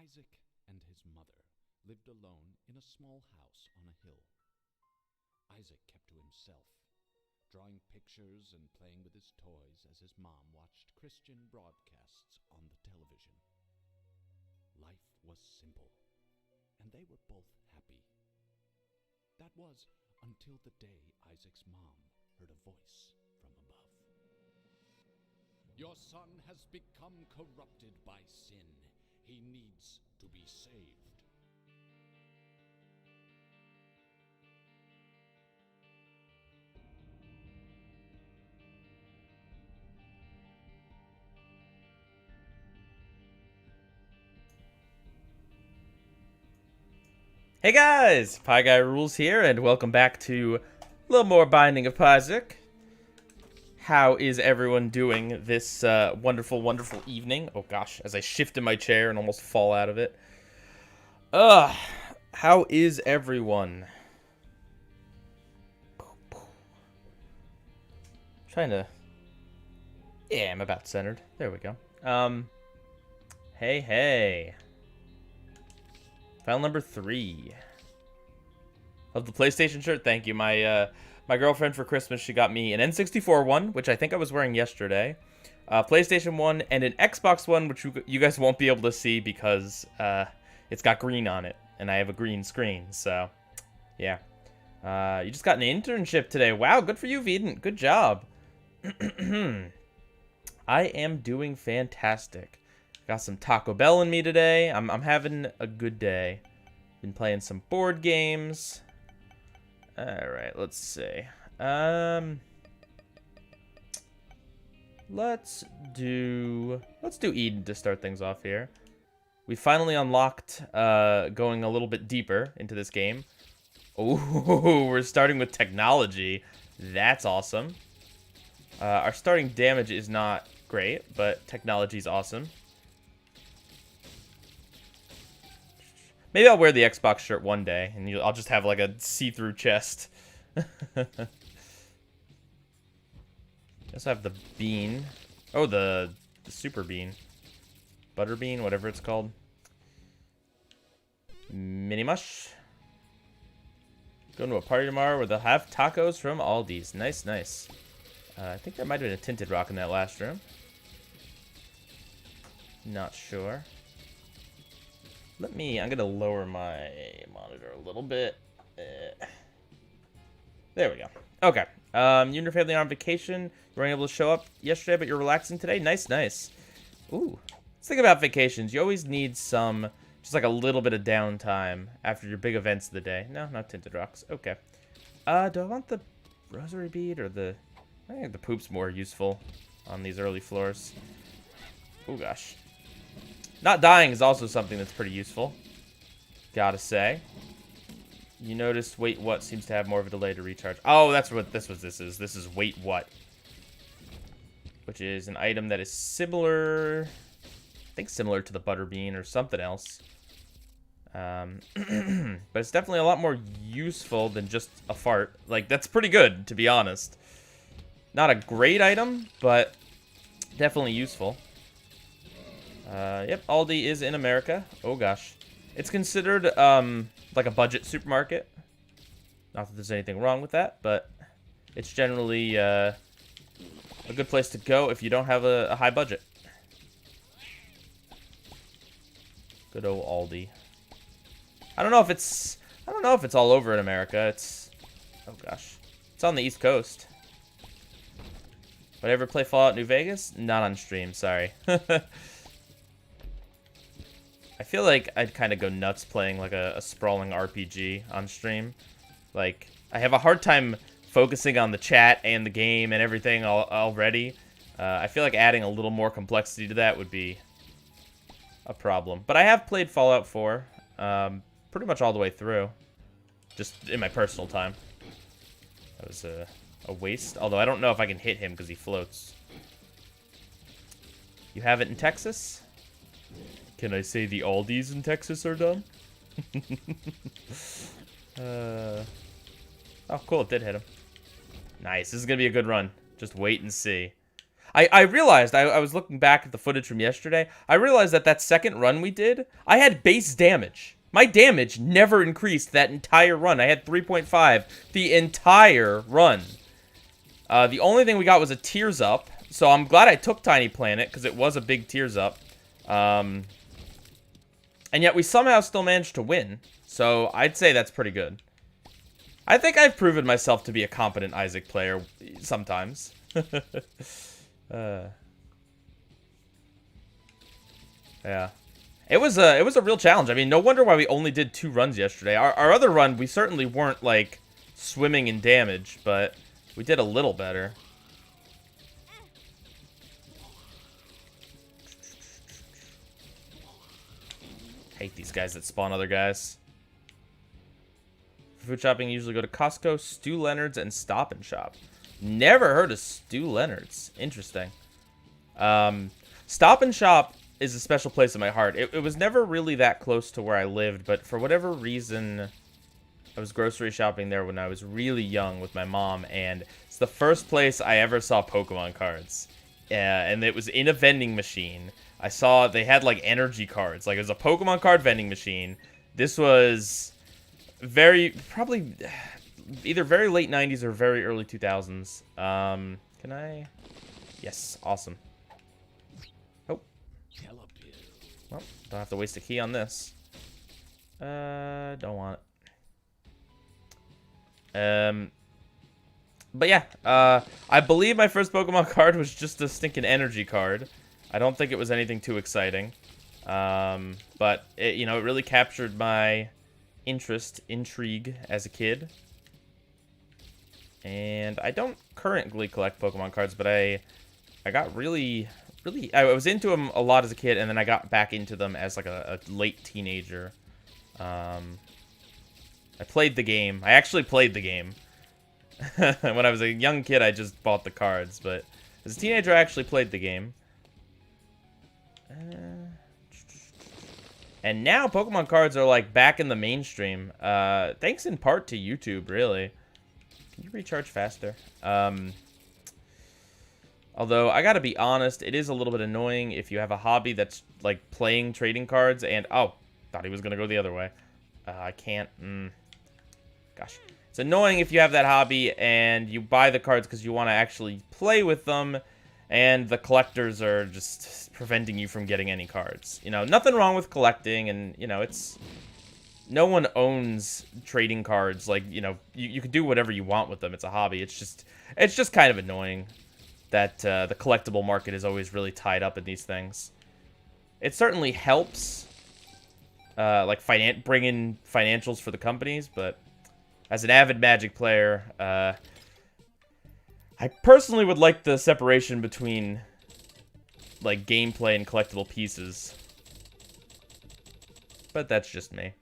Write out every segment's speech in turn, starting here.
Isaac and his mother lived alone in a small house on a hill. Isaac kept to himself, drawing pictures and playing with his toys as his mom watched Christian broadcasts on the television. Life was simple, and they were both happy. That was until the day Isaac's mom heard a voice from above. Your son has become corrupted by sin. He needs to be saved. Hey guys, Pieguy Rules here, and welcome back to a little more Binding of Isaac. How is everyone doing this wonderful, wonderful evening? Oh gosh, as I shift in my chair and almost fall out of it. How is everyone? Trying to... Yeah, I'm about centered. There we go. Hey. File number 3. Of the PlayStation shirt, thank you. My girlfriend for Christmas, she got me an N64 one, which I think I was wearing yesterday, PlayStation 1, and an Xbox one, which you guys won't be able to see because it's got green on it, and I have a green screen, so, yeah. You just got an internship today. Wow, good for you, Veden. Good job. I am doing fantastic. Got some Taco Bell in me today. I'm having a good day. Been playing some board games. Alright, let's see. Let's do Eden to start things off here. We finally unlocked going a little bit deeper into this game. Oh, we're starting with technology. That's awesome. Our starting damage is not great, but technology is awesome. Maybe I'll wear the Xbox shirt one day, and I'll just have like a see-through chest. Also have the bean. Oh, the super bean. Butter bean, whatever it's called. Mini mush. Going to a party tomorrow where they'll have tacos from Aldi's. Nice, nice. I think there might have been a tinted rock in that last room. Not sure. I'm gonna lower my monitor a little bit. There we go. Okay. You and your family are on vacation. You weren't able to show up yesterday, but you're relaxing today. Nice, nice. Ooh. Let's think about vacations. You always need just like a little bit of downtime after your big events of the day. No, not tinted rocks. Okay. Do I want the rosary bead or the... I think the poop's more useful on these early floors. Oh, gosh. Not dying is also something that's pretty useful. Gotta say. You noticed wait what seems to have more of a delay to recharge. Oh, that's what this is. This is wait what. Which is an item that is similar... I think similar to the butter bean or something else. But it's definitely a lot more useful than just a fart. Like, that's pretty good, to be honest. Not a great item, but definitely useful. Yep, Aldi is in America. Oh, gosh. It's considered, like a budget supermarket. Not that there's anything wrong with that, but it's generally, a good place to go if you don't have a high budget. Good old Aldi. I don't know if it's all over in America. Oh, gosh. It's on the East Coast. Would I ever play Fallout New Vegas? Not on stream, sorry. I feel like I'd kind of go nuts playing like a sprawling RPG on stream. Like, I have a hard time focusing on the chat and the game and everything already. I feel like adding a little more complexity to that would be a problem. But I have played Fallout 4 pretty much all the way through. Just in my personal time. That was a waste. Although I don't know if I can hit him because he floats. You have it in Texas? Can I say the Aldis in Texas are done? Oh, cool. It did hit him. Nice. This is going to be a good run. Just wait and see. I realized, I was looking back at the footage from yesterday, I realized that second run we did, I had base damage. My damage never increased that entire run. I had 3.5 the entire run. The only thing we got was a Tears Up, so I'm glad I took Tiny Planet, because it was a big Tears Up. And yet we somehow still managed to win, so I'd say that's pretty good. I think I've proven myself to be a competent Isaac player sometimes. Yeah. It was a real challenge. I mean, no wonder why we only did 2 runs yesterday. Our other run, we certainly weren't, like, swimming in damage, but we did a little better. Hate these guys that spawn other guys. For food shopping, usually go to Costco, Stu Leonard's, and Stop and Shop. Never heard of Stu Leonard's. Interesting. Stop and Shop is a special place in my heart. It was never really that close to where I lived, but for whatever reason, I was grocery shopping there when I was really young with my mom, and it's the first place I ever saw Pokemon cards. And it was in a vending machine. I saw they had, like, energy cards. Like, it was a Pokemon card vending machine. This was probably either very late 90s or very early 2000s. Can I? Yes, awesome. Oh. Well, don't have to waste a key on this. Don't want it. But yeah, I believe my first Pokemon card was just a stinking energy card. I don't think it was anything too exciting. But it, you know, it really captured my intrigue as a kid. And I don't currently collect Pokemon cards, but I got really, I was into them a lot as a kid, and then I got back into them as like a late teenager. I played the game. I actually played the game. When I was a young kid, I just bought the cards, but as a teenager, I actually played the game. And now Pokemon cards are like back in the mainstream. Thanks in part to YouTube, really. Can you recharge faster? Although, I gotta be honest, it is a little bit annoying if you have a hobby that's like playing trading cards and... Oh, thought he was gonna go the other way. I can't... Gosh. It's annoying if you have that hobby and you buy the cards because you want to actually play with them, and the collectors are just preventing you from getting any cards. You know, nothing wrong with collecting, and, you know, it's... No one owns trading cards. Like, you know, you can do whatever you want with them. It's a hobby. It's just kind of annoying that the collectible market is always really tied up in these things. It certainly helps, like, bring in financials for the companies, but... As an avid Magic player, I personally would like the separation between, like, gameplay and collectible pieces. But that's just me.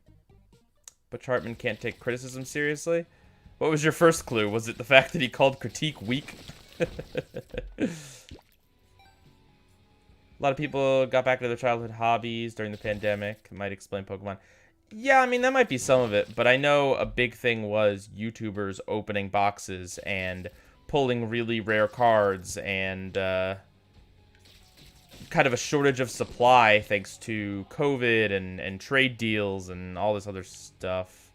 Butch Hartman can't take criticism seriously? What was your first clue? Was it the fact that he called critique weak? A lot of people got back to their childhood hobbies during the pandemic. Might explain Pokemon. Yeah, I mean, that might be some of it, but I know a big thing was YouTubers opening boxes and pulling really rare cards and kind of a shortage of supply thanks to COVID and trade deals and all this other stuff.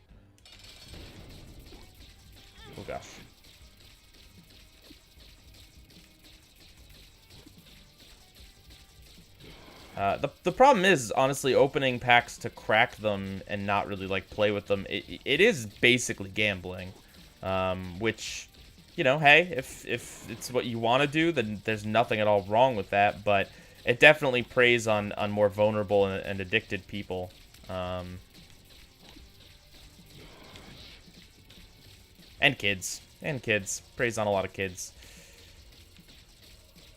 Oh, gosh. The problem is, honestly, opening packs to crack them and not really, like, play with them, it is basically gambling. Which, you know, hey, if it's what you want to do, then there's nothing at all wrong with that, but it definitely preys on more vulnerable and addicted people. And kids. And kids. Preys on a lot of kids.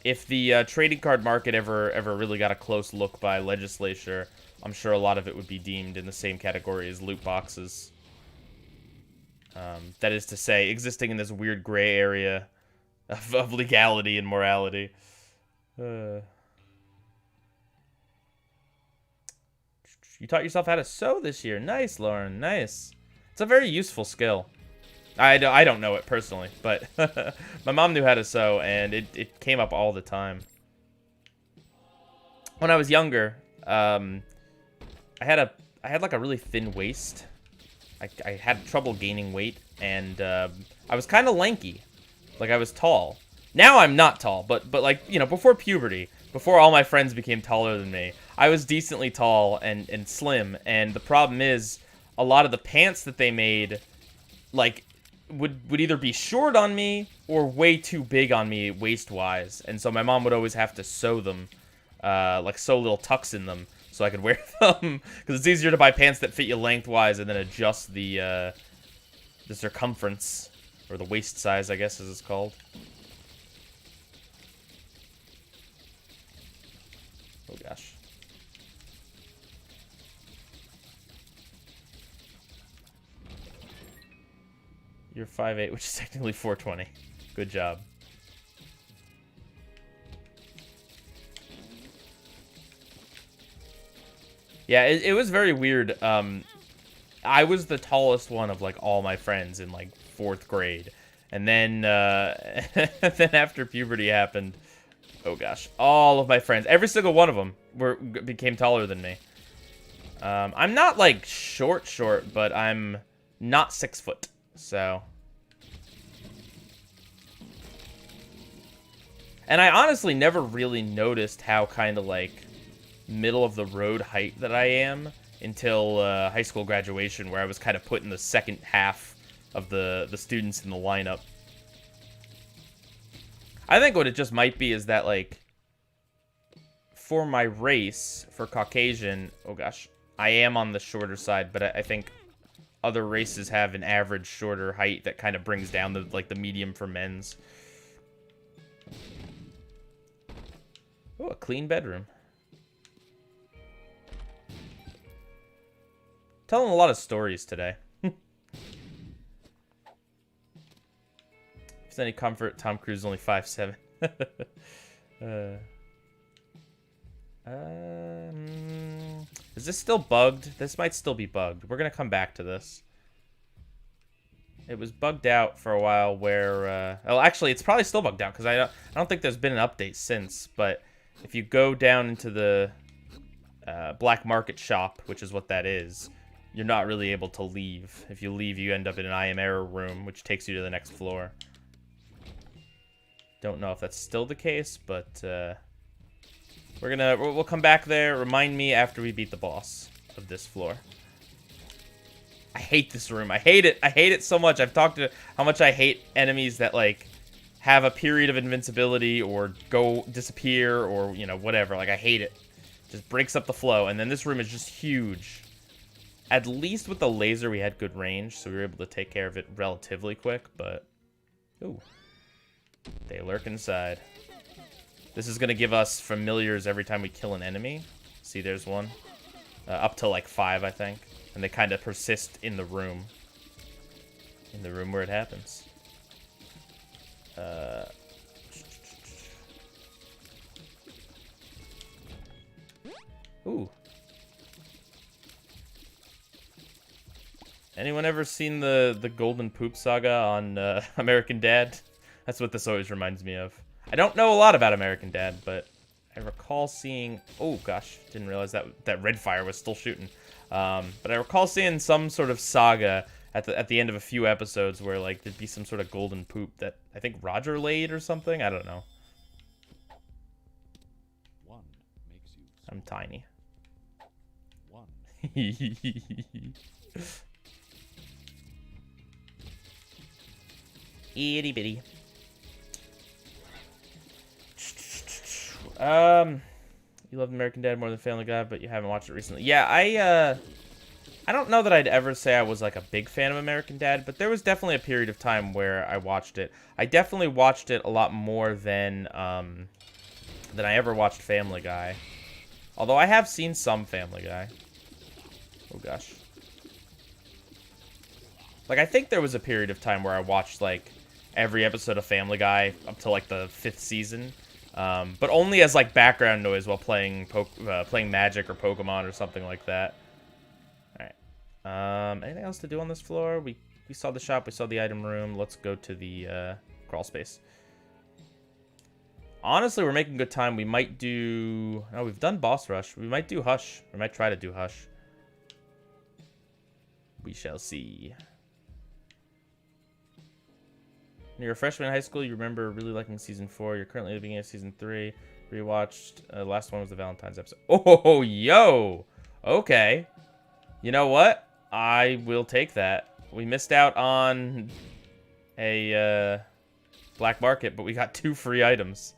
If the trading card market ever really got a close look by legislature, I'm sure a lot of it would be deemed in the same category as loot boxes. That is to say, existing in this weird gray area of legality and morality. You taught yourself how to sew this year. Nice, Lauren. Nice. It's a very useful skill. I don't know it personally, but my mom knew how to sew, and it came up all the time. When I was younger, I had like a really thin waist. I had trouble gaining weight, and I was kind of lanky. Like, I was tall. Now I'm not tall, but like, you know, before puberty, before all my friends became taller than me, I was decently tall and slim, and the problem is, a lot of the pants that they made, like, would either be short on me or way too big on me waist-wise, and so my mom would always have to sew them, like sew little tucks in them so I could wear them, because it's easier to buy pants that fit you lengthwise and then adjust the circumference, or the waist size, I guess as it's called. Oh gosh. You're 5'8", which is technically 420. Good job. Yeah, it was very weird. I was the tallest one of, like, all my friends in, like, 4th grade. And then, then after puberty happened, oh gosh, all of my friends, every single one of them became taller than me. I'm not, like, short, but I'm not 6 foot. So, and I honestly never really noticed how kind of like middle of the road height that I am until high school graduation, where I was kind of put in the second half of the students in the lineup. I think what it just might be is that, like, for my race, for Caucasian, oh gosh, I am on the shorter side, but I think other races have an average shorter height that kind of brings down the, like, the medium for men's. Oh, a clean bedroom. Telling a lot of stories today. If there's any comfort, Tom Cruise is only 5'7". Is this still bugged? This might still be bugged. We're gonna come back to this. It was bugged out for a while where, well, actually, it's probably still bugged out, because I don't think there's been an update since, but if you go down into the black market shop, which is what that is, you're not really able to leave. If you leave, you end up in an I am error room, which takes you to the next floor. Don't know if that's still the case, but we'll come back there. Remind me after we beat the boss of this floor. I hate this room. I hate it. I hate it so much. I've talked to how much I hate enemies that, like, have a period of invincibility or disappear or, you know, whatever. Like, I hate it. Just breaks up the flow. And then this room is just huge. At least with the laser, we had good range, so we were able to take care of it relatively quick, but... Ooh. They lurk inside. This is going to give us familiars every time we kill an enemy. See, there's one. Up to, like, 5, I think. And they kind of persist in the room. In the room where it happens. Ooh. Anyone ever seen the Golden Poop Saga on American Dad? That's what this always reminds me of. I don't know a lot about American Dad, but I recall seeing... Oh, gosh. Didn't realize that red fire was still shooting. But I recall seeing some sort of saga at the end of a few episodes where, like, there'd be some sort of golden poop that I think Roger laid or something. I don't know. One makes you I'm tiny. one. Itty bitty. You love American Dad more than Family Guy, but you haven't watched it recently. Yeah, I don't know that I'd ever say I was, like, a big fan of American Dad, but there was definitely a period of time where I watched it. I definitely watched it a lot more than I ever watched Family Guy. Although I have seen some Family Guy. Oh, gosh. Like, I think there was a period of time where I watched, like, every episode of Family Guy up to, like, the 5th season. But only as, like, background noise while playing Magic or Pokemon or something like that. Alright. Anything else to do on this floor? We we saw the shop. We saw the item room. Let's go to the crawl space. Honestly, we're making good time. We might do... Oh, we've done boss rush. We might do hush. We might try to do hush. We shall see. When you're a freshman in high school, you remember really liking season 4. You're currently at the beginning of season 3. Rewatched. The last one was the Valentine's episode. Oh, yo! Okay. You know what? I will take that. We missed out on a black market, but we got 2 free items.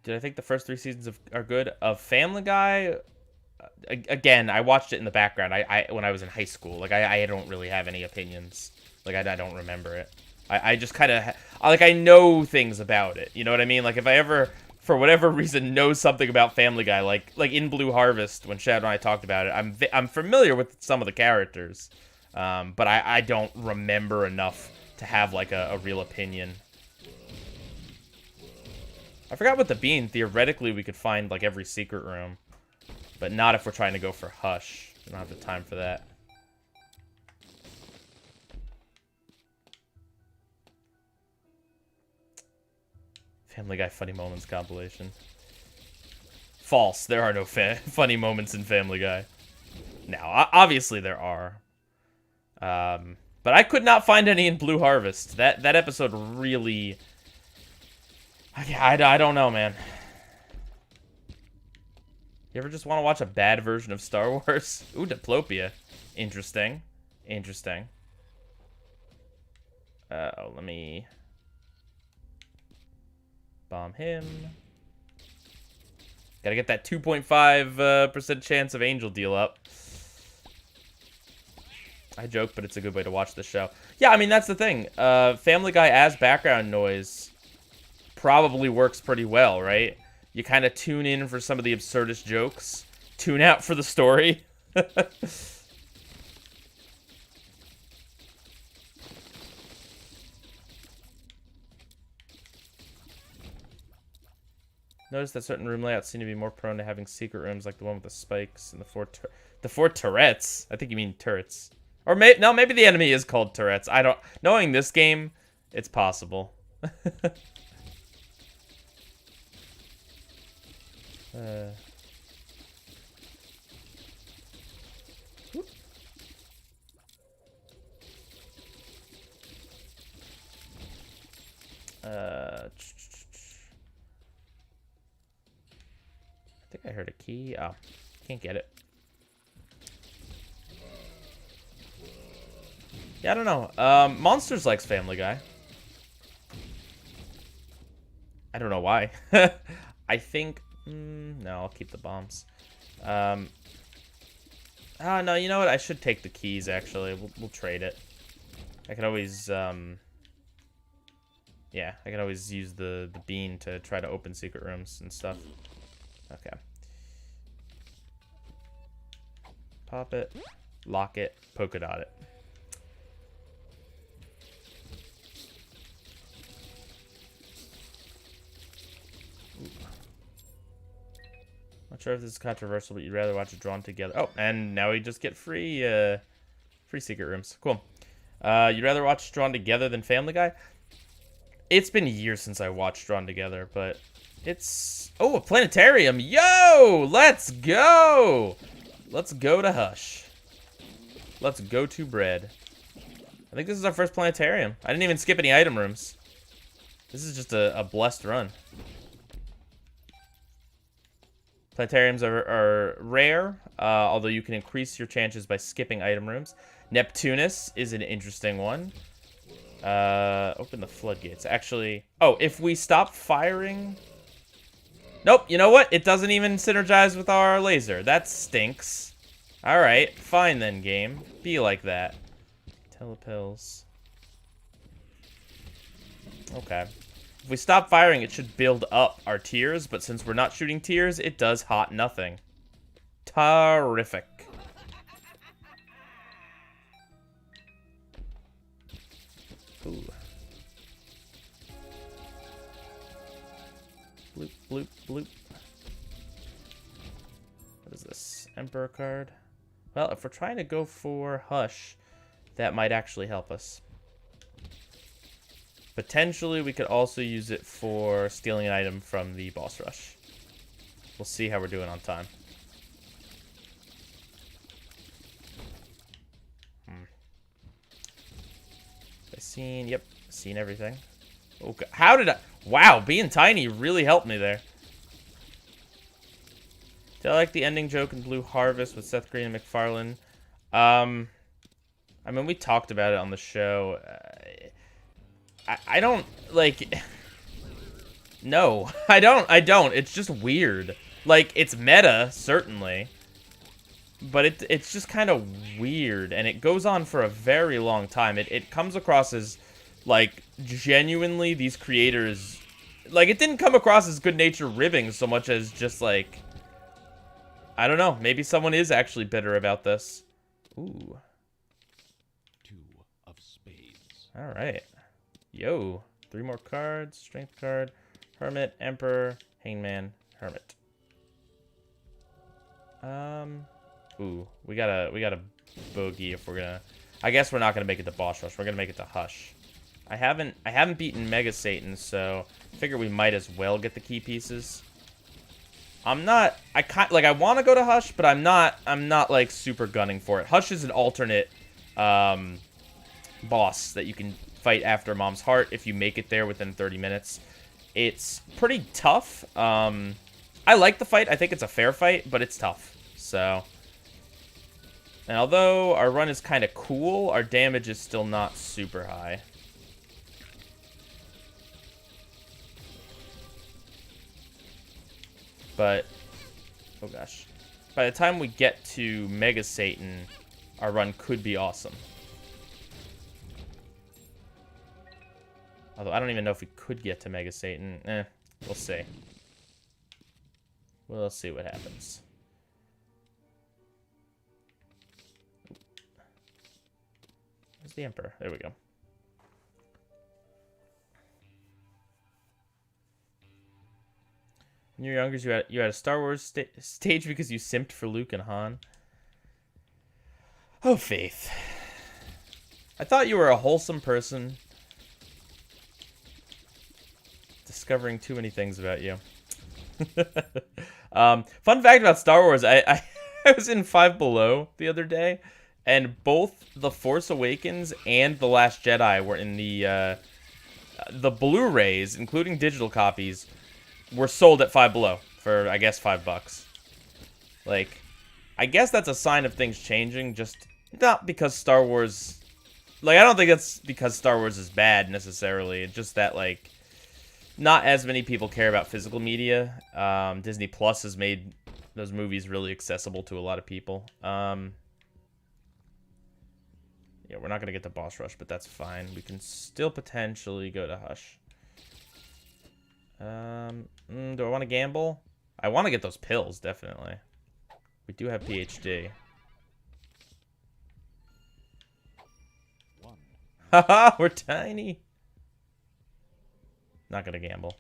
Did I think the first 3 seasons are good? Of Family Guy? Again, I watched it in the background. When I was in high school. Like, I don't really have any opinions. Like, I don't remember it. I just kind of... Like, I know things about it. You know what I mean? Like, if I ever, for whatever reason, know something about Family Guy, like in Blue Harvest, when Shadow and I talked about it, I'm familiar with some of the characters. But I don't remember enough to have, like, a real opinion. I forgot with the bean. Theoretically, we could find, like, every secret room. But not if we're trying to go for hush. We don't have the time for that. Family Guy Funny Moments compilation. False. There are no funny moments in Family Guy. Now, obviously there are. But I could not find any in Blue Harvest. That episode really... I don't know, man. You ever just want to watch a bad version of Star Wars? Ooh, Diplopia. Interesting. Interesting. Let me... bomb him. Gotta get that 2.5% chance of Angel deal up. I joke, but it's a good way to watch the show. Yeah, I mean, that's the thing. Family Guy as background noise probably works pretty well, right? You kind of tune in for some of the absurdist jokes. Tune out for the story. Notice that certain room layouts seem to be more prone to having secret rooms, like the one with the spikes and the four turrets. I think you mean turrets. Or no, maybe the enemy is called turrets. I don't... Knowing this game, it's possible. I think I heard a key. Oh, can't get it. Yeah, I don't know. Monsters likes Family Guy. I don't know why. I think... no, I'll keep the bombs. Oh, no, you know what? I should take the keys, actually. We'll trade it. I can always... yeah, I can always use the bean to try to open secret rooms and stuff. Okay. Pop it. Lock it. Polka dot it. Not sure if this is controversial, but you'd rather watch it drawn together. Oh, and now we just get free secret rooms. Cool. You'd rather watch Drawn Together than Family Guy? It's been years since I watched Drawn Together, but it's... Oh, a planetarium! Yo! Let's go! Let's go to Hush. Let's go to Bread. I think this is our first planetarium. I didn't even skip any item rooms. This is just a blessed run. Planetariums are rare, although you can increase your chances by skipping item rooms. Neptunus is an interesting one. Open the floodgates. Actually, oh, if we stop firing... Nope, you know what? It doesn't even synergize with our laser. That stinks. Alright, fine then, game. Be like that. Telepills. Okay. If we stop firing, it should build up our tiers, but since we're not shooting tiers, it does hot nothing. Terrific. Ooh. Bloop, bloop, bloop. What is this? Emperor card? Well, if we're trying to go for Hush, that might actually help us. Potentially, we could also use it for stealing an item from the boss rush. We'll see how we're doing on time. I seen, yep, seen everything. Okay, how did I? Wow, being tiny really helped me there. Do I like the ending joke in Blue Harvest with Seth Green and McFarlane? I mean, we talked about it on the show. I don't, like... No, I don't. It's just weird. Like, it's meta, certainly. But it's just kind of weird. And it goes on for a very long time. It comes across as, like, genuinely these creators... Like, it didn't come across as good-natured ribbing so much as just, like... I don't know. Maybe someone is actually bitter about this. Ooh. 2 of spades. Alright. Yo. 3 more cards. Strength card. Hermit. Emperor. Hangman. Hermit. Ooh. We gotta bogey if we're gonna... I guess we're not gonna make it to boss rush. We're gonna make it to Hush. I haven't beaten Mega Satan, so I figure we might as well get the key pieces. I want to go to Hush, but I'm not like super gunning for it. Hush is an alternate boss that you can fight after Mom's Heart if you make it there within 30 minutes. It's pretty tough. I like the fight. I think it's a fair fight, but it's tough. So, and although our run is kind of cool, our damage is still not super high. But, oh gosh. By the time we get to Mega Satan, our run could be awesome. Although, I don't even know if we could get to Mega Satan. We'll see. We'll see what happens. Where's the Emperor? There we go. When you were younger, you had a Star Wars stage because you simped for Luke and Han. Oh, Faith. I thought you were a wholesome person. Discovering too many things about you. Fun fact about Star Wars, I was in Five Below the other day, and both The Force Awakens and The Last Jedi were in the Blu-rays, including digital copies, were sold at Five Below for, I guess, $5. Like, I guess that's a sign of things changing, just not because Star Wars... Like, I don't think that's because Star Wars is bad, necessarily. It's just that, like, not as many people care about physical media. Disney Plus has made those movies really accessible to a lot of people. Yeah, we're not going to get to Boss Rush, but that's fine. We can still potentially go to Hush. Do I want to gamble? I want to get those pills, definitely. We do have PhD. Haha, we're tiny. Not gonna gamble.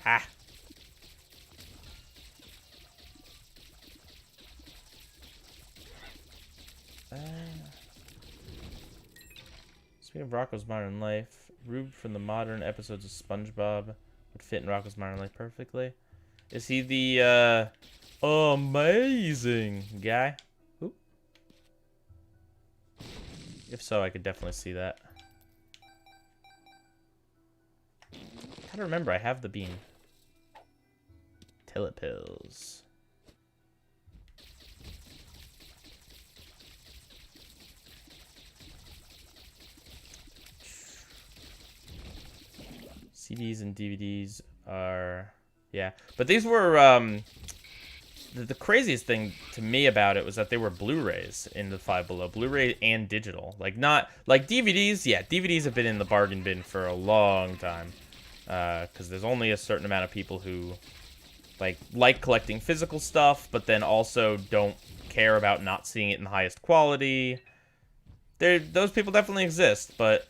Ah. Speaking of Rocko's Modern Life, Rube from the modern episodes of SpongeBob would fit in Rocko's Modern Life perfectly. Is he the amazing guy? Oop. If so, I could definitely see that. Gotta remember, I have the bean. Tillet pills. CDs and DVDs are... Yeah. But these were... The craziest thing to me about it was that they were Blu-rays in the Five Below. Blu-ray and digital. Like, not... Like, DVDs, yeah. DVDs have been in the bargain bin for a long time. Because there's only a certain amount of people who... Like collecting physical stuff, but then also don't care about not seeing it in the highest quality. Those people definitely exist, but...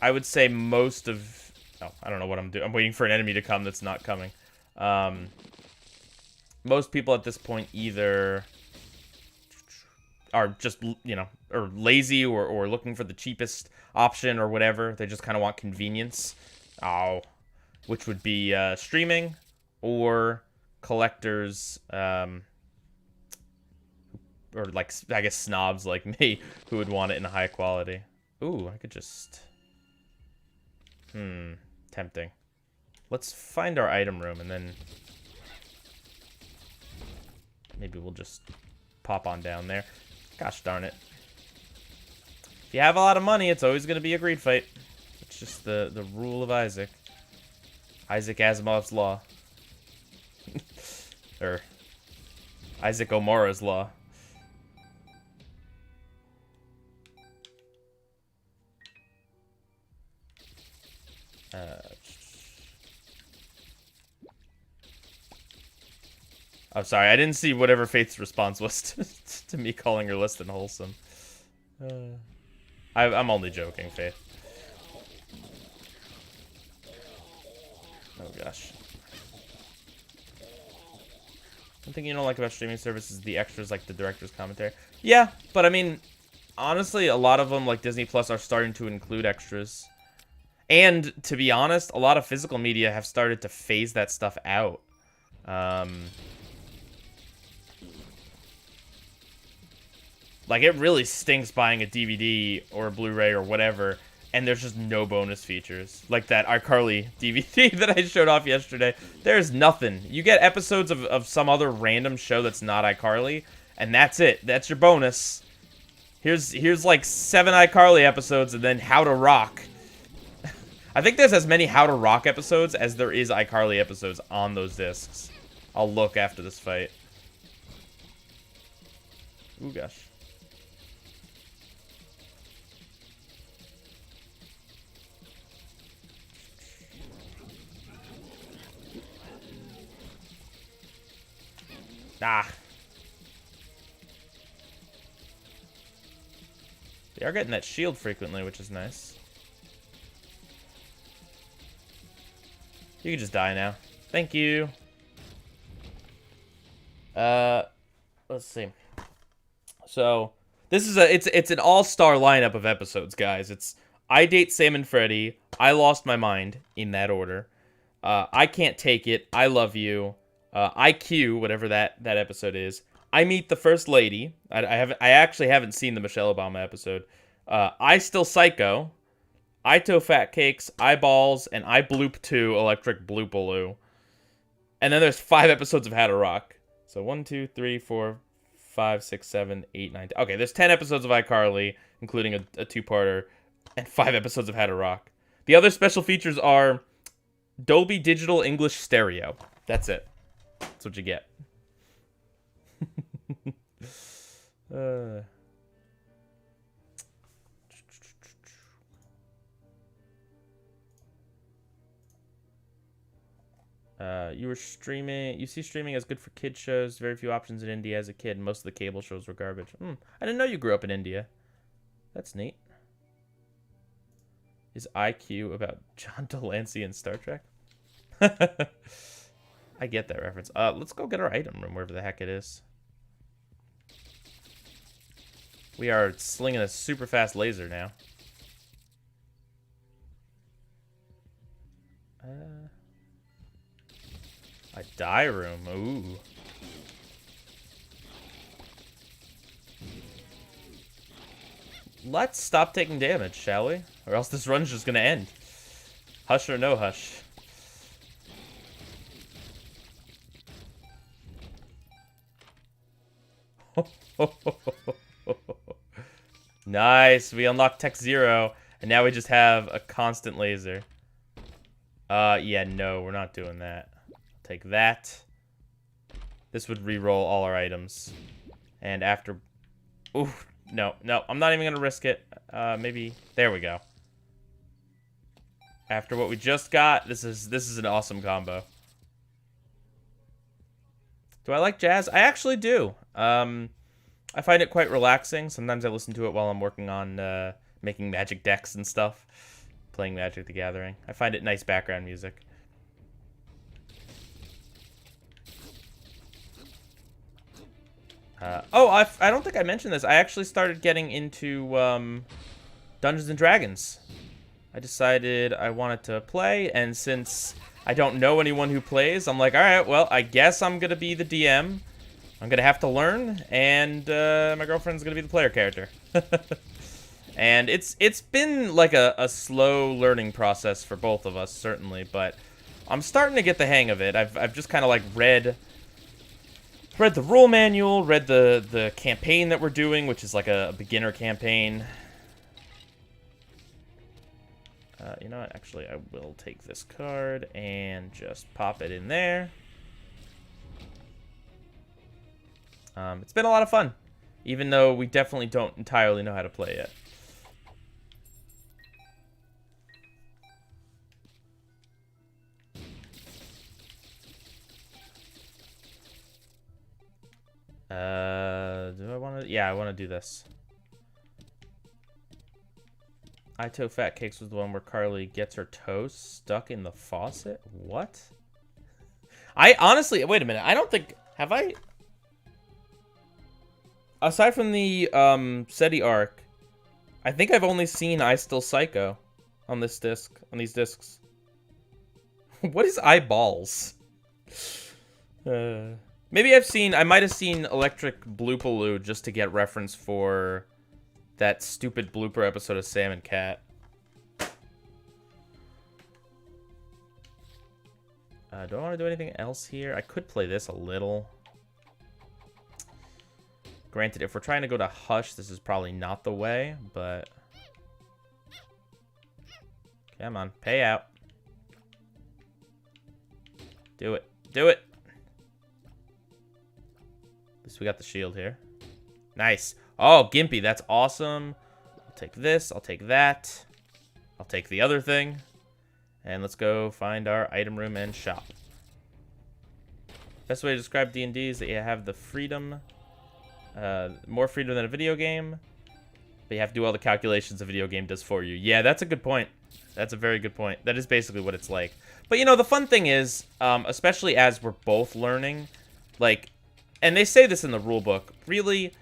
I would say most of... Oh, I don't know what I'm doing. I'm waiting for an enemy to come that's not coming. Most people at this point either are just, you know, or lazy or looking for the cheapest option or whatever. They just kind of want convenience. Oh, which would be streaming or collectors, or like, I guess, snobs like me who would want it in high quality. Ooh, I could just... tempting. Let's find our item room, and then maybe we'll just pop on down there. Gosh darn it. If you have a lot of money, it's always going to be a greed fight. It's just the rule of Isaac. Isaac Asimov's law. Or Isaac O'Mara's law. I'm sorry, I didn't see whatever Faith's response was to me calling her less than wholesome. I'm only joking, Faith. Oh gosh. One thing you don't like about streaming services is the extras, like the director's commentary. Yeah, but I mean, honestly, a lot of them, like Disney Plus, are starting to include extras. And, to be honest, a lot of physical media have started to phase that stuff out. Like, it really stinks buying a DVD or a Blu-ray or whatever, and there's just no bonus features. Like that iCarly DVD that I showed off yesterday. There's nothing. You get episodes of some other random show that's not iCarly, and that's it. That's your bonus. Here's like 7 iCarly episodes, and then How to Rock. I think there's as many How to Rock episodes as there is iCarly episodes on those discs. I'll look after this fight. Ooh, gosh. Ah. They are getting that shield frequently, which is nice. You can just die now. Thank you. Let's see. So, this is it's an all-star lineup of episodes, guys. It's I Date Sam and Freddy, I Lost My Mind, in that order. I Can't Take It, I Love You, IQ, whatever that episode is. I Meet the First Lady. I actually haven't seen the Michelle Obama episode. I Still Psycho, Ito Fat Cakes, Eyeballs, and I Bloop 2 Electric Bloopaloo. And then there's 5 episodes of How to Rock. So 1, 2, 3, 4, 5, 6, 7, 8, 9, 10. Okay, there's 10 episodes of iCarly, including a 2-parter, and 5 episodes of How to Rock. The other special features are Dolby Digital English Stereo. That's it. That's what you get. You see streaming as good for kid shows. Very few options in India as a kid. Most of the cable shows were garbage. I didn't know you grew up in India. That's neat. Is IQ about John Delancey and Star Trek? I get that reference. Let's go get our item room, wherever the heck it is. We are slinging a super fast laser now. A die room. Ooh. Let's stop taking damage, shall we? Or else this run's just gonna end. Hush or no hush. Nice. We unlocked Tech 0, and now we just have a constant laser. Yeah, no, we're not doing that. Take that. This would re-roll all our items. And after... Ooh, no, I'm not even going to risk it. Maybe... There we go. After what we just got, this is an awesome combo. Do I like jazz? I actually do. I find it quite relaxing. Sometimes I listen to it while I'm working on making magic decks and stuff. Playing Magic the Gathering. I find it nice background music. Oh, I don't think I mentioned this. I actually started getting into Dungeons and Dragons. I decided I wanted to play, and since I don't know anyone who plays, I'm like, all right, well, I guess I'm gonna be the DM. I'm gonna have to learn, and my girlfriend's gonna be the player character. And it's been like a slow learning process for both of us, certainly, but I'm starting to get the hang of it. I've just kind of like read the rule manual, read the campaign that we're doing, which is like a beginner campaign. You know what? Actually, I will take this card and just pop it in there. It's been a lot of fun, even though we definitely don't entirely know how to play yet. Do I want to? Yeah, I want to do this. Ito Fat Cakes was the one where Carly gets her toes stuck in the faucet? What? I honestly, wait a minute. I don't think, have I? Aside from the SETI arc, I think I've only seen I Still Psycho on this disc, on these discs. What is eyeballs? Maybe I might have seen Electric Bloopaloo just to get reference for that stupid blooper episode of Sam and Cat. Do I want to do anything else here? I could play this a little. Granted, if we're trying to go to Hush, this is probably not the way, but... Come on, pay out. Do it. Do it! At least we got the shield here. Nice. Oh, Gimpy, that's awesome. I'll take this. I'll take that. I'll take the other thing. And let's go find our item room and shop. Best way to describe D&D is that you have the freedom... more freedom than a video game, but you have to do all the calculations a video game does for you. Yeah, that's a good point. That's a very good point. That is basically what it's like. But, you know, the fun thing is, especially as we're both learning, like, and they say this in the rule book, really,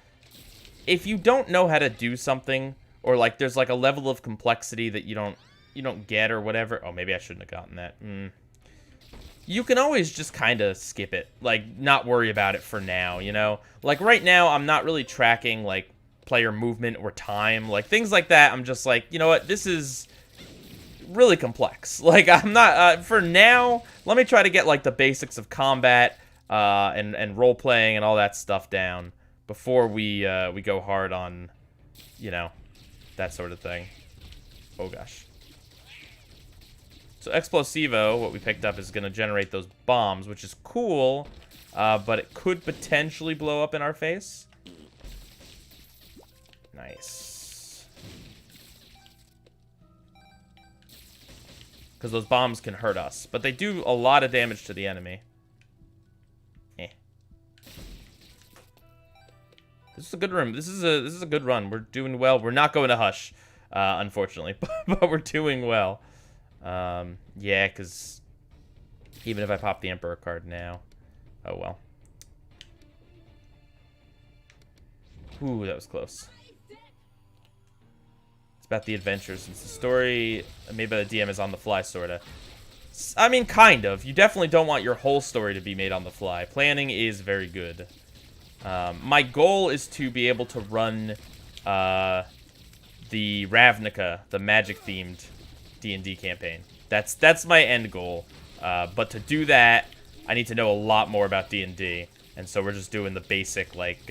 if you don't know how to do something, or, like, there's, like, a level of complexity that you don't get or whatever. Oh, maybe I shouldn't have gotten that. You can always just kind of skip it. Like, not worry about it for now, you know? Like, right now, I'm not really tracking, like, player movement or time. Like, things like that, I'm just like, you know what? This is really complex. Like, I'm not... for now, let me try to get, like, the basics of combat and role-playing and all that stuff down before we go hard on, you know, that sort of thing. Oh, gosh. So Explosivo, what we picked up, is going to generate those bombs, which is cool, but it could potentially blow up in our face. Nice. Because those bombs can hurt us, but they do a lot of damage to the enemy. This is a good room. This is a good run. We're doing well. We're not going to Hush, unfortunately, but we're doing well. Yeah, because even if I pop the Emperor card now, oh well. Ooh, that was close. It's about the adventure, since the story made by the DM is on the fly, sorta. I mean, kind of. You definitely don't want your whole story to be made on the fly. Planning is very good. My goal is to be able to run the Ravnica, the magic-themed D&D campaign. That's my end goal. But to do that, I need to know a lot more about D&D. And so we're just doing the basic, like,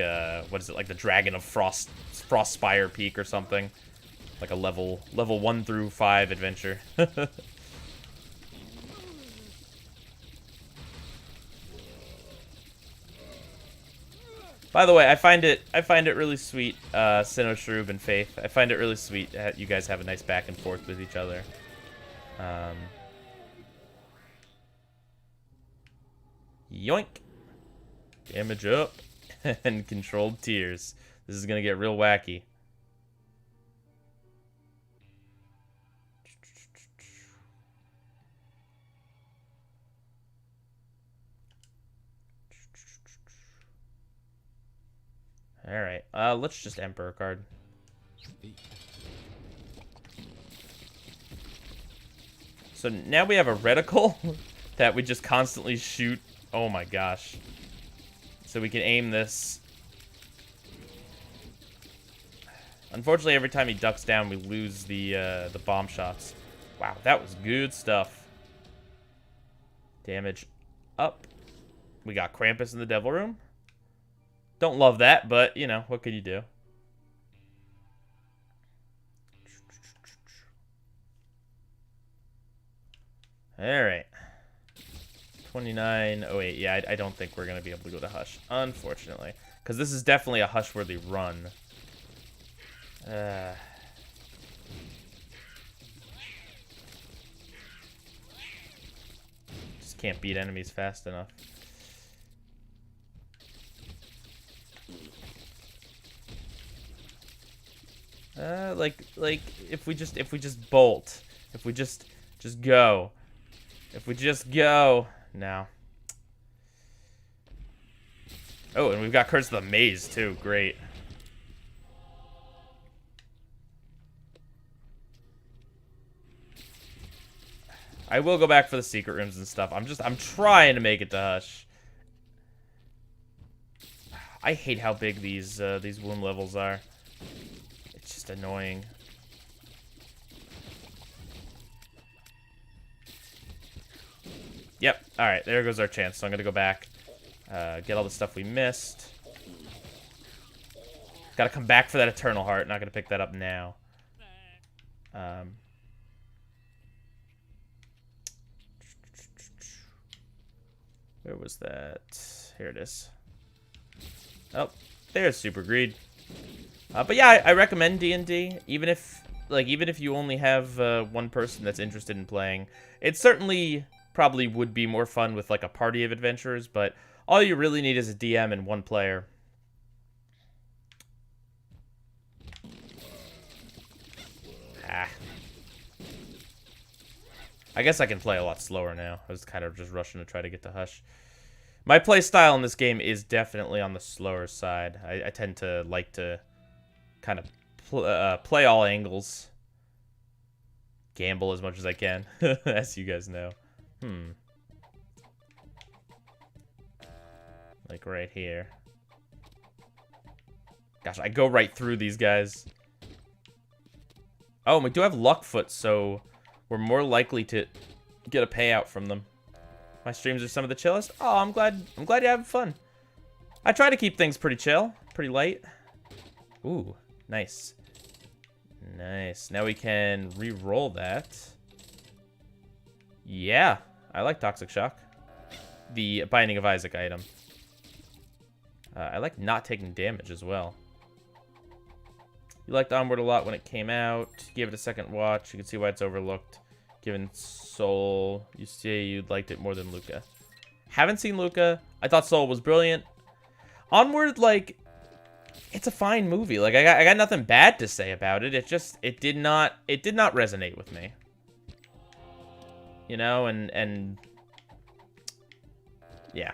what is it, like the Dragon of Frostspire Peak or something. Like a level 1 through 5 adventure. By the way, I find it really sweet, Sinnoh, Shroob, and Faith. I find it really sweet that you guys have a nice back and forth with each other. Yoink. Damage up. And controlled tears. This is gonna get real wacky. Alright, let's just Emperor card. So now we have a reticle that we just constantly shoot. Oh my gosh. So we can aim this. Unfortunately, every time he ducks down, we lose the bomb shots. Wow, that was good stuff. Damage up. We got Krampus in the Devil Room. Don't love that, but, you know, what could you do? Alright. 2908. Yeah, I don't think we're going to be able to go to Hush, unfortunately. Because this is definitely a Hush-worthy run. Just can't beat enemies fast enough. Like if we just bolt, if we just go, if we just go now. Oh, and we've got Curse of the Maze too. Great. I will go back for the secret rooms and stuff. I'm trying to make it to Hush. I hate how big these womb levels are. It's just annoying. Yep. All right, there goes our chance. So I'm gonna go back, get all the stuff we missed. Gotta come back for that Eternal Heart. Not gonna pick that up now. Where was that? Here it is. Oh, there's Super Greed. But yeah, I recommend D&D, even if you only have one person that's interested in playing. It certainly probably would be more fun with like a party of adventurers, but all you really need is a DM and one player. I guess I can play a lot slower now. I was kind of just rushing to try to get to Hush. My play style in this game is definitely on the slower side. I tend to like to kind of play all angles. Gamble as much as I can, as you guys know. Like right here. Gosh, I go right through these guys. Oh, we do have Luckfoot, so we're more likely to get a payout from them. My streams are some of the chillest. Oh, I'm glad you're having fun. I try to keep things pretty chill, pretty light. Ooh, nice. Nice. Now we can re-roll that. Yeah, I like Toxic Shock. The Binding of Isaac item. I like not taking damage as well. You liked Onward a lot when it came out. Give it a second watch. You can see why it's overlooked. Given Soul, you say you liked it more than Luca. Haven't seen Luca. I thought Soul was brilliant. Onward, like, it's a fine movie. Like, I got nothing bad to say about it. It did not resonate with me. You know, and yeah.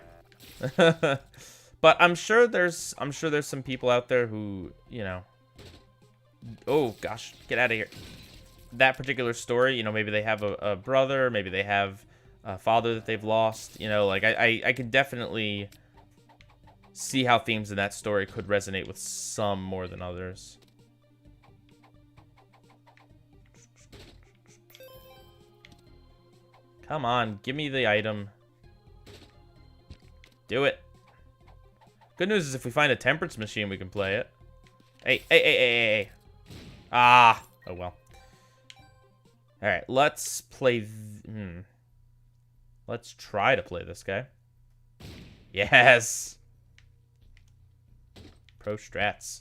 But I'm sure there's some people out there who, you know. Oh gosh, get out of here. That particular story, you know, maybe they have a brother, maybe they have a father that they've lost, you know, like I could definitely see how themes in that story could resonate with some more than others. Come on, give me the item. Do it. Good news is if we find a temperance machine, we can play it. Hey. Ah, oh well. All right, let's play. Let's try to play this guy. Yes. Pro strats.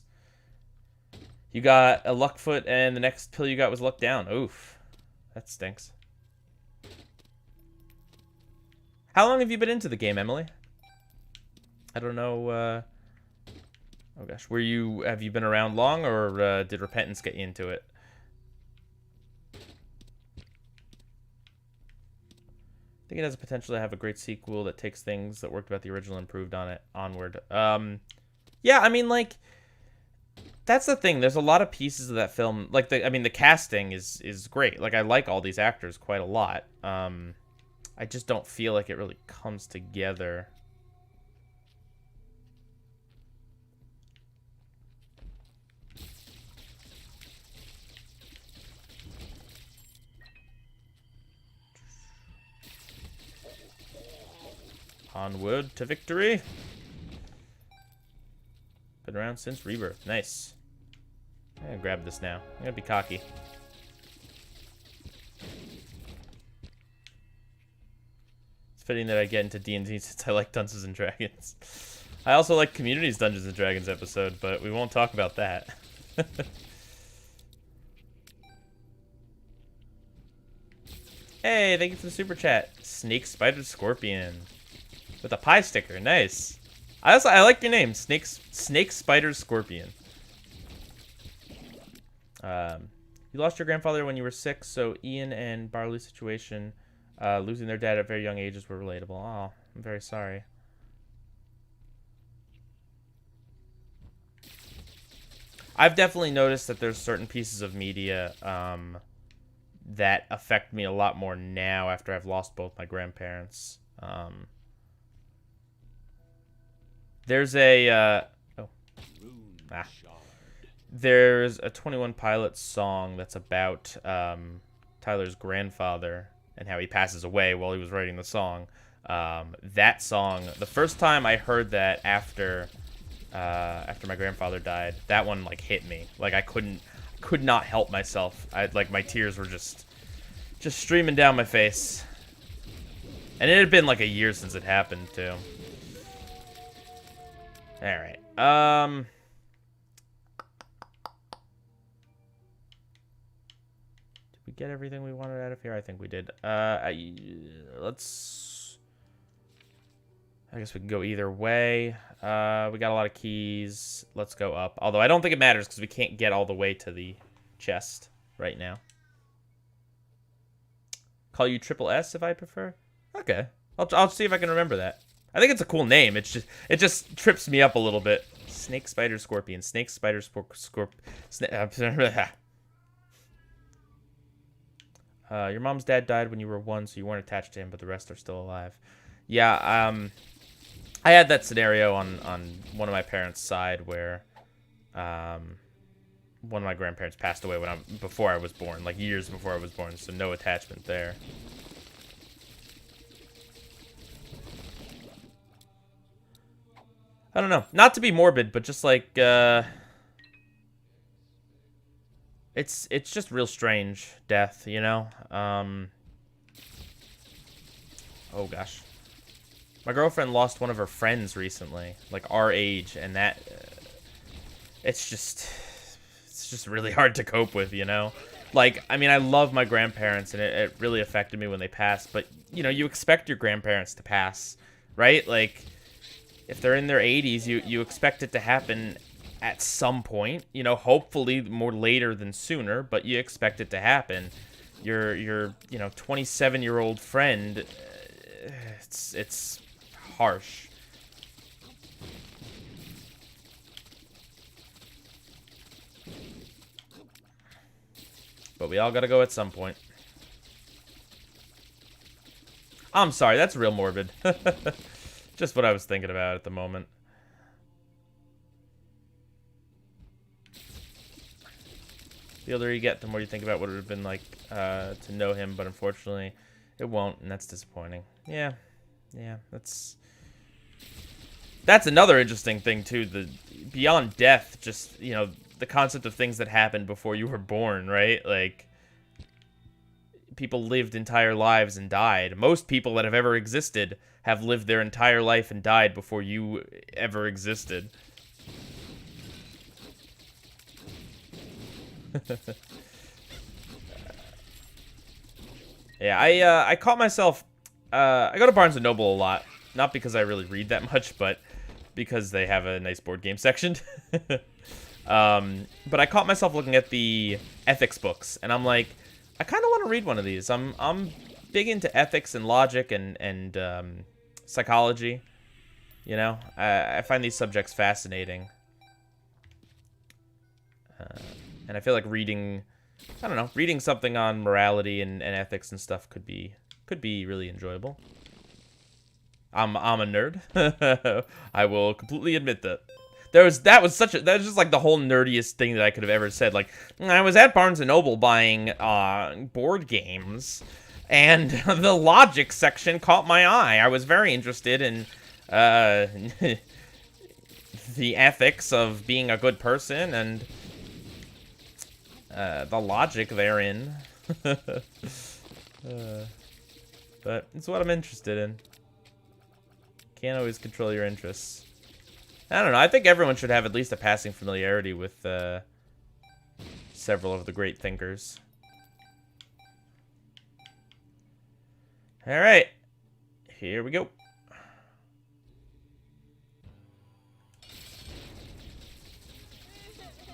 You got a Luckfoot, and the next pill you got was Luck Down. Oof, that stinks. How long have you been into the game, Emily? I don't know. Oh gosh, have you been around long, or did Repentance get you into it? I think it has a potential to have a great sequel that takes things that worked about the original and improved on it onward. Yeah, I mean, like, That's the thing. There's a lot of pieces of that film. Like, the casting is great. Like, I like all these actors quite a lot. I just don't feel like it really comes together. Onward to victory. Been around since Rebirth. Nice. I'm gonna grab this now. I'm gonna be cocky. It's fitting that I get into D&D since I like Dungeons and Dragons. I also like Community's Dungeons and Dragons episode, but we won't talk about that. Hey, thank you for the super chat. Snake Spider Scorpion. With a pie sticker. Nice. I like your name. Snake Spider Scorpion. You lost your grandfather when you were 6, so Ian and Barley's situation, losing their dad at very young ages, were relatable. Oh, I'm very sorry. I've definitely noticed that there's certain pieces of media that affect me a lot more now after I've lost both my grandparents. There's a there's a 21 Pilots song that's about Tyler's grandfather and how he passes away while he was writing the song. That song, the first time I heard that after my grandfather died, that one like hit me. Like I could not help myself. Like my tears were just streaming down my face. And it had been like a year since it happened too. All right. Did we get everything we wanted out of here? I think we did. Let's. I guess we can go either way. We got a lot of keys. Let's go up. Although I don't think it matters because we can't get all the way to the chest right now. Call you Triple S if I prefer. Okay. I'll see if I can remember that. I think it's a cool name. It just trips me up a little bit. Snake Spider Scorpion. Snake Spider your mom's dad died when you were 1, so you weren't attached to him, but the rest are still alive. Yeah, I had that scenario on one of my parents' side where one of my grandparents passed away before I was born, like years before I was born, so no attachment there. I don't know. Not to be morbid, but just like it's just real strange death, you know? Oh gosh. My girlfriend lost one of her friends recently, like our age, and that it's just really hard to cope with, you know? Like, I mean, I love my grandparents, and it really affected me when they passed, but, you know, you expect your grandparents to pass, right? Like, if they're in their 80s, you expect it to happen at some point, you know, hopefully more later than sooner, but you expect it to happen. Your you know, 27-year-old friend, it's harsh. But we all gotta go at some point. I'm sorry, that's real morbid. Just what I was thinking about at the moment. The older you get, the more you think about what it would have been like to know him, but unfortunately, it won't, and that's disappointing. Yeah, that's another interesting thing too. The beyond death, just, you know, the concept of things that happened before you were born, right? Like, people lived entire lives and died. Most people that have ever existed have lived their entire life and died before you ever existed. Yeah, I caught myself. I go to Barnes & Noble a lot, not because I really read that much, but because they have a nice board game section. But I caught myself looking at the ethics books, and I'm like, I kind of want to read one of these. I'm big into ethics and logic and psychology. You know, I find these subjects fascinating. And I feel like reading, I don't know, reading something on morality and ethics and stuff could be really enjoyable. I'm a nerd. I will completely admit that. That was just like the whole nerdiest thing that I could have ever said. Like, I was at Barnes & Noble buying board games, and the logic section caught my eye. I was very interested in the ethics of being a good person and the logic therein. But it's what I'm interested in. Can't always control your interests. I don't know. I think everyone should have at least a passing familiarity with several of the great thinkers. All right. Here we go.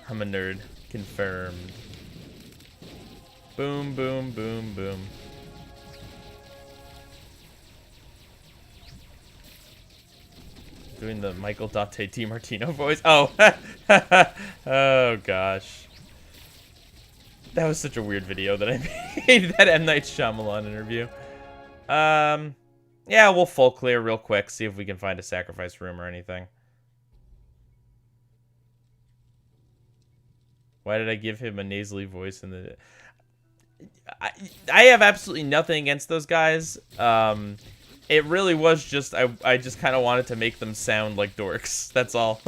I'm a nerd. Confirmed. Boom, boom, boom, boom. Doing the Michael Dante DiMartino voice. Oh. Oh, gosh. That was such a weird video that I made. That M. Night Shyamalan interview. Yeah, we'll full clear real quick. See if we can find a sacrifice room or anything. Why did I give him a nasally voice in the... I have absolutely nothing against those guys. It really was just, I just kind of wanted to make them sound like dorks. That's all.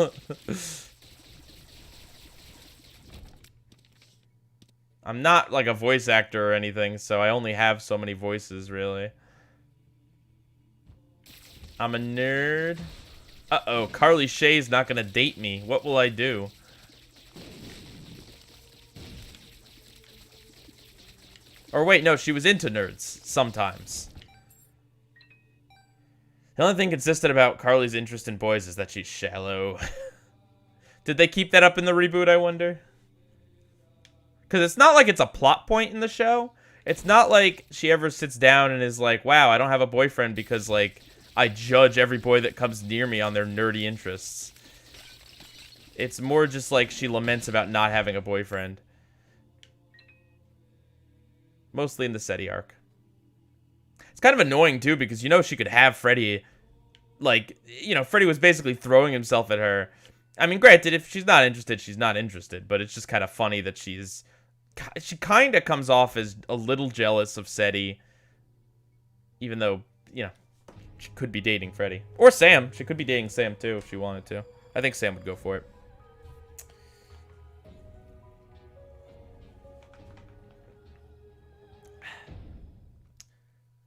I'm not like a voice actor or anything, so I only have so many voices, really. I'm a nerd. Uh-oh, Carly Shay's not gonna date me. What will I do? Or wait, no, she was into nerds sometimes. The only thing consistent about Carly's interest in boys is that she's shallow. Did they keep that up in the reboot, I wonder? Because it's not like it's a plot point in the show. It's not like she ever sits down and is like, wow, I don't have a boyfriend because, like, I judge every boy that comes near me on their nerdy interests. It's more just like she laments about not having a boyfriend. Mostly in the SETI arc. It's kind of annoying, too, because you know she could have Freddy. Like, you know, Freddy was basically throwing himself at her. I mean, granted, if she's not interested, she's not interested. But it's just kind of funny that she kind of comes off as a little jealous of SETI. Even though, you know, she could be dating Freddy. Or Sam. She could be dating Sam, too, if she wanted to. I think Sam would go for it.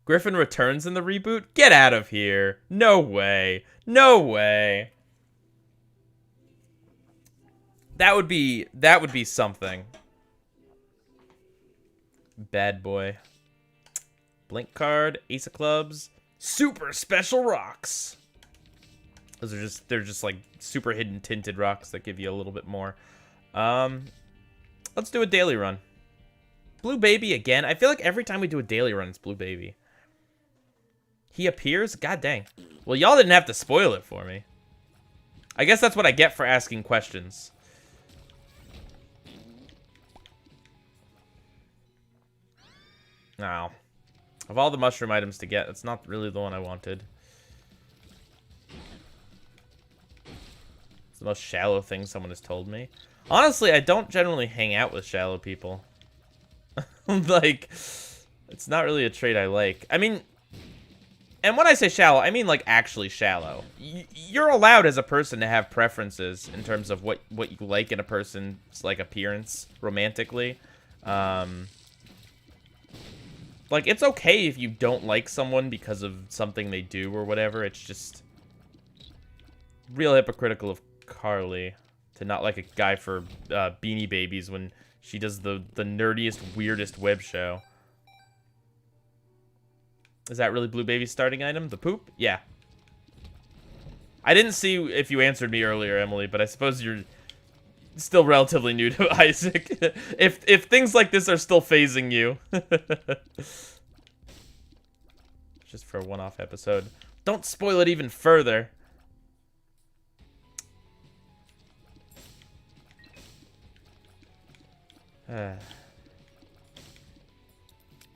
Griffin returns in the reboot? Get out of here. No way. No way. That would be something. Bad boy. Blink card, Ace of Clubs, super special rocks. Those are they're just like super hidden tinted rocks that give you a little bit more. Let's do a daily run. Blue Baby again. I feel like every time we do a daily run, it's Blue Baby. He appears? God dang. Well, y'all didn't have to spoil it for me. I guess that's what I get for asking questions. Now, of all the mushroom items to get, that's not really the one I wanted. It's the most shallow thing someone has told me. Honestly, I don't generally hang out with shallow people. Like, it's not really a trait I like. I mean... And when I say shallow, I mean, like, actually shallow. You're allowed as a person to have preferences in terms of what you like in a person's, like, appearance romantically. Like, it's okay if you don't like someone because of something they do or whatever. It's just real hypocritical of Carly to not like a guy for Beanie Babies when she does the nerdiest, weirdest web show. Is that really Blue Baby's starting item? The poop? Yeah. I didn't see if you answered me earlier, Emily, but I suppose you're still relatively new to Isaac. If things like this are still phasing you. Just for a one-off episode. Don't spoil it even further.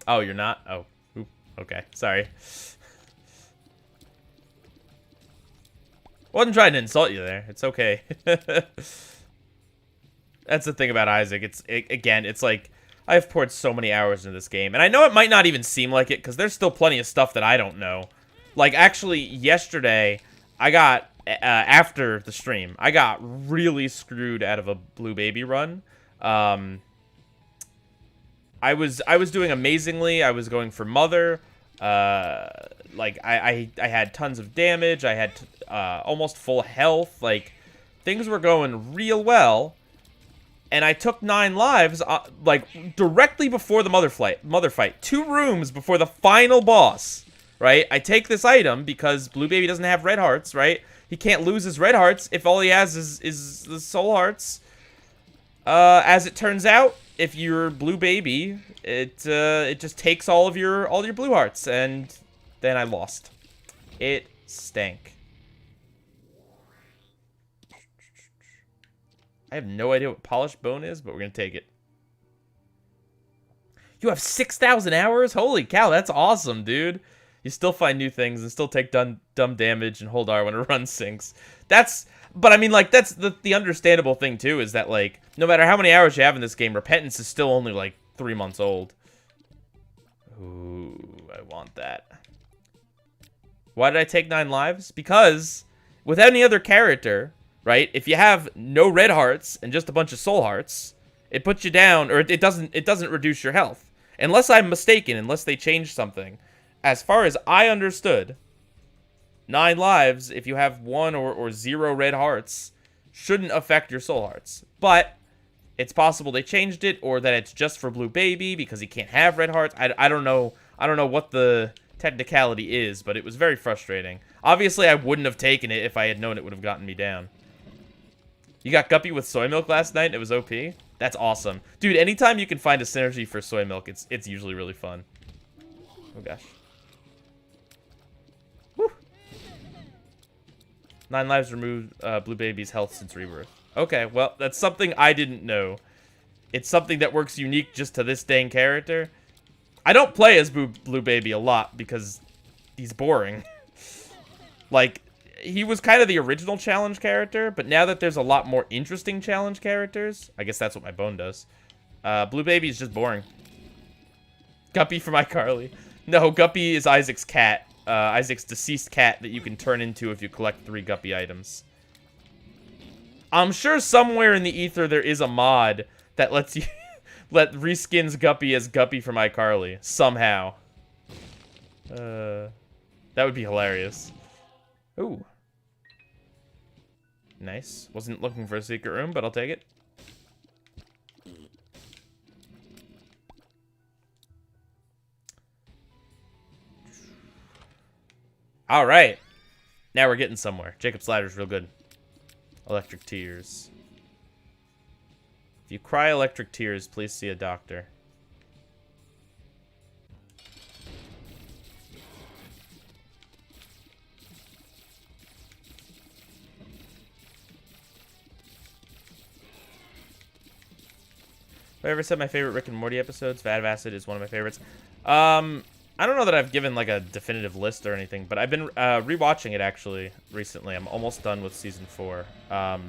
Oh, you're not? Oh. Oop. Okay. Sorry. Wasn't trying to insult you there. It's okay. That's the thing about Isaac. Again, it's like, I've poured so many hours into this game. And I know it might not even seem like it, because there's still plenty of stuff that I don't know. Like, actually, yesterday, I got, after the stream, I got really screwed out of a Blue Baby run. I was doing amazingly. I was going for Mother. Like, I had tons of damage. I had almost full health. Like, things were going real well. And I took 9 lives, like, directly before the mother fight. 2 rooms before the final boss, right? I take this item because Blue Baby doesn't have red hearts, right? He can't lose his red hearts if all he has is the soul hearts. As it turns out, if you're Blue Baby, it just takes all your blue hearts, and then I lost. It stank. I have no idea what polished bone is, but we're gonna take it. You have 6,000 hours? Holy cow, that's awesome, dude. You still find new things and still take dumb damage and hold R when a run sinks. But I mean, like, that's the understandable thing, too, is that, like, no matter how many hours you have in this game, Repentance is still only, like, 3 months old. Ooh, I want that. Why did I take 9 lives? Because with any other character, right, if you have no red hearts and just a bunch of soul hearts, it puts you down, or it doesn't reduce your health. Unless I'm mistaken, unless they changed something. As far as I understood, 9 lives, if you have 1 or 0 red hearts, shouldn't affect your soul hearts. But it's possible they changed it, or that it's just for Blue Baby because he can't have red hearts. I don't know. I don't know what the technicality is, but it was very frustrating. Obviously, I wouldn't have taken it if I had known it would have gotten me down. You got Guppy with soy milk last night, and it was OP? That's awesome. Dude, anytime you can find a synergy for soy milk, it's usually really fun. Oh, gosh. Woo. 9 lives removed Blue Baby's health since rebirth. Okay, well, that's something I didn't know. It's something that works unique just to this dang character. I don't play as Blue Baby a lot because he's boring. Like, he was kind of the original challenge character, but now that there's a lot more interesting challenge characters, I guess that's what my bone does. Blue Baby is just boring. Guppy from iCarly. No, Guppy is Isaac's cat. Isaac's deceased cat that you can turn into if you collect 3 Guppy items. I'm sure somewhere in the ether there is a mod that lets you reskins Guppy as Guppy from iCarly somehow. That would be hilarious. Ooh. Nice. Wasn't looking for a secret room, but I'll take it. All right. Now we're getting somewhere. Jacob's Ladder's real good. Electric tears. If you cry electric tears, please see a doctor. Have I ever said my favorite Rick and Morty episodes? Vat of Acid is one of my favorites. I don't know that I've given, like, a definitive list or anything, but I've been rewatching it, actually, recently. I'm almost done with Season 4. I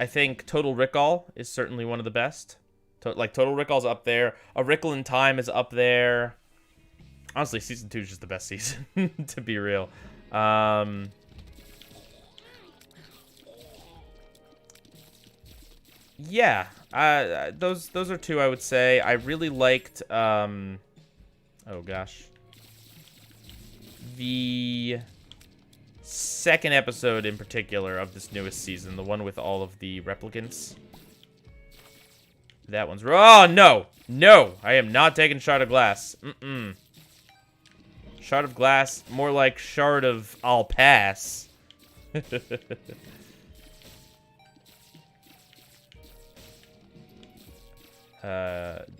think Total Recall is certainly one of the best. Total Recall's up there. A Wrinkle in Time is up there. Honestly, Season 2 is just the best season, to be real. Yeah, those are 2 I would say. I really liked, oh gosh. The second episode in particular of this newest season, the one with all of the replicants. That one's, oh no! No! I am not taking Shard of Glass. Shard of Glass, more like Shard of I'll pass.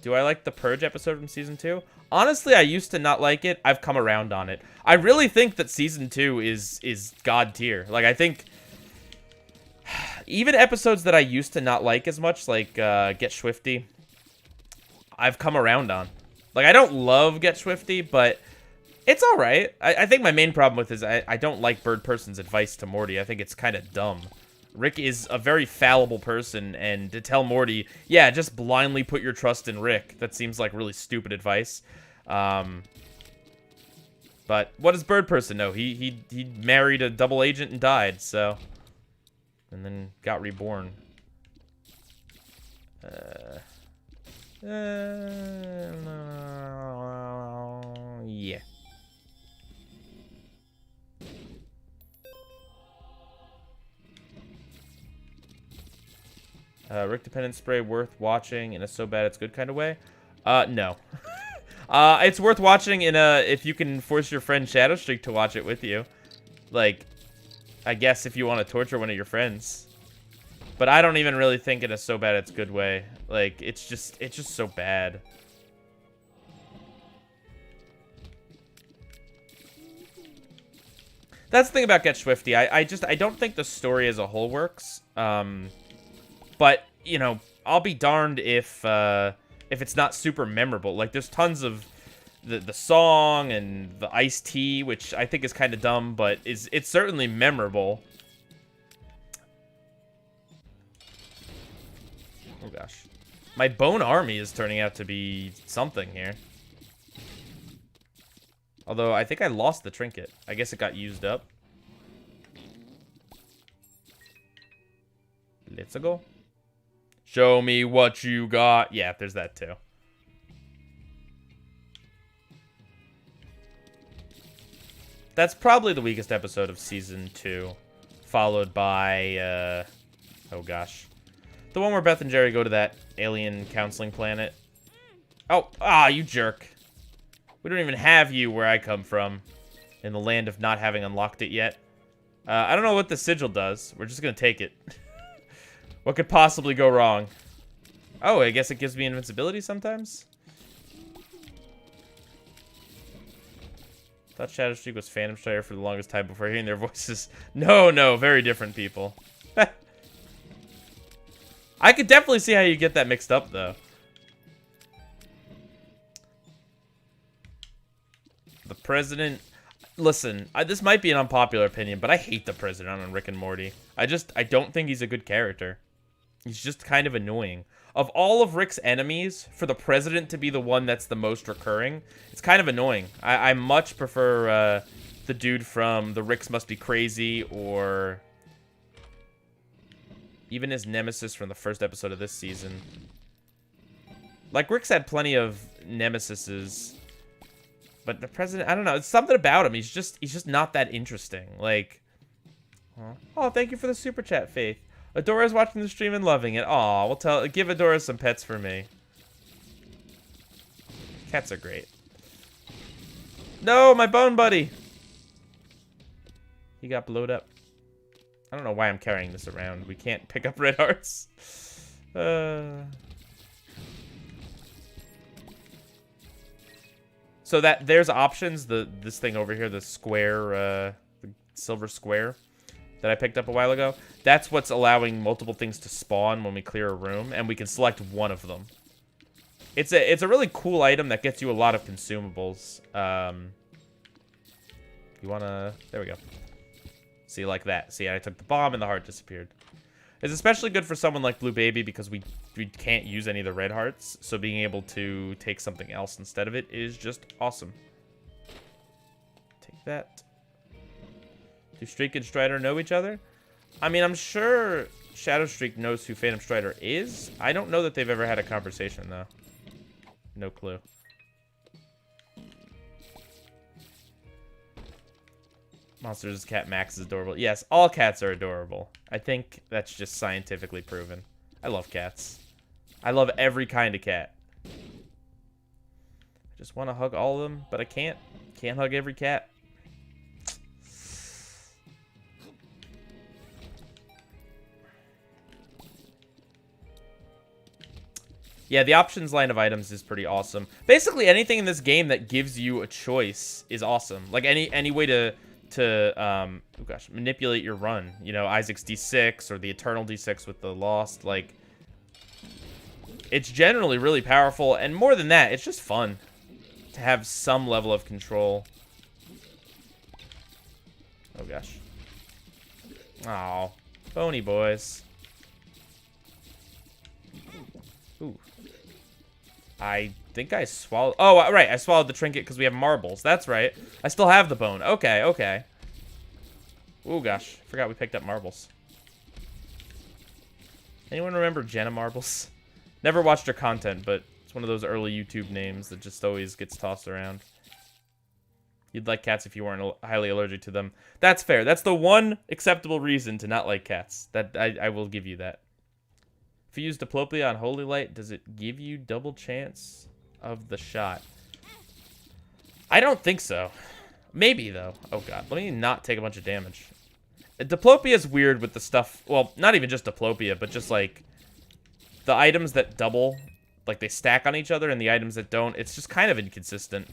Do I like the Purge episode from Season 2? Honestly, I used to not like it. I've come around on it. I really think that Season 2 is God tier. Like, I think even episodes that I used to not like as much, like Get Swifty, I've come around on. Like, I don't love Get Swifty, but it's all right. I think my main problem with is I don't like Bird Person's advice to Morty. I think it's kind of dumb. Rick is a very fallible person, and to tell Morty, yeah, just blindly put your trust in Rick, that seems like really stupid advice. But what does Bird Person know? He married a double agent and died, so... And then got reborn. Yeah. Rick Dependent Spray worth watching in a so bad it's good kind of way? No. It's worth watching in a, if you can force your friend Shadowstreak to watch it with you. Like, I guess if you want to torture one of your friends. But I don't even really think in a so bad it's good way. Like, it's just so bad. That's the thing about Get Swifty. I don't think the story as a whole works. But, you know, I'll be darned if it's not super memorable. Like, there's tons of the song and the iced tea, which I think is kind of dumb, but it's certainly memorable. Oh, gosh. My bone army is turning out to be something here. Although, I think I lost the trinket. I guess it got used up. Let's go. Show me what you got. Yeah, there's that too. That's probably the weakest episode of Season 2. Followed by, oh gosh. The one where Beth and Jerry go to that alien counseling planet. Oh, you jerk. We don't even have you where I come from. In the land of not having unlocked it yet. I don't know what the sigil does. We're just gonna take it. What could possibly go wrong? Oh, I guess it gives me invincibility sometimes? Thought Shadowstreak was Phantom Strider for the longest time before hearing their voices. No, very different people. I could definitely see how you get that mixed up, though. The president... Listen, this might be an unpopular opinion, but I hate the president on Rick and Morty. I don't think he's a good character. He's just kind of annoying. Of all of Rick's enemies, for the president to be the one that's the most recurring, it's kind of annoying. I much prefer the dude from The Ricks Must Be Crazy, or even his nemesis from the first episode of this season. Like, Rick's had plenty of nemesises, but the president, I don't know, it's something about him. He's just not that interesting. Like, oh, thank you for the super chat, Faith. Adora's watching the stream and loving it. Aw, we'll give Adora some pets for me. Cats are great. No, my bone buddy. He got blowed up. I don't know why I'm carrying this around. We can't pick up red hearts. So there's options. This thing over here, the square, the silver square that I picked up a while ago. That's what's allowing multiple things to spawn when we clear a room, and we can select one of them. It's a really cool item that gets you a lot of consumables. You wanna... There we go. See, like that. See, I took the bomb and the heart disappeared. It's especially good for someone like Blue Baby because we can't use any of the red hearts, so being able to take something else instead of it is just awesome. Take that. Do Streak and Strider know each other? I mean, I'm sure Shadowstreak knows who Phantom Strider is. I don't know that they've ever had a conversation, though. No clue. Monsters cat Max is adorable. Yes, all cats are adorable. I think that's just scientifically proven. I love cats. I love every kind of cat. I just want to hug all of them, but I can't. Can't hug every cat. Yeah, the options line of items is pretty awesome. Basically, anything in this game that gives you a choice is awesome. Like, any way to to, oh gosh, manipulate your run. You know, Isaac's D6 or the Eternal D6 with the Lost. Like, it's generally really powerful. And more than that, it's just fun to have some level of control. Oh gosh. Aw, bony boys. Ooh. I think I swallowed... Oh, right. I swallowed the trinket because we have marbles. That's right. I still have the bone. Okay, okay. Oh, gosh. Forgot we picked up marbles. Anyone remember Jenna Marbles? Never watched her content, but it's one of those early YouTube names that just always gets tossed around. You'd like cats if you weren't highly allergic to them. That's fair. That's the one acceptable reason to not like cats. That I will give you that. If you use Diplopia on Holy Light, does it give you double chance of the shot? I don't think so. Maybe, though. Oh, God. Let me not take a bunch of damage. Diplopia is weird with the stuff... Well, not even just Diplopia, but just, like... The items that double, like, they stack on each other, and the items that don't, it's just kind of inconsistent.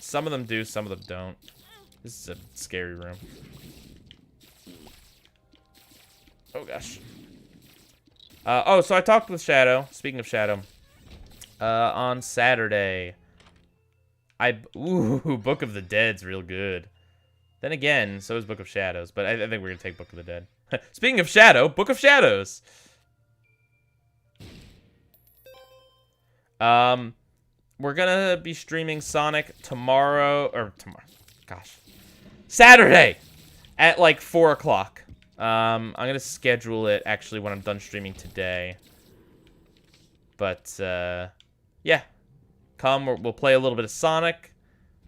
Some of them do, some of them don't. This is a scary room. Oh, gosh. Oh, so I talked with Shadow. Speaking of Shadow, on Saturday, ooh, Book of the Dead's real good. Then again, so is Book of Shadows, but I think we're gonna take Book of the Dead. Speaking of Shadow, Book of Shadows. We're gonna be streaming Sonic Saturday at like 4 o'clock. I'm gonna schedule it actually when I'm done streaming today. But yeah, come. We'll play a little bit of Sonic.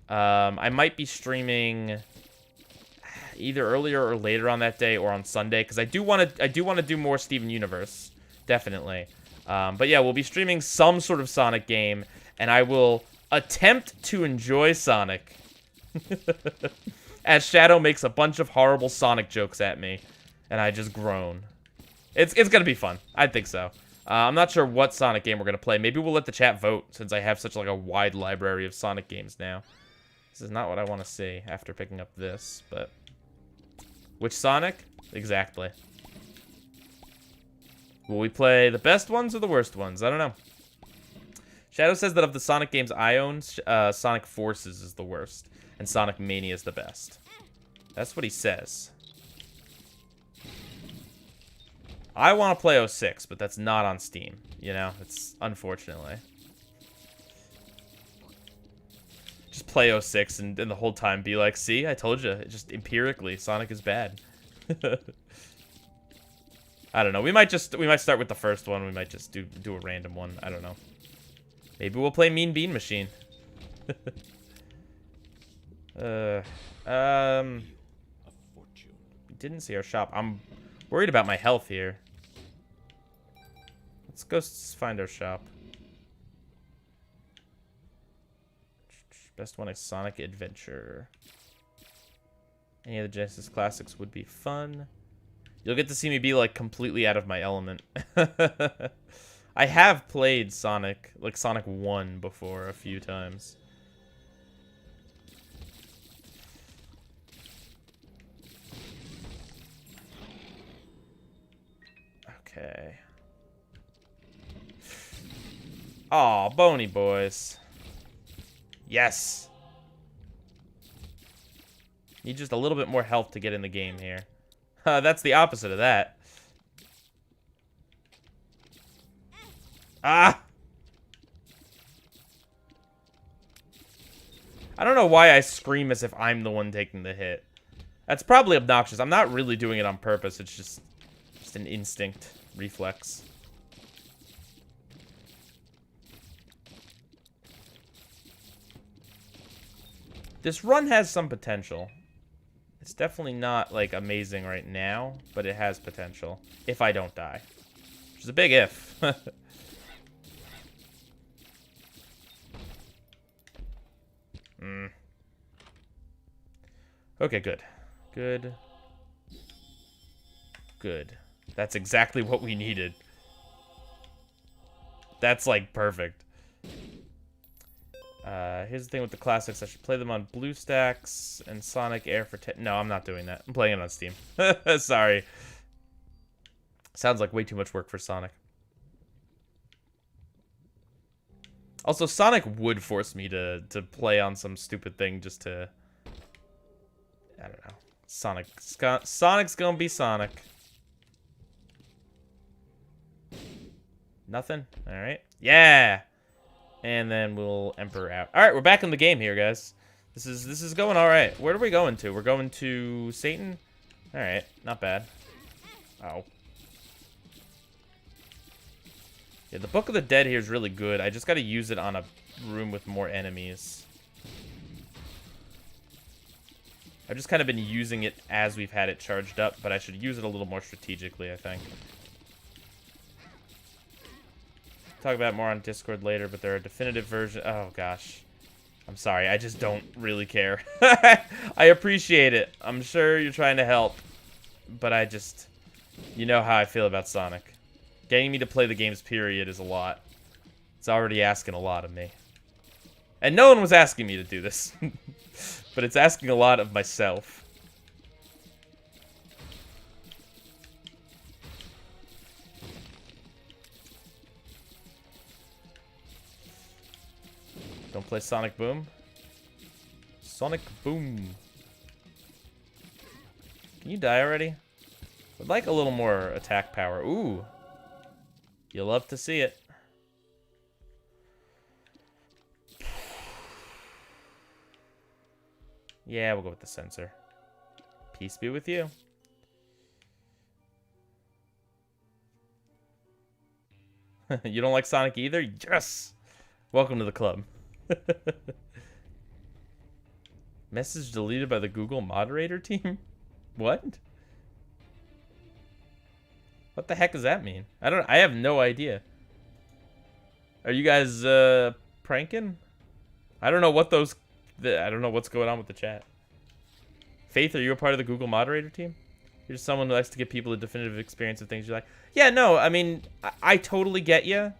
I might be streaming either earlier or later on that day or on Sunday because I do want to do more Steven Universe, definitely. But yeah, we'll be streaming some sort of Sonic game, and I will attempt to enjoy Sonic. As Shadow makes a bunch of horrible Sonic jokes at me. And I just groan. It's gonna be fun. I think so. I'm not sure what Sonic game we're gonna play. Maybe we'll let the chat vote since I have such like a wide library of Sonic games now. This is not what I want to see after picking up this, but which Sonic? Exactly. Will we play the best ones or the worst ones? I don't know. Shadow says that of the Sonic games I own, Sonic Forces is the worst, and Sonic Mania is the best. That's what he says. I want to play 06, but that's not on Steam. You know, it's unfortunately. Just play 06 and the whole time be like, see, I told you. Just empirically, Sonic is bad. I don't know. We might start with the first one. We might just do a random one. I don't know. Maybe we'll play Mean Bean Machine. Didn't see our shop. I'm worried about my health here. Let's go find our shop. Best one is Sonic Adventure. Any of the Genesis classics would be fun. You'll get to see me be like completely out of my element. I have played Sonic, like Sonic 1 before a few times. Okay. Aw, bony boys. Yes. Need just a little bit more health to get in the game here. That's the opposite of that. Ah! I don't know why I scream as if I'm the one taking the hit. That's probably obnoxious. I'm not really doing it on purpose. It's just an instinct reflex. This run has some potential. It's definitely not, like, amazing right now, but it has potential. If I don't die. Which is a big if. Okay, good. Good. Good. That's exactly what we needed. That's, like, perfect. Here's the thing with the classics. I should play them on BlueStacks and Sonic Air for 10. No, I'm not doing that. I'm playing it on Steam. Sorry. Sounds like way too much work for Sonic. Also, Sonic would force me to play on some stupid thing just to... I don't know. Sonic's gonna be Sonic. Nothing? Alright. Yeah! And then we'll Emperor out. Alright, we're back in the game here, guys. This is going alright. Where are we going to? We're going to Satan? Alright, not bad. Oh. Yeah, the Book of the Dead here is really good. I just gotta use it on a room with more enemies. I've just kind of been using it as we've had it charged up, but I should use it a little more strategically, I think. Talk about it more on Discord later, but there are definitive versions. Oh, gosh. I'm sorry. I just don't really care. I appreciate it. I'm sure you're trying to help, but I just... You know how I feel about Sonic. Getting me to play the games, period, is a lot. It's already asking a lot of me. And no one was asking me to do this. But it's asking a lot of myself. Don't play Sonic Boom. Sonic Boom. Can you die already? Would like a little more attack power. Ooh. You'll love to see it. Yeah, we'll go with the sensor. Peace be with you. You don't like Sonic either? Yes! Welcome to the club. Message deleted by the Google moderator team? What? What the heck does that mean? I have no idea. Are you guys pranking? I don't know what those I don't know what's going on with the chat. Faith, are you a part of the Google moderator team? You're just someone who likes to give people a definitive experience of things you like. Yeah, no, I mean, I totally get you.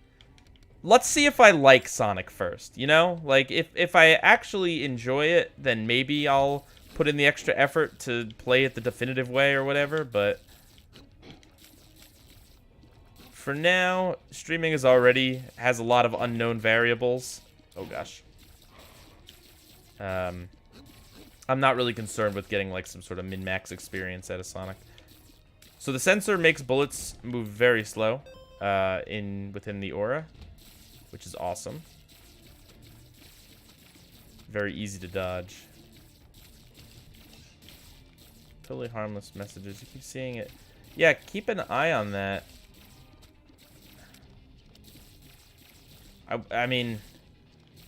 Let's see if I like Sonic first, you know? Like, if I actually enjoy it, then maybe I'll put in the extra effort to play it the definitive way or whatever, but... For now, streaming has a lot of unknown variables. Oh, gosh. I'm not really concerned with getting, like, some sort of min-max experience out of Sonic. So the sensor makes bullets move very slow within the aura, which is awesome. Very easy to dodge. Totally harmless messages. You keep seeing it. Yeah, keep an eye on that. I mean...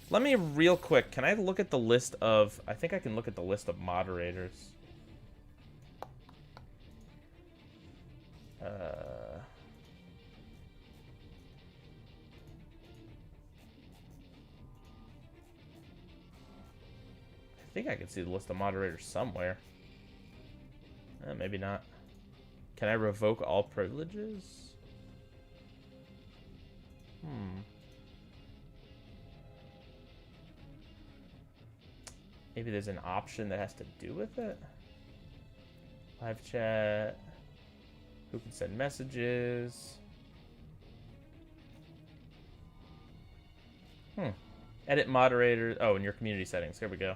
Let me real quick, can I look at the list of... I think I can look at the list of moderators. I think I can see the list of moderators somewhere. Maybe not. Can I revoke all privileges? Maybe there's an option that has to do with it. Live chat. Who can send messages? Edit moderator. Oh, in your community settings. Here we go.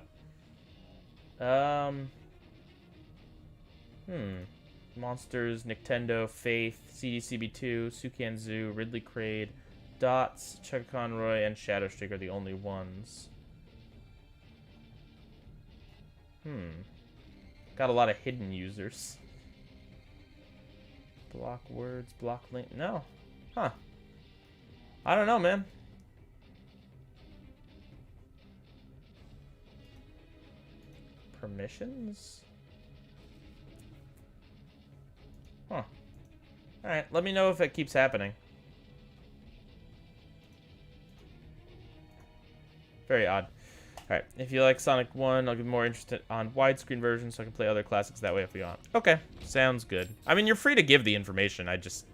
Monsters, Nintendo, Faith, CDCB2, Sukan Zoo, Ridley Crade, Dots, Chuck Conroy, and Shadowstreak are the only ones. Got a lot of hidden users. Block words, block link. No. Huh. I don't know, man. Permissions? Huh. Alright, let me know if it keeps happening. Very odd. Alright, if you like Sonic 1, I'll get more interested on widescreen version so I can play other classics that way if we want. Okay, sounds good. I mean, you're free to give the information. I'm just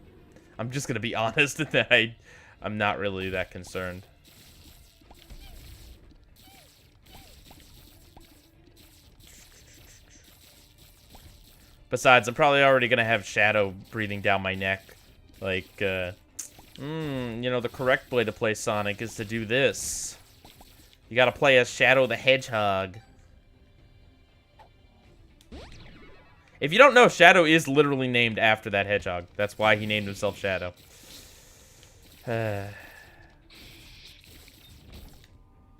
gonna be honest that I'm not really that concerned. Besides, I'm probably already gonna have Shadow breathing down my neck. Like, you know, the correct way to play Sonic is to do this. You gotta play as Shadow the Hedgehog. If you don't know, Shadow is literally named after that hedgehog. That's why he named himself Shadow.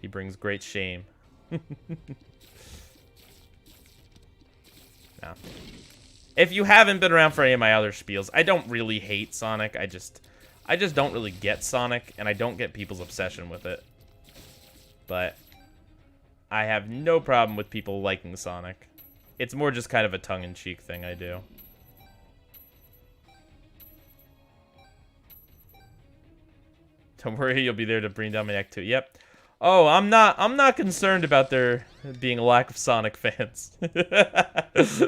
He brings great shame. No. If you haven't been around for any of my other spiels, I don't really hate Sonic. I just don't really get Sonic, and I don't get people's obsession with it. But I have no problem with people liking Sonic. It's more just kind of a tongue-in-cheek thing I do. Don't worry, you'll be there to bring down my neck too. Yep. Oh, I'm not concerned about there being a lack of Sonic fans. Gosh.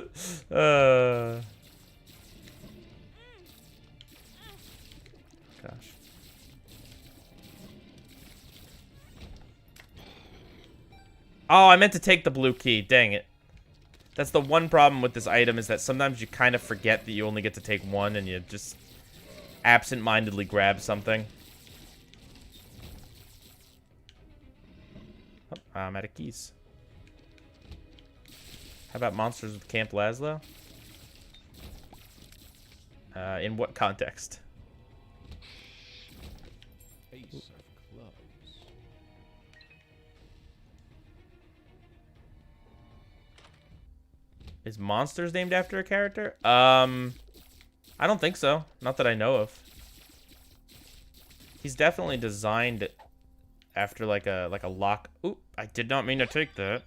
Oh, I meant to take the blue key. Dang it. That's the one problem with this item, is that sometimes you kind of forget that you only get to take one and you just absent-mindedly grab something. Oh, I'm out of keys. How about monsters with Camp Lazlo? In what context? Ace of clubs. Is monsters named after a character? I don't think so. Not that I know of. He's definitely designed after like a Loch. Oop! I did not mean to take that.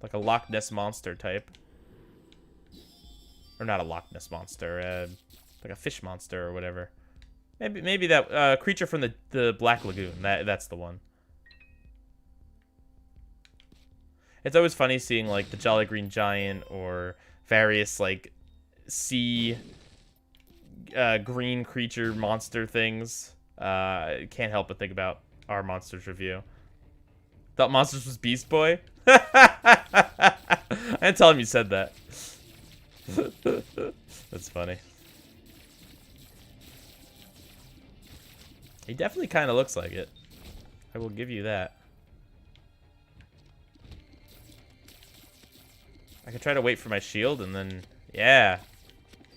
Like a Loch Ness monster type, or not a Loch Ness monster, like a fish monster or whatever. Maybe that creature from the Black Lagoon. That's the one. It's always funny seeing like the Jolly Green Giant or various like sea green creature monster things. Can't help but think about our Monsters review. Thought Monsters was Beast Boy? I didn't tell him you said that. That's funny. He definitely kind of looks like it. I will give you that. I can try to wait for my shield and then... Yeah.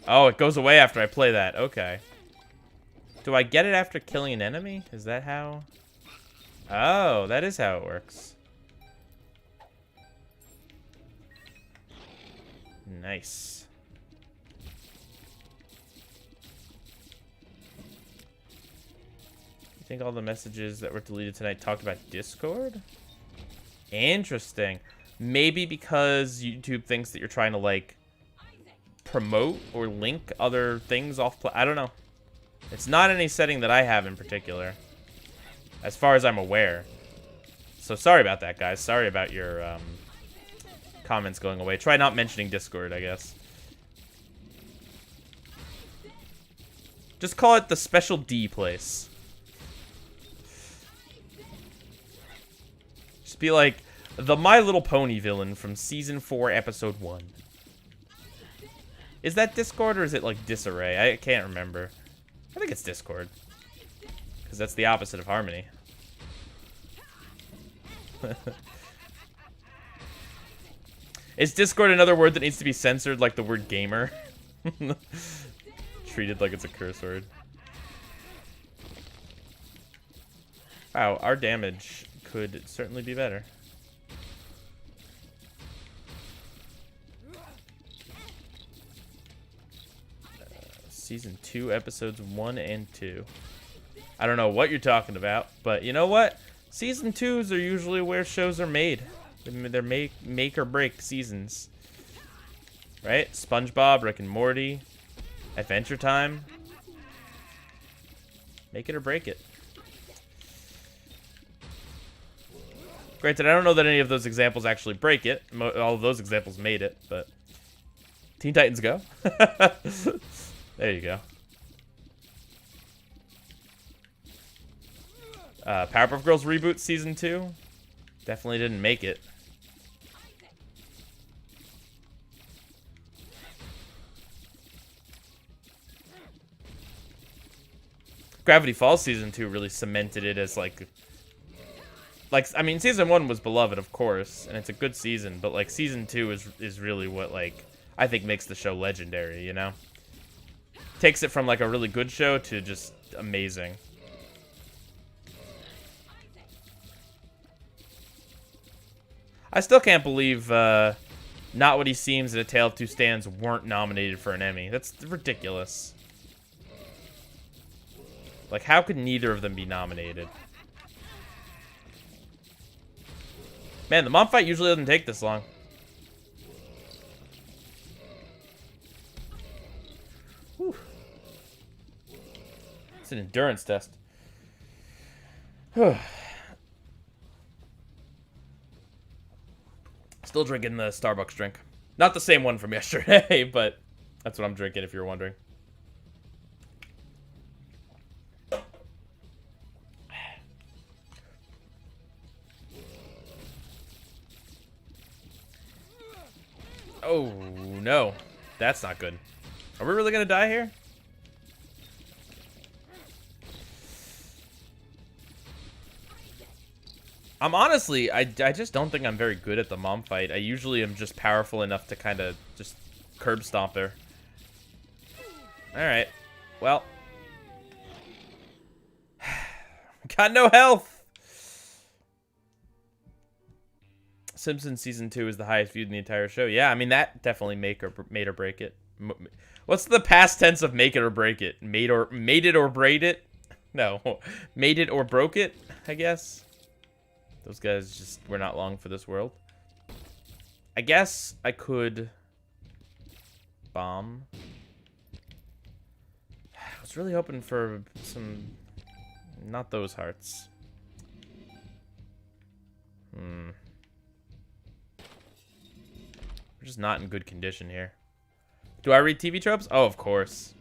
Oh, it goes away after I play that. Okay. Do I get it after killing an enemy? Is that how... Oh, that is how it works. Nice. You think all the messages that were deleted tonight talked about Discord? Interesting. Maybe because YouTube thinks that you're trying to, like, promote or link other things off... I don't know. It's not any setting that I have in particular, as far as I'm aware. So sorry about that, guys. Sorry about your comments going away. Try not mentioning Discord, I guess. Just call it the Special D place. Just be like, the My Little Pony villain from Season 4, Episode 1. Is that Discord or is it like Disarray? I can't remember. I think it's Discord. Because that's the opposite of Harmony. Is Discord another word that needs to be censored like the word gamer? Treated like it's a curse word. Wow, our damage could certainly be better. Season 2, episodes 1 and 2. I don't know what you're talking about, but you know what? Season 2s are usually where shows are made. They're make or break seasons. Right? SpongeBob, Rick and Morty, Adventure Time. Make it or break it. Granted, I don't know that any of those examples actually break it. All of those examples made it, but... Teen Titans Go. There you go. Powerpuff Girls Reboot Season 2. Definitely didn't make it. Gravity Falls Season 2 really cemented it as, like, I mean, Season 1 was beloved, of course, and it's a good season, but, like, Season 2 is really what, like, I think makes the show legendary, you know? Takes it from, like, a really good show to just amazing. I still can't believe, Not What He Seems and A Tale of Two Stands weren't nominated for an Emmy. That's ridiculous. Like, how could neither of them be nominated? Man, the mom fight usually doesn't take this long. Whew. It's an endurance test. Still drinking the Starbucks drink. Not the same one from yesterday, but that's what I'm drinking if you're wondering. Oh, no. That's not good. Are we really going to die here? I'm honestly, I just don't think I'm very good at the mom fight. I usually am just powerful enough to kind of just curb stomp her. Alright. Well. Got no health! Simpsons Season 2 is the highest viewed in the entire show. Yeah, I mean, that definitely made or break it. What's the past tense of make it or break it? Made it or braid it? No. Made it or broke it, I guess. Those guys just were not long for this world. I guess I could bomb. I was really hoping for some... Not those hearts. We're just not in good condition here. Do I read TV tropes? Oh, of course.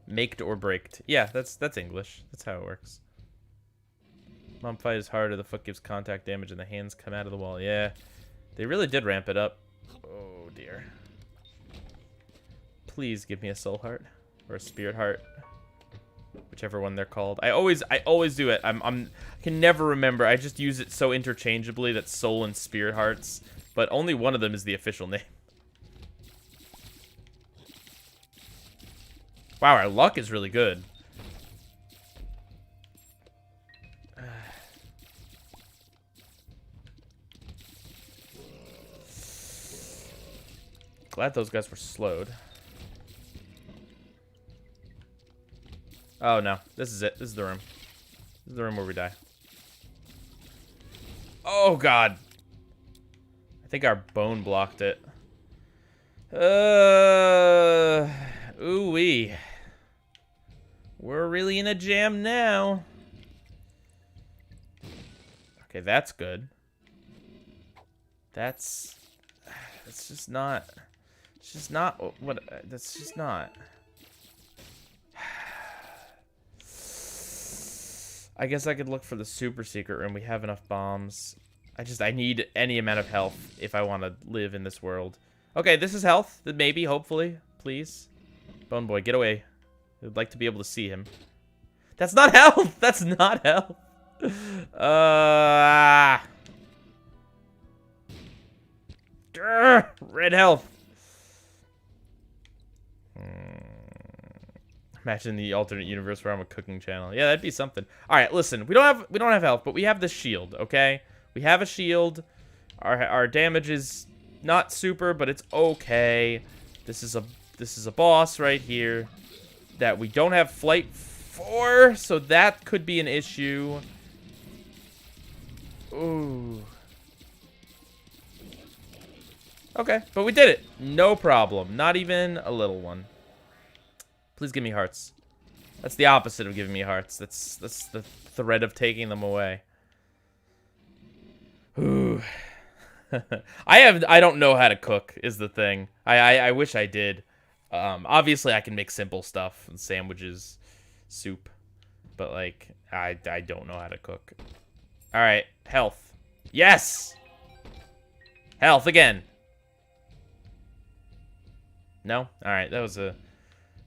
Maked or breaked. Yeah, that's English. That's how it works. Mom fight is harder. The foot gives contact damage and the hands come out of the wall. Yeah. They really did ramp it up. Oh, dear. Please give me a soul heart. Or a spirit heart. Whichever one they're called. I always do it. I can never remember. I just use it so interchangeably that soul and spirit hearts. But only one of them is the official name. Wow, our luck is really good. Glad those guys were slowed. Oh, no. This is it. This is the room. This is the room where we die. Oh, God. I think our bone blocked it. Ooh-wee. We're really in a jam now. Okay, that's good. That's just not... It's just not what... That's just not... I guess I could look for the super secret room. We have enough bombs. I need any amount of health if I want to live in this world. Okay, this is health. Maybe, hopefully. Please. Bone Boy, get away. I'd like to be able to see him. That's not health! That's not health! Red health. Imagine the alternate universe where I'm a cooking channel. Yeah, that'd be something. All right, listen. We don't have health, but we have the shield, okay? We have a shield. Our damage is not super, but it's okay. This is a boss right here that we don't have flight for, so that could be an issue. Ooh. Okay, but we did it. No problem. Not even a little one. Please give me hearts. That's the opposite of giving me hearts. That's the threat of taking them away. Ooh. I don't know how to cook is the thing. I wish I did. Obviously I can make simple stuff, sandwiches, soup, but like I don't know how to cook. All right, health. Yes. Health again. No? All right, that was a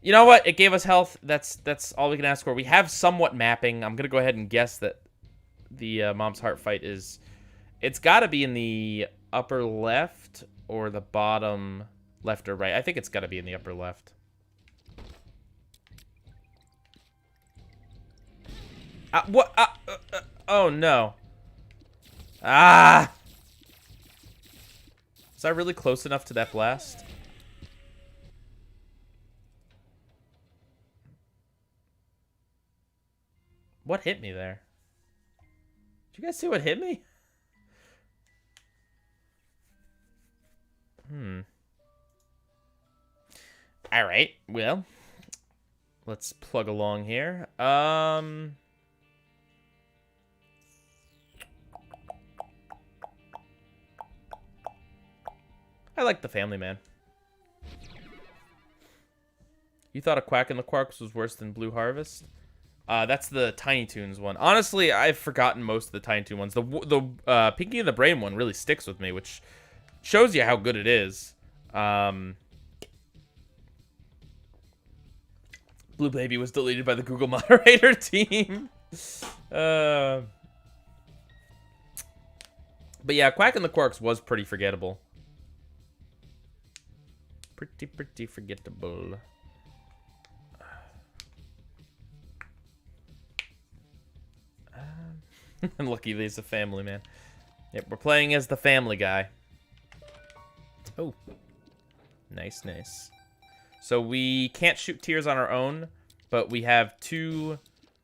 You know what? It gave us health. That's all we can ask for. We have somewhat mapping. I'm gonna go ahead and guess that the Mom's Heart fight is... It's got to be in the upper left or the bottom left or right. I think it's got to be in the upper left. What? Oh, no. Ah! Was I really close enough to that blast? What hit me there? Did you guys see what hit me? All right. Well, let's plug along here. I like the Family Man. You thought A Quack in the Quarks was worse than Blue Harvest? That's the Tiny Toons one. Honestly, I've forgotten most of the Tiny Toon ones. The Pinky and the Brain one really sticks with me, which shows you how good it is. Blue Baby was deleted by the Google moderator team. But yeah, Quack and the Quarks was pretty forgettable. Pretty forgettable. And lucky there's a Family Man. Yep, we're playing as the Family Guy. Oh. Nice, nice. So we can't shoot tears on our own, but we have 2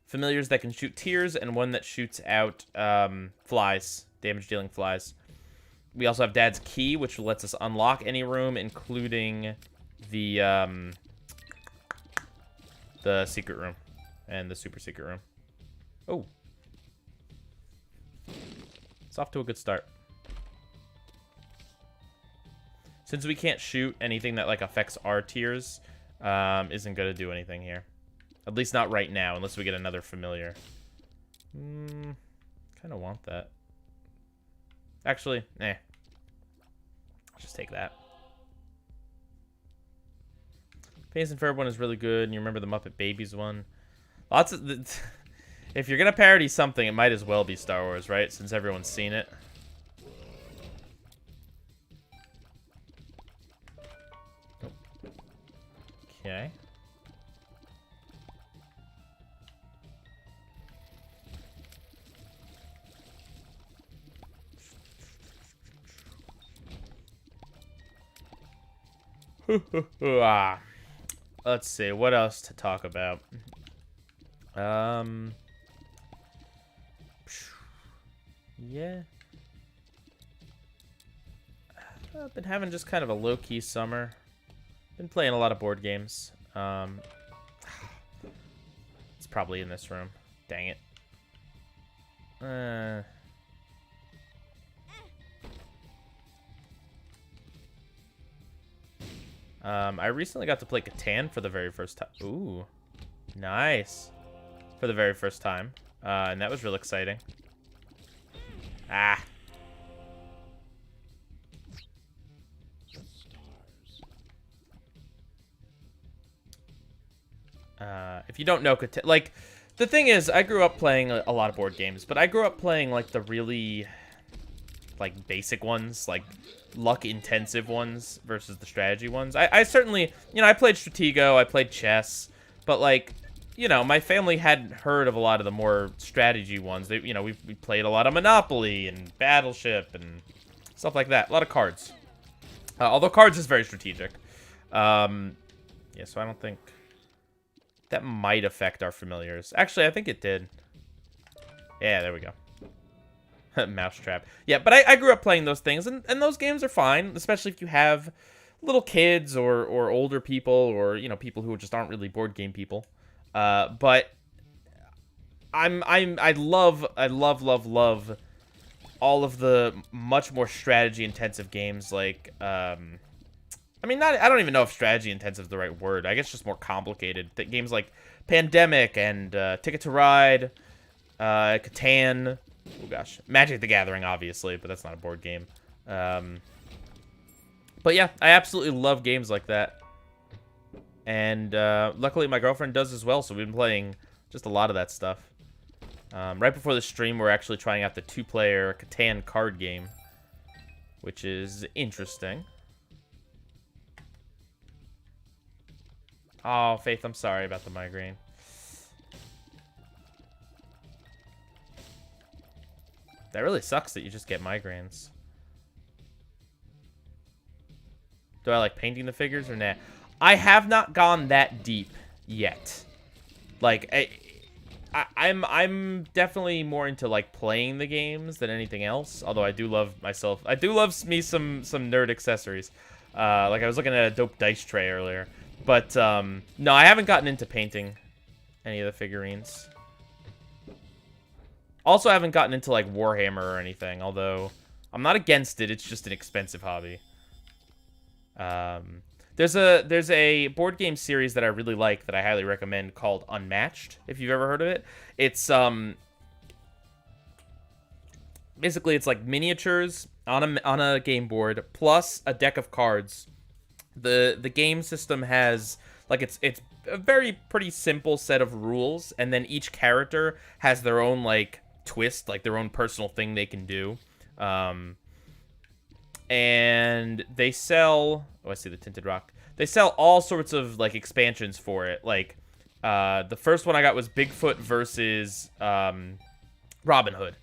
familiars that can shoot tears and 1 that shoots out flies, damage-dealing flies. We also have Dad's Key, which lets us unlock any room, including the secret room and the super secret room. Oh. It's off to a good start. Since we can't shoot anything that like affects our tiers, isn't gonna do anything here. At least not right now, unless we get another familiar. Kind of want that. Actually, just take that. Phineas and Ferb one is really good, and you remember the Muppet Babies one. Lots of if you're gonna parody something, it might as well be Star Wars, right? Since everyone's seen it. Okay. Let's see, what else to talk about? Yeah. I've been having just kind of a low-key summer. Been playing a lot of board games. It's probably in this room. Dang it. I recently got to play Catan for the very first time. Ooh. Nice. For the very first time. And that was real exciting. Ah. If you don't know Catan, like, the thing is, I grew up playing a lot of board games, but I grew up playing, like, the really, like, basic ones, like, luck-intensive ones versus the strategy ones. I certainly, you know, I played Stratego, I played chess, but, like, you know, my family hadn't heard of a lot of the more strategy ones. They, you know, we played a lot of Monopoly and Battleship and stuff like that. A lot of cards. Although cards is very strategic. Yeah, so I don't think... That might affect our familiars. Actually, I think it did. Yeah, there we go. Mousetrap. Yeah, but I grew up playing those things, and those games are fine, especially if you have little kids or older people or, you know, people who just aren't really board game people. But I love all of the much more strategy intensive games like I mean, I don't even know if strategy intensive is the right word. I guess just more complicated. Games like Pandemic and Ticket to Ride, Catan. Oh gosh, Magic the Gathering, obviously, but that's not a board game. But yeah, I absolutely love games like that. And luckily my girlfriend does as well, so we've been playing just a lot of that stuff. Right before the stream, we're actually trying out the 2-player Catan card game, which is interesting. Oh, Faith, I'm sorry about the migraine. That really sucks that you just get migraines. Do I like painting the figures or nah? I have not gone that deep yet. Like, I'm definitely more into like playing the games than anything else. Although I do love myself. I do love me some nerd accessories. Like I was looking at a dope dice tray earlier. But no, I haven't gotten into painting any of the figurines. Also, I haven't gotten into like Warhammer or anything. Although I'm not against it. It's just an expensive hobby. There's a board game series that I really like that I highly recommend called Unmatched, if you've ever heard of it. It's basically it's like miniatures on a game board plus a deck of cards. The game system has like it's a pretty simple set of rules, and then each character has their own like twist, like their own personal thing they can do. And they sell... Oh, I see the Tinted Rock. They sell all sorts of, like, expansions for it. Like, the first one I got was Bigfoot versus Robin Hood.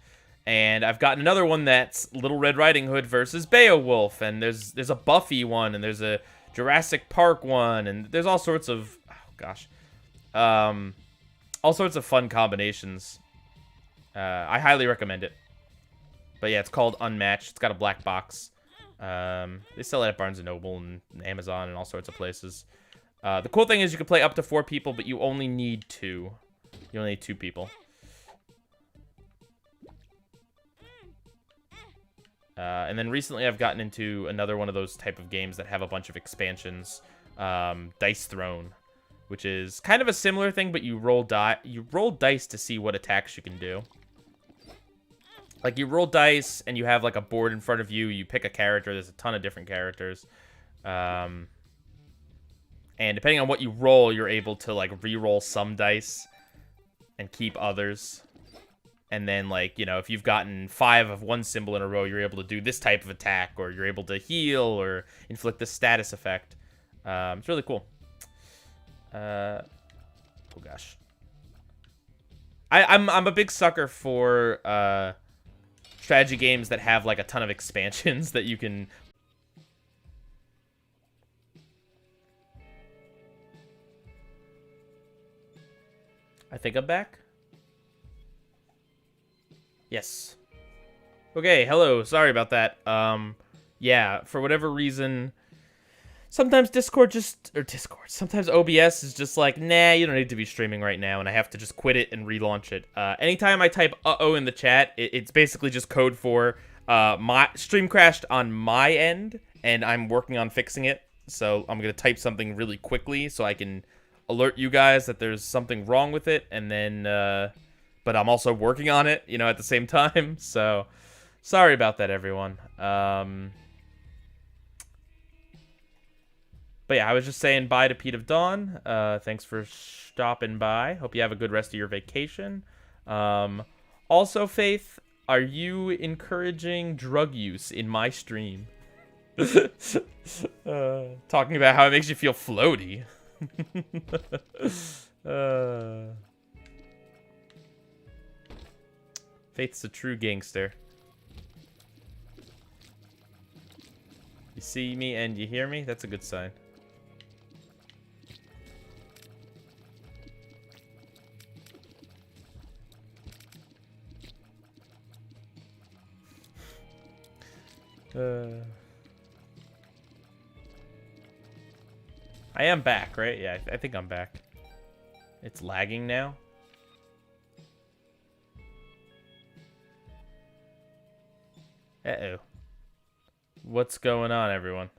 And I've gotten another one that's Little Red Riding Hood versus Beowulf. And there's a Buffy one, and there's a Jurassic Park one, and there's all sorts of... Oh, gosh. All sorts of fun combinations. I highly recommend it. But yeah, it's called Unmatched. It's got a black box. They sell it at Barnes & Noble and Amazon and all sorts of places. The cool thing is you can play up to 4 people, but you only need 2. You only need 2 people. And then recently I've gotten into another one of those type of games that have a bunch of expansions. Dice Throne, which is kind of a similar thing, but you roll dice to see what attacks you can do. Like, you roll dice, and you have, like, a board in front of you. You pick a character. There's a ton of different characters. And depending on what you roll, you're able to, like, re-roll some dice and keep others. And then, like, you know, if you've gotten 5 of one symbol in a row, you're able to do this type of attack, or you're able to heal or inflict this status effect. It's really cool. Oh, gosh. I'm a big sucker for... strategy games that have like a ton of expansions that you can... I think I'm back. Yes. Okay, hello. Sorry about that. Yeah, for whatever reason, sometimes sometimes OBS is just like, nah, you don't need to be streaming right now, and I have to just quit it and relaunch it. Anytime I type uh-oh in the chat, it's basically just code for my stream crashed on my end, and I'm working on fixing it. So I'm going to type something really quickly so I can alert you guys that there's something wrong with it, and then, but I'm also working on it, you know, at the same time. So sorry about that, everyone. But yeah, I was just saying bye to Pete of Dawn. Thanks for stopping by. Hope you have a good rest of your vacation. Also, Faith, are you encouraging drug use in my stream? Talking about how it makes you feel floaty. Faith's a true gangster. You see me and you hear me? That's a good sign. I am back, right? Yeah, I think I'm back. It's lagging now. Uh-oh. What's going on, everyone?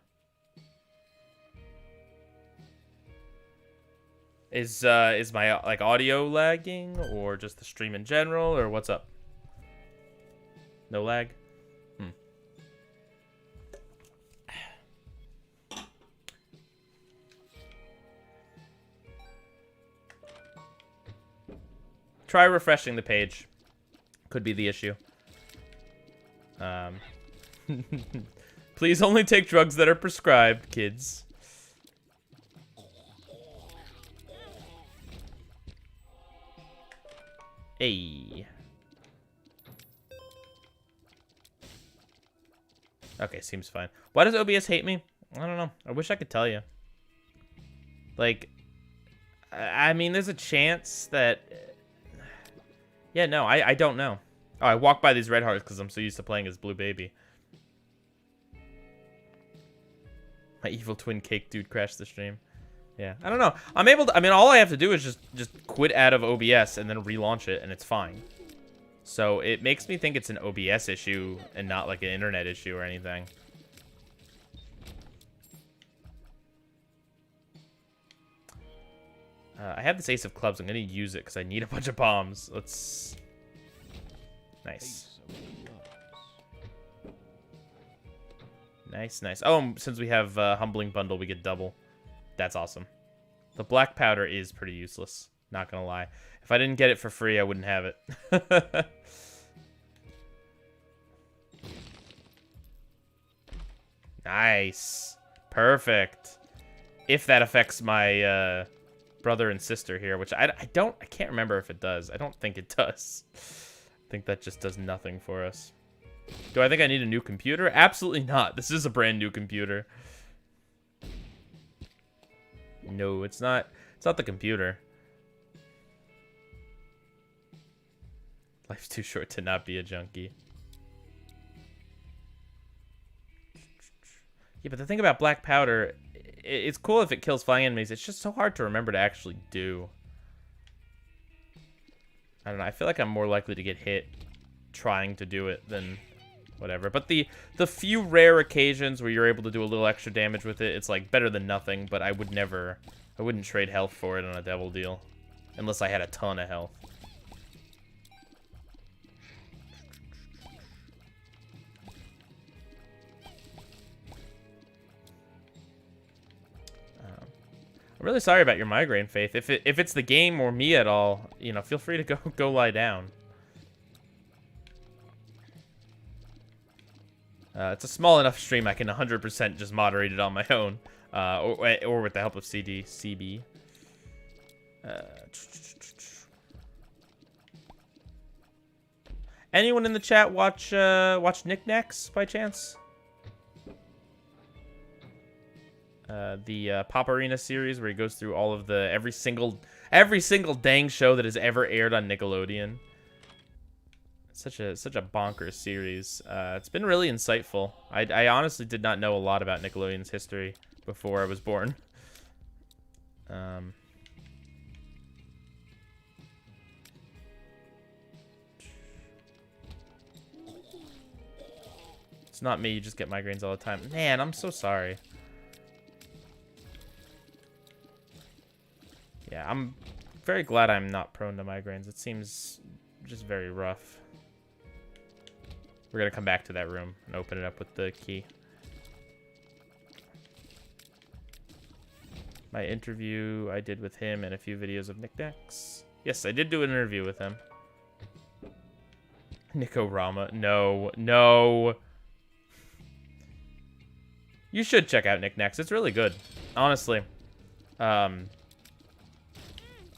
Is my like audio lagging, or just the stream in general, or what's up? No lag? Try refreshing the page. Could be the issue. Please only take drugs that are prescribed, kids. Hey. Okay, seems fine. Why does OBS hate me? I don't know. I wish I could tell you. Like, I mean, there's a chance that... Yeah, no, I don't know. Oh, I walk by these red hearts because I'm so used to playing as Blue Baby. My evil twin cake dude crashed the stream. Yeah, I don't know. I'm able to... I mean, all I have to do is just quit out of OBS and then relaunch it, and it's fine. So it makes me think it's an OBS issue and not like an internet issue or anything. I have this Ace of Clubs. I'm going to use it because I need a bunch of bombs. Let's... Nice. Nice, nice. Oh, since we have Humbling Bundle, we get double. That's awesome. The black powder is pretty useless. Not going to lie. If I didn't get it for free, I wouldn't have it. Nice. Perfect. If that affects my... brother and sister here, which I can't remember if it does. I don't think it does. I think that just does nothing for us. Do I think I need a new computer? Absolutely not. This is a brand new computer. No, it's not. It's not the computer. Life's too short to not be a junkie. Yeah, but the thing about black powder, it's cool if it kills flying enemies. It's just so hard to remember to actually do. I don't know. I feel like I'm more likely to get hit trying to do it than whatever. But the few rare occasions where you're able to do a little extra damage with it, it's like better than nothing. But I wouldn't trade health for it on a devil deal, unless I had a ton of health. I'm really sorry about your migraine, Faith. If it's the game or me at all, you know, feel free to go lie down. It's a small enough stream I can 100% just moderate it on my own, or with the help of CB. Anyone in the chat watch Knickknacks by chance? The Pop Arena series where he goes through all of the every single dang show that has ever aired on Nickelodeon. It's such a bonkers series. It's been really insightful. I honestly did not know a lot about Nickelodeon's history before I was born. It's not me. You just get migraines all the time. Man, I'm so sorry. Yeah, I'm very glad I'm not prone to migraines. It seems just very rough. We're going to come back to that room and open it up with the key. My interview I did with him and a few videos of Knickknacks. Yes, I did do an interview with him. Nico-Rama. No. You should check out Knickknacks. It's really good. Honestly.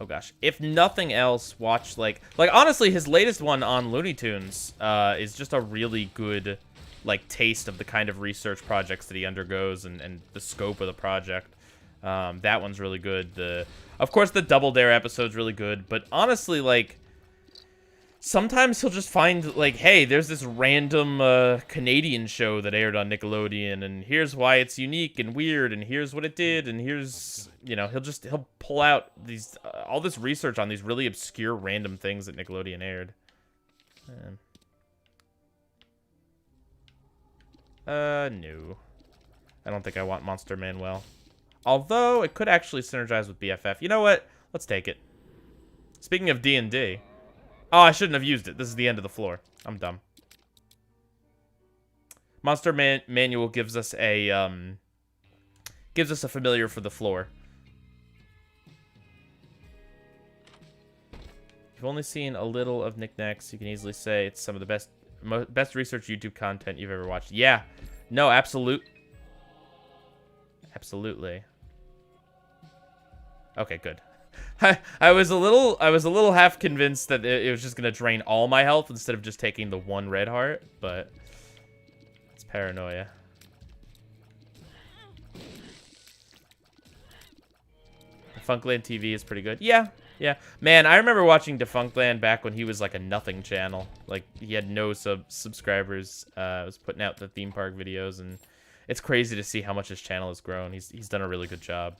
Oh gosh, if nothing else, watch like honestly, his latest one on Looney Tunes is just a really good like taste of the kind of research projects that he undergoes and the scope of the project. That one's really good. Of course, the Double Dare episode's really good, but honestly, like sometimes he'll just find like, hey, there's this random Canadian show that aired on Nickelodeon, and here's why it's unique and weird, and here's what it did, and here's, you know, he'll pull out these all this research on these really obscure random things that Nickelodeon aired. No. I don't think I want Monster Manuel. Although it could actually synergize with BFF. You know what? Let's take it. Speaking of D&D. Oh, I shouldn't have used it. This is the end of the floor. I'm dumb. Monster Manual gives us a familiar for the floor. You've only seen a little of Knickknacks. You can easily say it's some of the best research YouTube content you've ever watched. Yeah. No, absolutely. Okay, good. I was a little half convinced that it was just gonna drain all my health instead of just taking the one red heart, but it's paranoia. Defunctland TV is pretty good. Yeah. Man, I remember watching Defunctland back when he was like a nothing channel. Like, he had no subscribers. Was putting out the theme park videos, and it's crazy to see how much his channel has grown. He's done a really good job.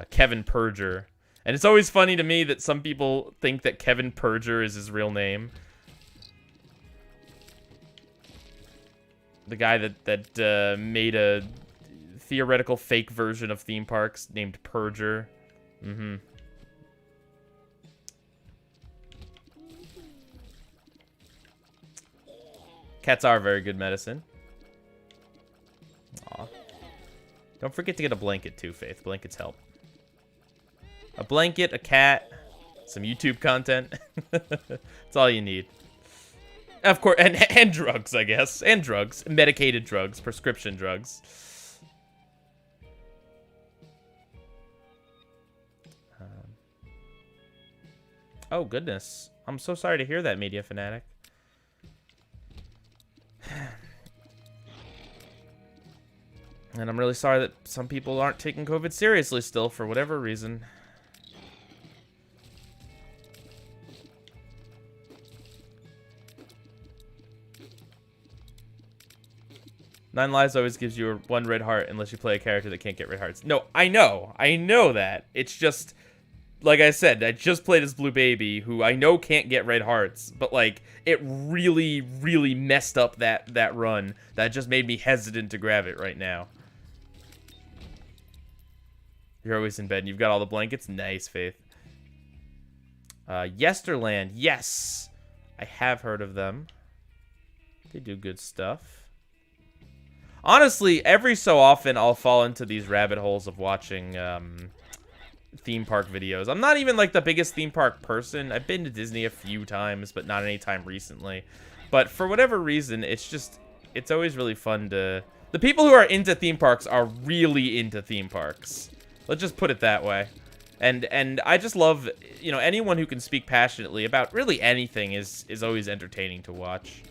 Kevin Perger. And it's always funny to me that some people think that Kevin Perger is his real name. The guy that made a theoretical fake version of theme parks named Perger. Mm-hmm. Cats are very good medicine. Aw. Don't forget to get a blanket too, Faith. Blankets help. A blanket, a cat, some YouTube content. That's all you need. Of course, and drugs, I guess. And drugs. Medicated drugs. Prescription drugs. Oh, goodness. I'm so sorry to hear that, Media Fanatic. And I'm really sorry that some people aren't taking COVID seriously still for whatever reason. Nine Lives always gives you one red heart unless you play a character that can't get red hearts. No, I know that. It's just, like I said, I just played as Blue Baby, who I know can't get red hearts, but like, it really, really messed up that run. That just made me hesitant to grab it right now. You're always in bed and you've got all the blankets? Nice, Faith. Yesterland, yes! I have heard of them. They do good stuff. Honestly, every so often I'll fall into these rabbit holes of watching theme park videos. I'm not even like the biggest theme park person. I've been to Disney a few times, but not any time recently. But for whatever reason, it's always really fun to... The people who are into theme parks are really into theme parks. Let's just put it that way. And I just love, you know, anyone who can speak passionately about really anything is always entertaining to watch.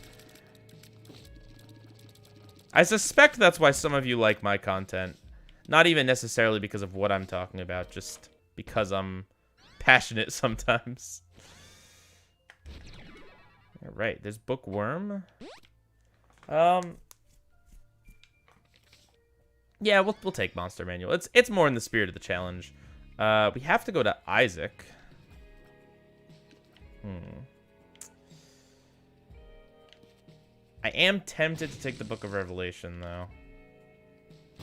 I suspect that's why some of you like my content. Not even necessarily because of what I'm talking about, just because I'm passionate sometimes. Alright, there's Bookworm. Yeah, we'll take Monster Manual. It's more in the spirit of the challenge. We have to go to Isaac. I am tempted to take the Book of Revelation, though.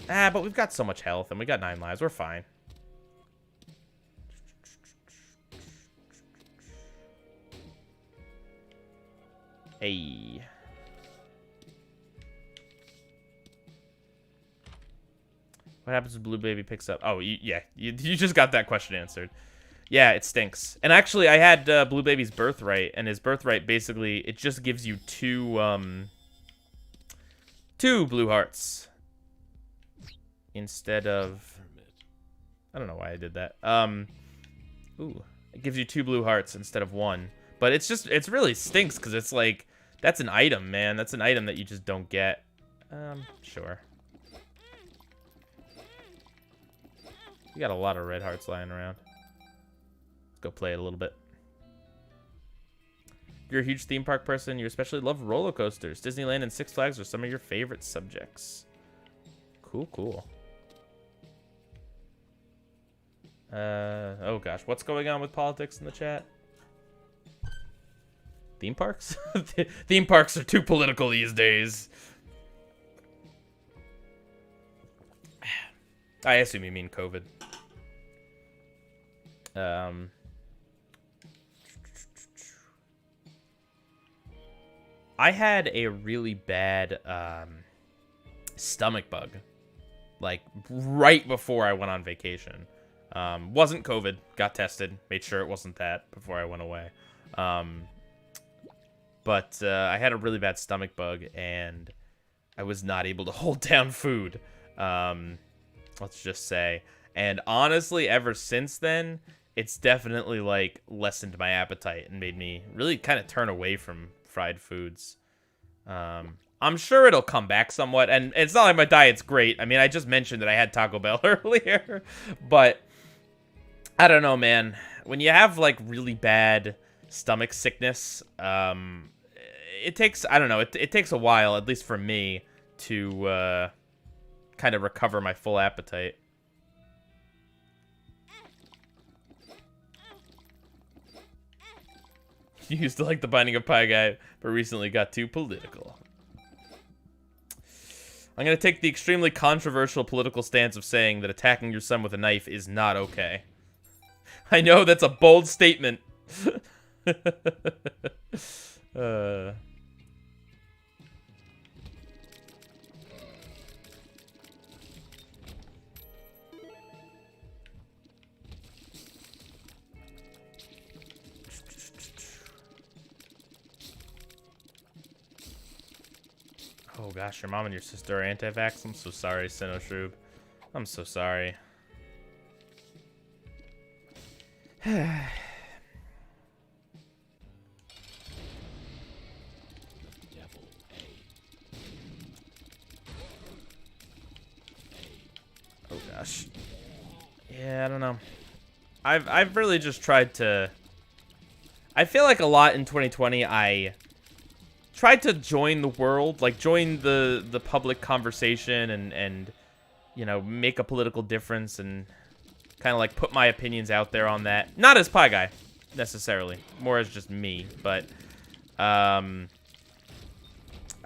But we've got so much health, and we got 9 lives. We're fine. Hey. What happens when Blue Baby picks up? Oh, yeah. You just got that question answered. Yeah, it stinks. And actually, I had Blue Baby's Birthright, and his Birthright, basically, it just gives you two blue hearts. Instead of... I don't know why I did that. Ooh. It gives you 2 blue hearts instead of 1. But it's really stinks, because it's like... That's an item, man. That's an item that you just don't get. Sure. We got a lot of red hearts lying around. Let's go play it a little bit. If you're a huge theme park person, you especially love roller coasters. Disneyland and Six Flags are some of your favorite subjects. Cool, cool. Oh gosh, what's going on with politics in the chat? Theme parks? Theme parks are too political these days. I assume you mean COVID. I had a really bad stomach bug, like right before I went on vacation. Wasn't COVID. Got tested. Made sure it wasn't that before I went away. But I had a really bad stomach bug, and I was not able to hold down food. Let's just say. And honestly, ever since then, it's definitely, like, lessened my appetite and made me really kind of turn away from fried foods. I'm sure it'll come back somewhat, and it's not like my diet's great. I mean, I just mentioned that I had Taco Bell earlier, but I don't know, man. When you have, like, really bad stomach sickness, it takes, I don't know, it takes a while, at least for me, to kind of recover my full appetite. You used to like The Binding of Pieguy, but recently got too political. I'm going to take the extremely controversial political stance of saying that attacking your son with a knife is not okay. I know that's a bold statement. Oh gosh, your mom and your sister are anti-vax? I'm so sorry, Sinoshroob. I'm so sorry. Oh gosh. Yeah, I don't know. I've really just tried to... I feel like a lot in 2020 I tried to join the world, like join the public conversation and you know, make a political difference and kind of like put my opinions out there on that. Not as Pieguy, necessarily. More as just me, but I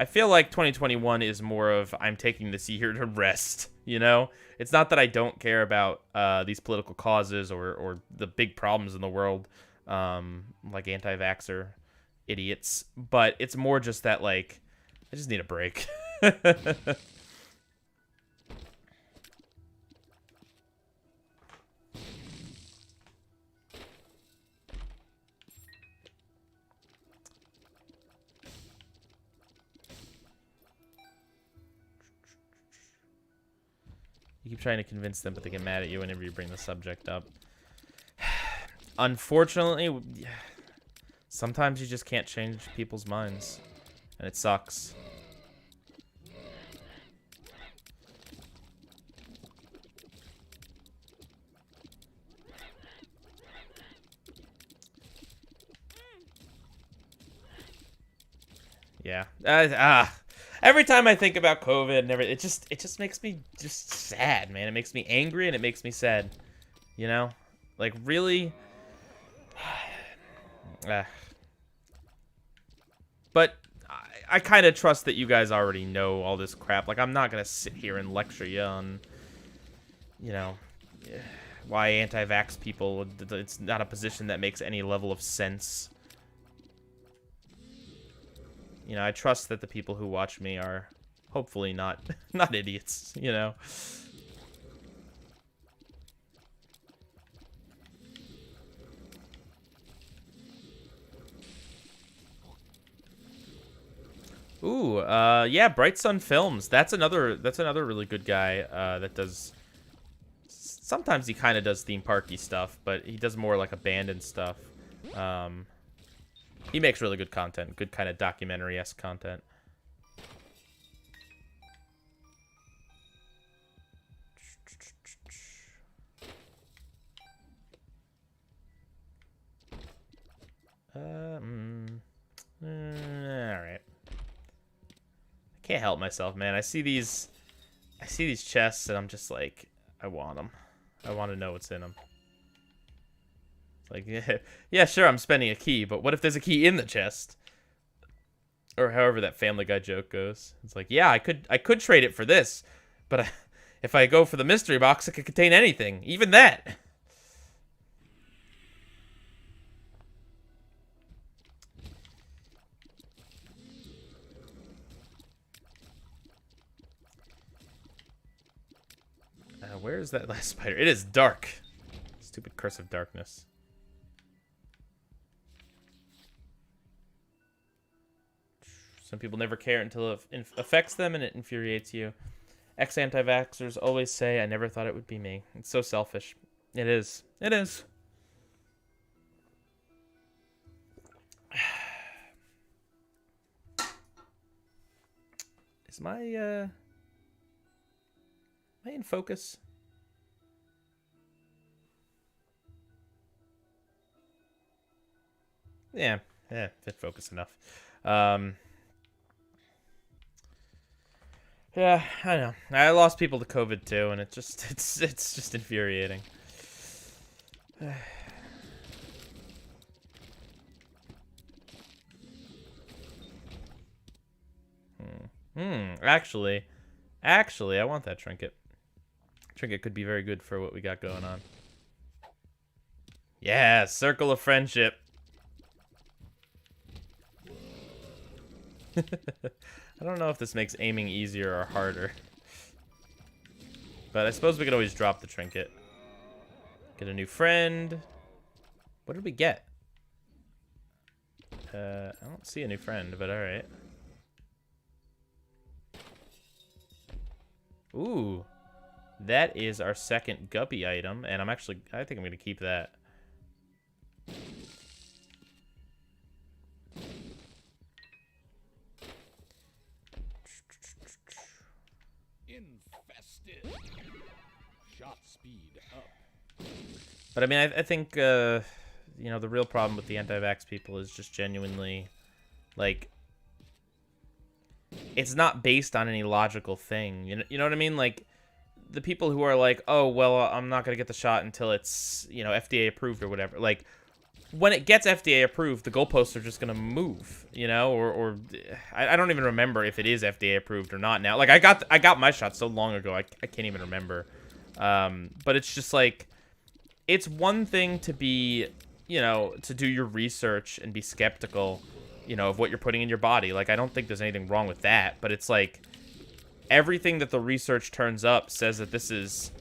feel like 2021 is more of I'm taking this year to rest, you know? It's not that I don't care about these political causes or the big problems in the world, like anti-vaxxer idiots, but it's more just that, like, I just need a break. You keep trying to convince them, but they get mad at you whenever you bring the subject up. Unfortunately, sometimes you just can't change people's minds, and it sucks. Yeah. Every time I think about COVID and everything, it just makes me just sad, man. It makes me angry and it makes me sad. You know? Like, really? But I kind of trust that you guys already know all this crap. Like, I'm not going to sit here and lecture you on, you know, why anti-vax people, it's not a position that makes any level of sense. You know, I trust that the people who watch me are hopefully not idiots, you know. Ooh, yeah, Bright Sun Films. That's another really good guy that does. Sometimes he kind of does theme parky stuff, but he does more like abandoned stuff. He makes really good content, good kind of documentary-esque content. All right. I can't help myself, man. I see these chests, and I'm just like, I want them. I want to know what's in them. Like, yeah, sure, I'm spending a key, but what if there's a key in the chest? Or however that Family Guy joke goes. It's like, yeah, I could trade it for this, but if I go for the mystery box, it could contain anything, even that. Where is that last spider? It is dark. Stupid curse of darkness. Some people never care until it affects them and it infuriates you. Ex-anti-vaxxers always say, I never thought it would be me. It's so selfish. It is. It is. Is my, am I in focus? Yeah, fit focus enough. Yeah, I know. I lost people to COVID too, and it's just infuriating. Actually, I want that trinket. Trinket could be very good for what we got going on. Yeah, circle of friendship. I don't know if this makes aiming easier or harder. But I suppose we could always drop the trinket. Get a new friend. What did we get? I don't see a new friend, but alright. Ooh. That is our second guppy item, and I think I'm going to keep that. Infested. Shot speed up. But I mean, I think, you know, the real problem with the anti-vax people is just genuinely, like, it's not based on any logical thing. You know what I mean? Like, the people who are like, oh, well, I'm not going to get the shot until it's, you know, FDA approved or whatever. Like, when it gets FDA approved, the goalposts are just going to move, you know? Or I don't even remember if it is FDA approved or not now. Like, I got my shot so long ago, I can't even remember. But it's just like, it's one thing to be, you know, to do your research and be skeptical, you know, of what you're putting in your body. Like, I don't think there's anything wrong with that. But it's like, everything that the research turns up says that this is,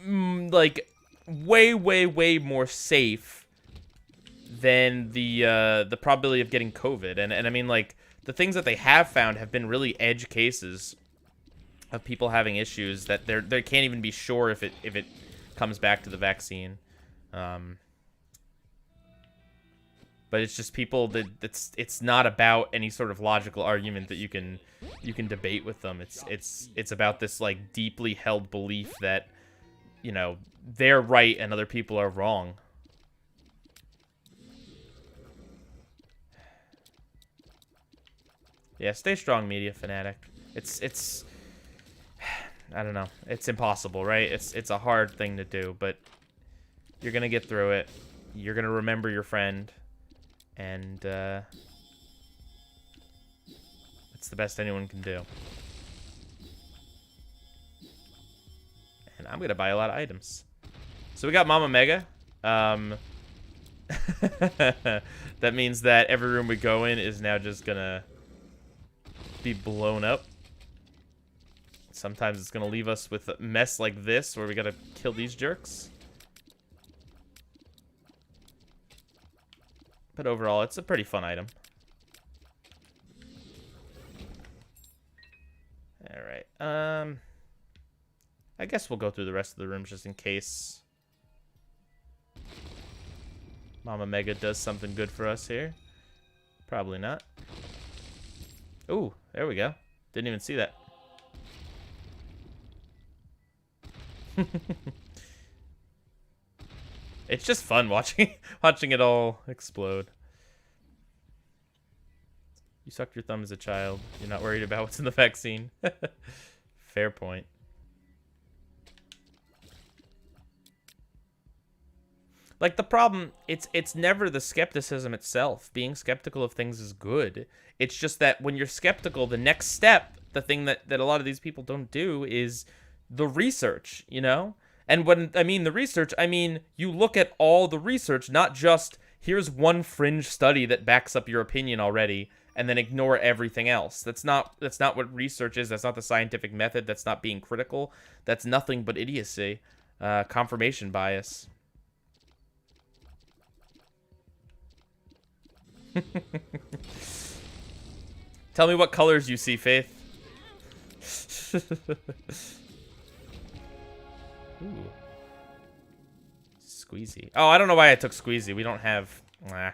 like, way, way, way more safe than the probability of getting COVID. And I mean, like, the things that they have found have been really edge cases of people having issues that they can't even be sure if it comes back to the vaccine. But it's just people it's not about any sort of logical argument that you can debate with them. It's about this, like, deeply held belief that, you know, they're right and other people are wrong. Yeah, stay strong, media fanatic. It's I don't know. It's impossible, right? It's a hard thing to do, but you're gonna get through it. You're gonna remember your friend, and it's the best anyone can do. And I'm gonna buy a lot of items. So we got Mama Mega. That means that every room we go in is now just gonna be blown up. Sometimes it's gonna leave us with a mess like this where we gotta kill these jerks. But overall, it's a pretty fun item. Alright, I guess we'll go through the rest of the rooms just in case Mama Mega does something good for us here. Probably not. Ooh, there we go. Didn't even see that. It's just fun watching it all explode. You sucked your thumb as a child. You're not worried about what's in the vaccine. Fair point. Like, the problem, it's never the skepticism itself. Being skeptical of things is good. It's just that when you're skeptical, the next step, the thing that a lot of these people don't do is the research, you know? And when I mean the research, I mean you look at all the research, not just here's one fringe study that backs up your opinion already, and then ignore everything else. That's not what research is. That's not the scientific method. That's not being critical. That's nothing but idiocy. Confirmation bias. Tell me what colors you see, Faith. Ooh. Squeezy. Oh, I don't know why I took Squeezy. We don't have... I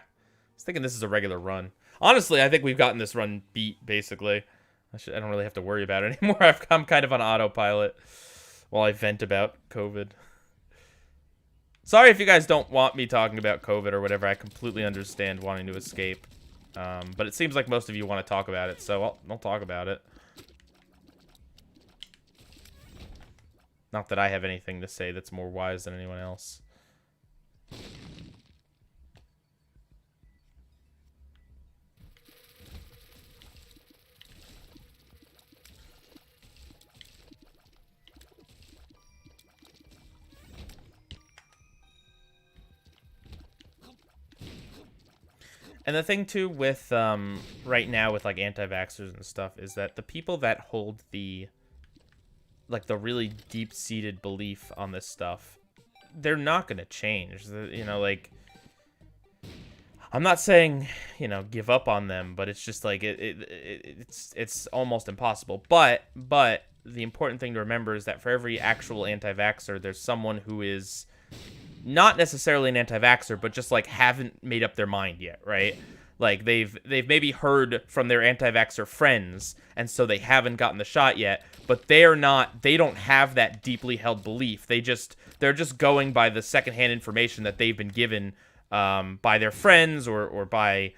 was thinking this is a regular run. Honestly, I think we've gotten this run beat, basically. I don't really have to worry about it anymore. I'm kind of on autopilot while I vent about COVID. Sorry if you guys don't want me talking about COVID or whatever. I completely understand wanting to escape. But it seems like most of you want to talk about it, so I'll talk about it. Not that I have anything to say that's more wise than anyone else. And the thing, too, with, right now with, like, anti-vaxxers and stuff is that the people that hold the, like, the really deep-seated belief on this stuff, they're not going to change. You know, like, I'm not saying, you know, give up on them, but it's just, like, it's almost impossible. But the important thing to remember is that for every actual anti-vaxxer, there's someone who is... not necessarily an anti-vaxxer, but just, like, haven't made up their mind yet, right? Like, they've maybe heard from their anti-vaxxer friends, and so they haven't gotten the shot yet, but they don't have that deeply held belief. They're just going by the secondhand information that they've been given by their friends or by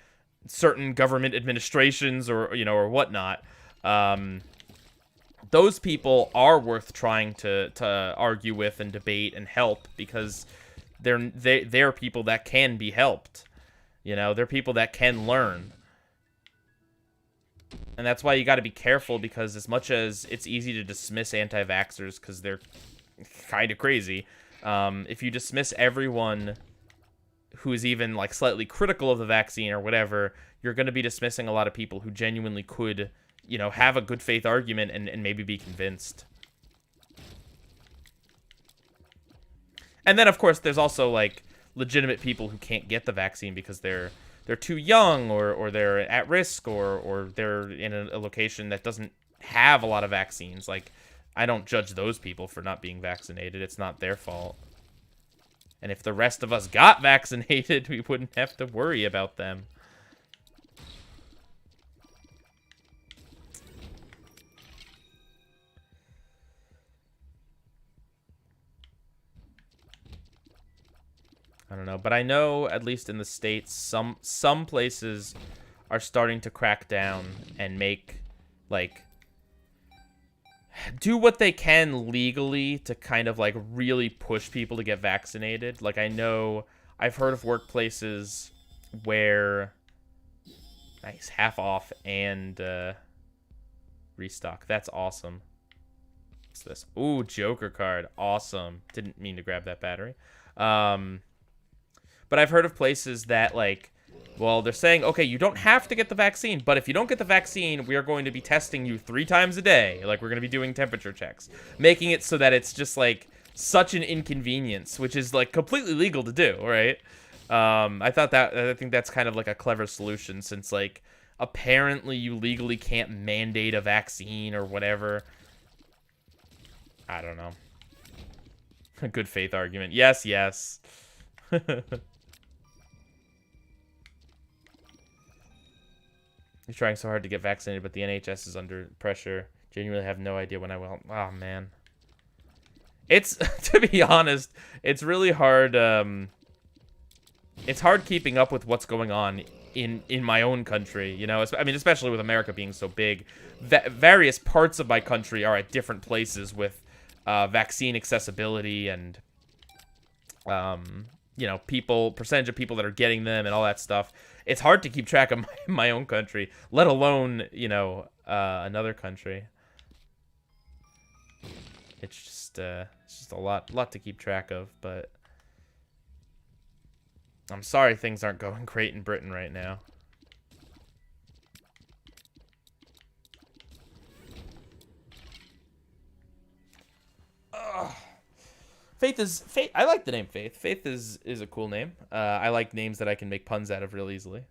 certain government administrations or, you know, or whatnot. Those people are worth trying to argue with and debate and help because... They're people that can be helped. You know, they're people that can learn. And that's why you got to be careful, because as much as it's easy to dismiss anti-vaxxers because they're kind of crazy, if you dismiss everyone who is even, like, slightly critical of the vaccine or whatever, you're going to be dismissing a lot of people who genuinely could, you know, have a good faith argument and maybe be convinced. And then, of course, there's also, like, legitimate people who can't get the vaccine because they're too young or they're at risk or they're in a location that doesn't have a lot of vaccines. Like, I don't judge those people for not being vaccinated. It's not their fault. And if the rest of us got vaccinated, we wouldn't have to worry about them. I don't know, but I know, at least in the States, some places are starting to crack down and make, like, do what they can legally to kind of, like, really push people to get vaccinated. Like, I know, I've heard of workplaces where, nice, half off and restock. That's awesome. What's this? Ooh, Joker card. Awesome. Didn't mean to grab that battery. But I've heard of places that, like, well, they're saying, okay, you don't have to get the vaccine, but if you don't get the vaccine, we are going to be testing you 3 times a day. Like, we're going to be doing temperature checks. Making it so that it's just, like, such an inconvenience, which is, like, completely legal to do, right? I think that's kind of, like, a clever solution, since, like, apparently you legally can't mandate a vaccine or whatever. I don't know. A good faith argument. Yes, yes. You're trying so hard to get vaccinated, but the NHS is under pressure. Genuinely have no idea when I will. Oh, man. It's, to be honest, it's really hard. It's hard keeping up with what's going on in my own country, you know? I mean, especially with America being so big. Various parts of my country are at different places with vaccine accessibility and, you know, percentage of people that are getting them and all that stuff. It's hard to keep track of my own country, let alone, you know, another country. It's just a lot to keep track of, but I'm sorry things aren't going great in Britain right now. Ugh. Faith. I like the name Faith. Faith is a cool name. I like names that I can make puns out of real easily.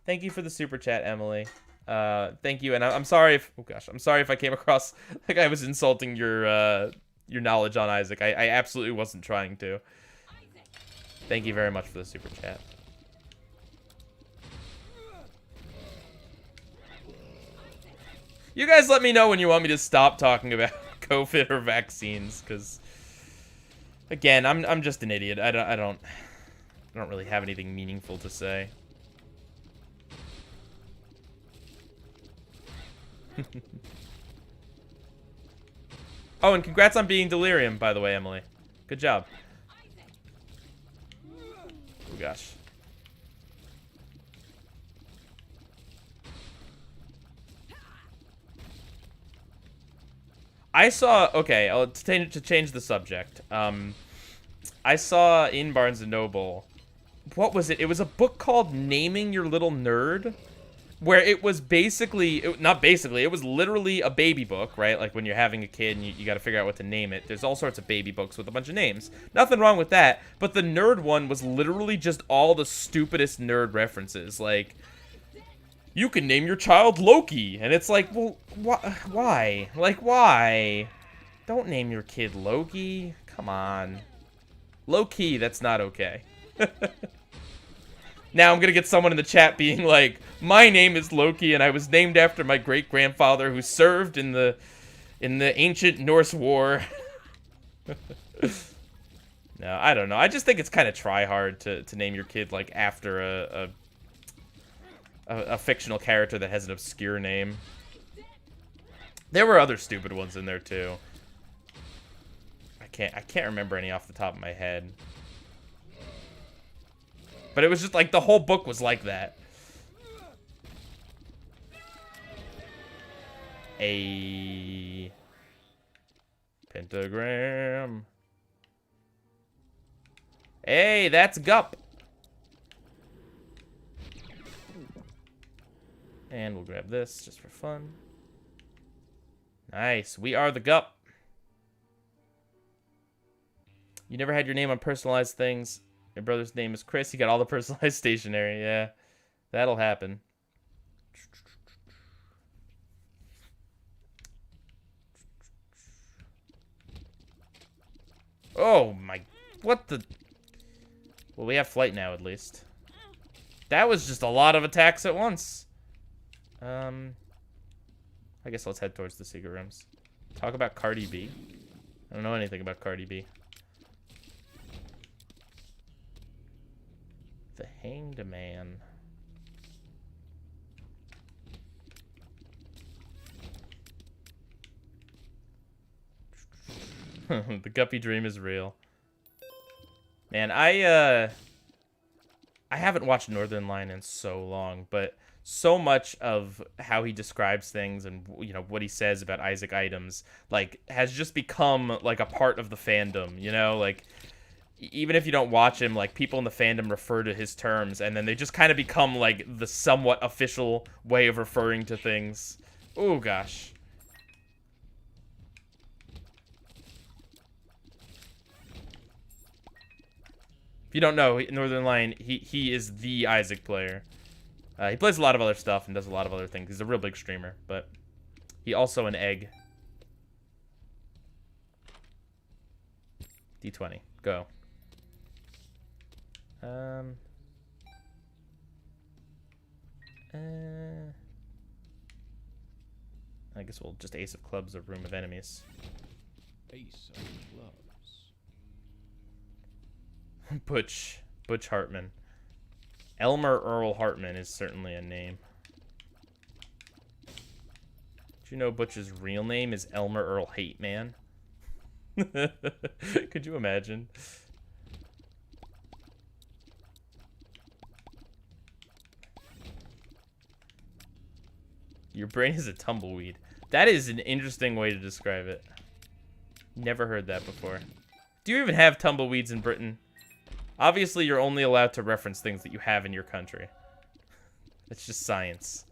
Thank you for the super chat, Emily. Thank you, and I'm sorry if I'm sorry if I came across like I was insulting your knowledge on Isaac. I absolutely wasn't trying to. Thank you very much for the super chat. You guys let me know when you want me to stop talking about COVID or vaccines, because again, I'm just an idiot. I don't really have anything meaningful to say. Oh, and congrats on being Delirium, by the way, Emily. Good job. Oh gosh. I saw, okay, to change the subject. I saw in Barnes & Noble, what was it? It was a book called Naming Your Little Nerd, where it was basically, not basically, it was literally a baby book, right? Like when you're having a kid and you got to figure out what to name it. There's all sorts of baby books with a bunch of names. Nothing wrong with that, but the nerd one was literally just all the stupidest nerd references, like, you can name your child Loki. And it's like, well, why? Like, why? Don't name your kid Loki. Come on. Low-key, that's not okay. Now I'm gonna get someone in the chat being like, my name is Loki and I was named after my great-grandfather who served in the ancient Norse war. No, I don't know. I just think it's kind of try-hard to name your kid, like, after a fictional character that has an obscure name. There were other stupid ones in there too. I can't remember any off the top of my head. But it was just like the whole book was like that. A pentagram. Hey, that's Gup. And we'll grab this just for fun. Nice. We are the Gup. You never had your name on personalized things. Your brother's name is Chris. You got all the personalized stationery. Yeah, that'll happen. Oh my, what the? Well, we have flight now at least. That was just a lot of attacks at once. I guess let's head towards the secret rooms. Talk about Cardi B. I don't know anything about Cardi B. The Hanged Man. The Guppy dream is real. Man, I haven't watched Northern Lion in so long, but so much of how he describes things and, you know, what he says about Isaac items, like, has just become, like, a part of the fandom, you know? Like, even if you don't watch him, like, people in the fandom refer to his terms, and then they just kind of become, like, the somewhat official way of referring to things. Oh, gosh. If you don't know, Northern Lion, he is the Isaac player. He plays a lot of other stuff and does a lot of other things. He's a real big streamer, but he also an egg. D20. Go. I guess we'll just Ace of Clubs, a room of enemies. Ace of Clubs. Butch Hartman. Elmer Earl Hartman is certainly a name. Did you know Butch's real name is Elmer Earl Hate Man? Could you imagine? Your brain is a tumbleweed. That is an interesting way to describe it. Never heard that before. Do you even have tumbleweeds in Britain? Obviously, you're only allowed to reference things that you have in your country. It's just science.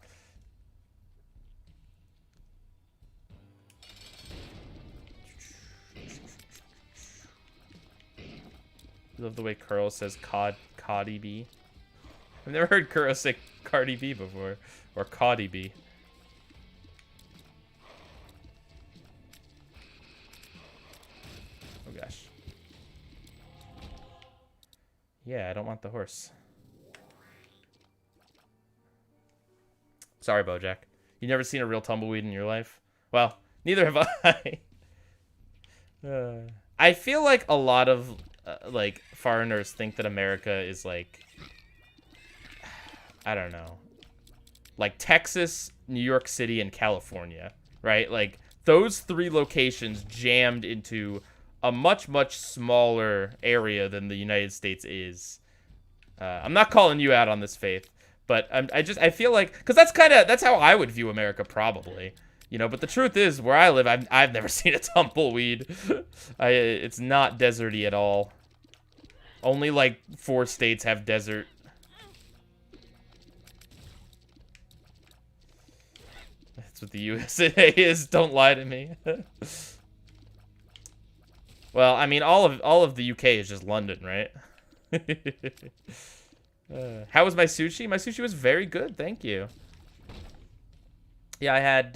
I love the way Kuro says Cardi B. I've never heard Kuro say Cardi B before. Or Cardi B. Oh gosh. Yeah, I don't want the horse. Sorry, Bojack. You never seen a real tumbleweed in your life? Well, neither have I. I feel like a lot of like foreigners think that America is like, I don't know, like Texas, New York City, and California, right? Like those 3 locations jammed into a much, much smaller area than the United States is. I'm not calling you out on this, Faith, but I feel like, because that's how I would view America probably. You know, but the truth is, where I live, I've never seen a tumbleweed. It's not deserty at all. Only like 4 states have desert. That's what the USA is. Don't lie to me. Well, I mean, all of the UK is just London, right? How was my sushi? My sushi was very good, thank you. Yeah, I had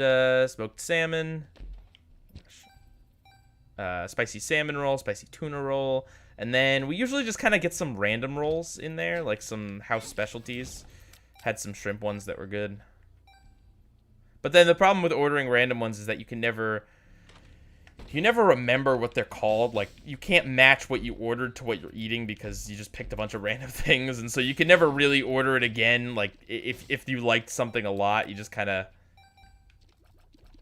smoked salmon, spicy salmon roll, spicy tuna roll, and then we usually just kind of get some random rolls in there, like some house specialties. Had some shrimp ones that were good. But then the problem with ordering random ones is that you never remember what they're called. Like, you can't match what you ordered to what you're eating because you just picked a bunch of random things, and so you can never really order it again. Like, if you liked something a lot, you just kind of...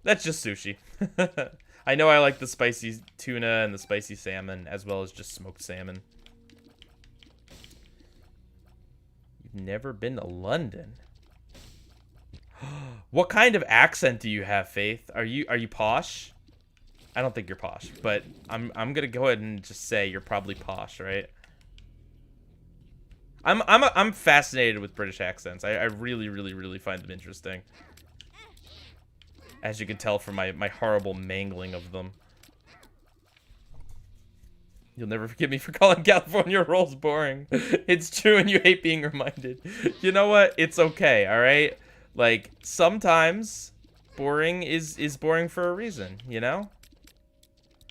That's just sushi. I know I like the spicy tuna and the spicy salmon, as well as just smoked salmon. You've never been to London. What kind of accent do you have, Faith? Are you posh? I don't think you're posh, but I'm gonna go ahead and just say you're probably posh, right? I'm fascinated with British accents. I really, really, really find them interesting. As you can tell from my horrible mangling of them. You'll never forgive me for calling California rolls boring. It's true and you hate being reminded. You know what? It's okay, alright? Like, sometimes boring is boring for a reason, you know?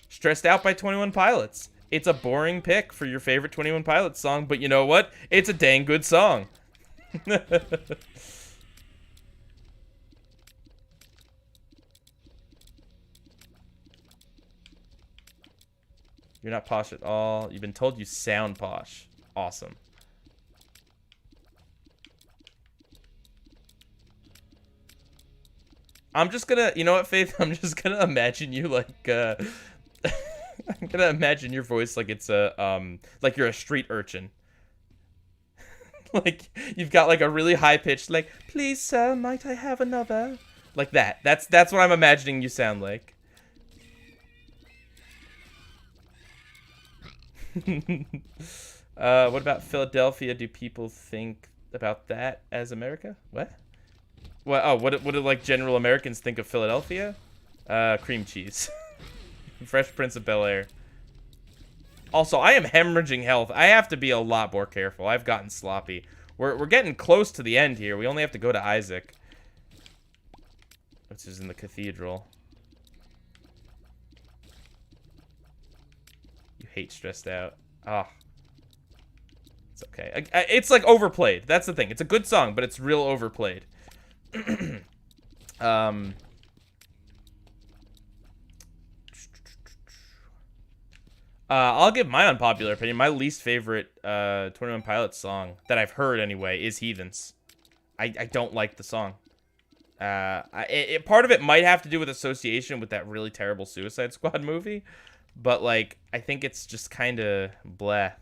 Stressed Out by 21 Pilots. It's a boring pick for your favorite 21 Pilots song, but you know what? It's a dang good song. You're not posh at all. You've been told you sound posh. Awesome. I'm just gonna, you know what, Faith? I'm just gonna imagine you like, I'm gonna imagine your voice like it's like you're a street urchin. Like, you've got like a really high pitched, like, please sir, might I have another? Like that. That's what I'm imagining you sound like. What about Philadelphia? Do people think about that as America? What? What? Oh, what do like general Americans think of Philadelphia? Cream cheese. Fresh Prince of Bel-Air. Also, I am hemorrhaging health. I have to be a lot more careful. I've gotten sloppy. We're getting close to the end here. We only have to go to Isaac, which is in the cathedral. You hate Stressed Out. Ah. It's okay. It's like overplayed. That's the thing. It's a good song, but it's real overplayed. I'll give my unpopular opinion. My least favorite 21 Pilots song that I've heard anyway is Heathens. I don't like the song. Part of it might have to do with association with that really terrible Suicide Squad movie, but like I think it's just kind of bleh.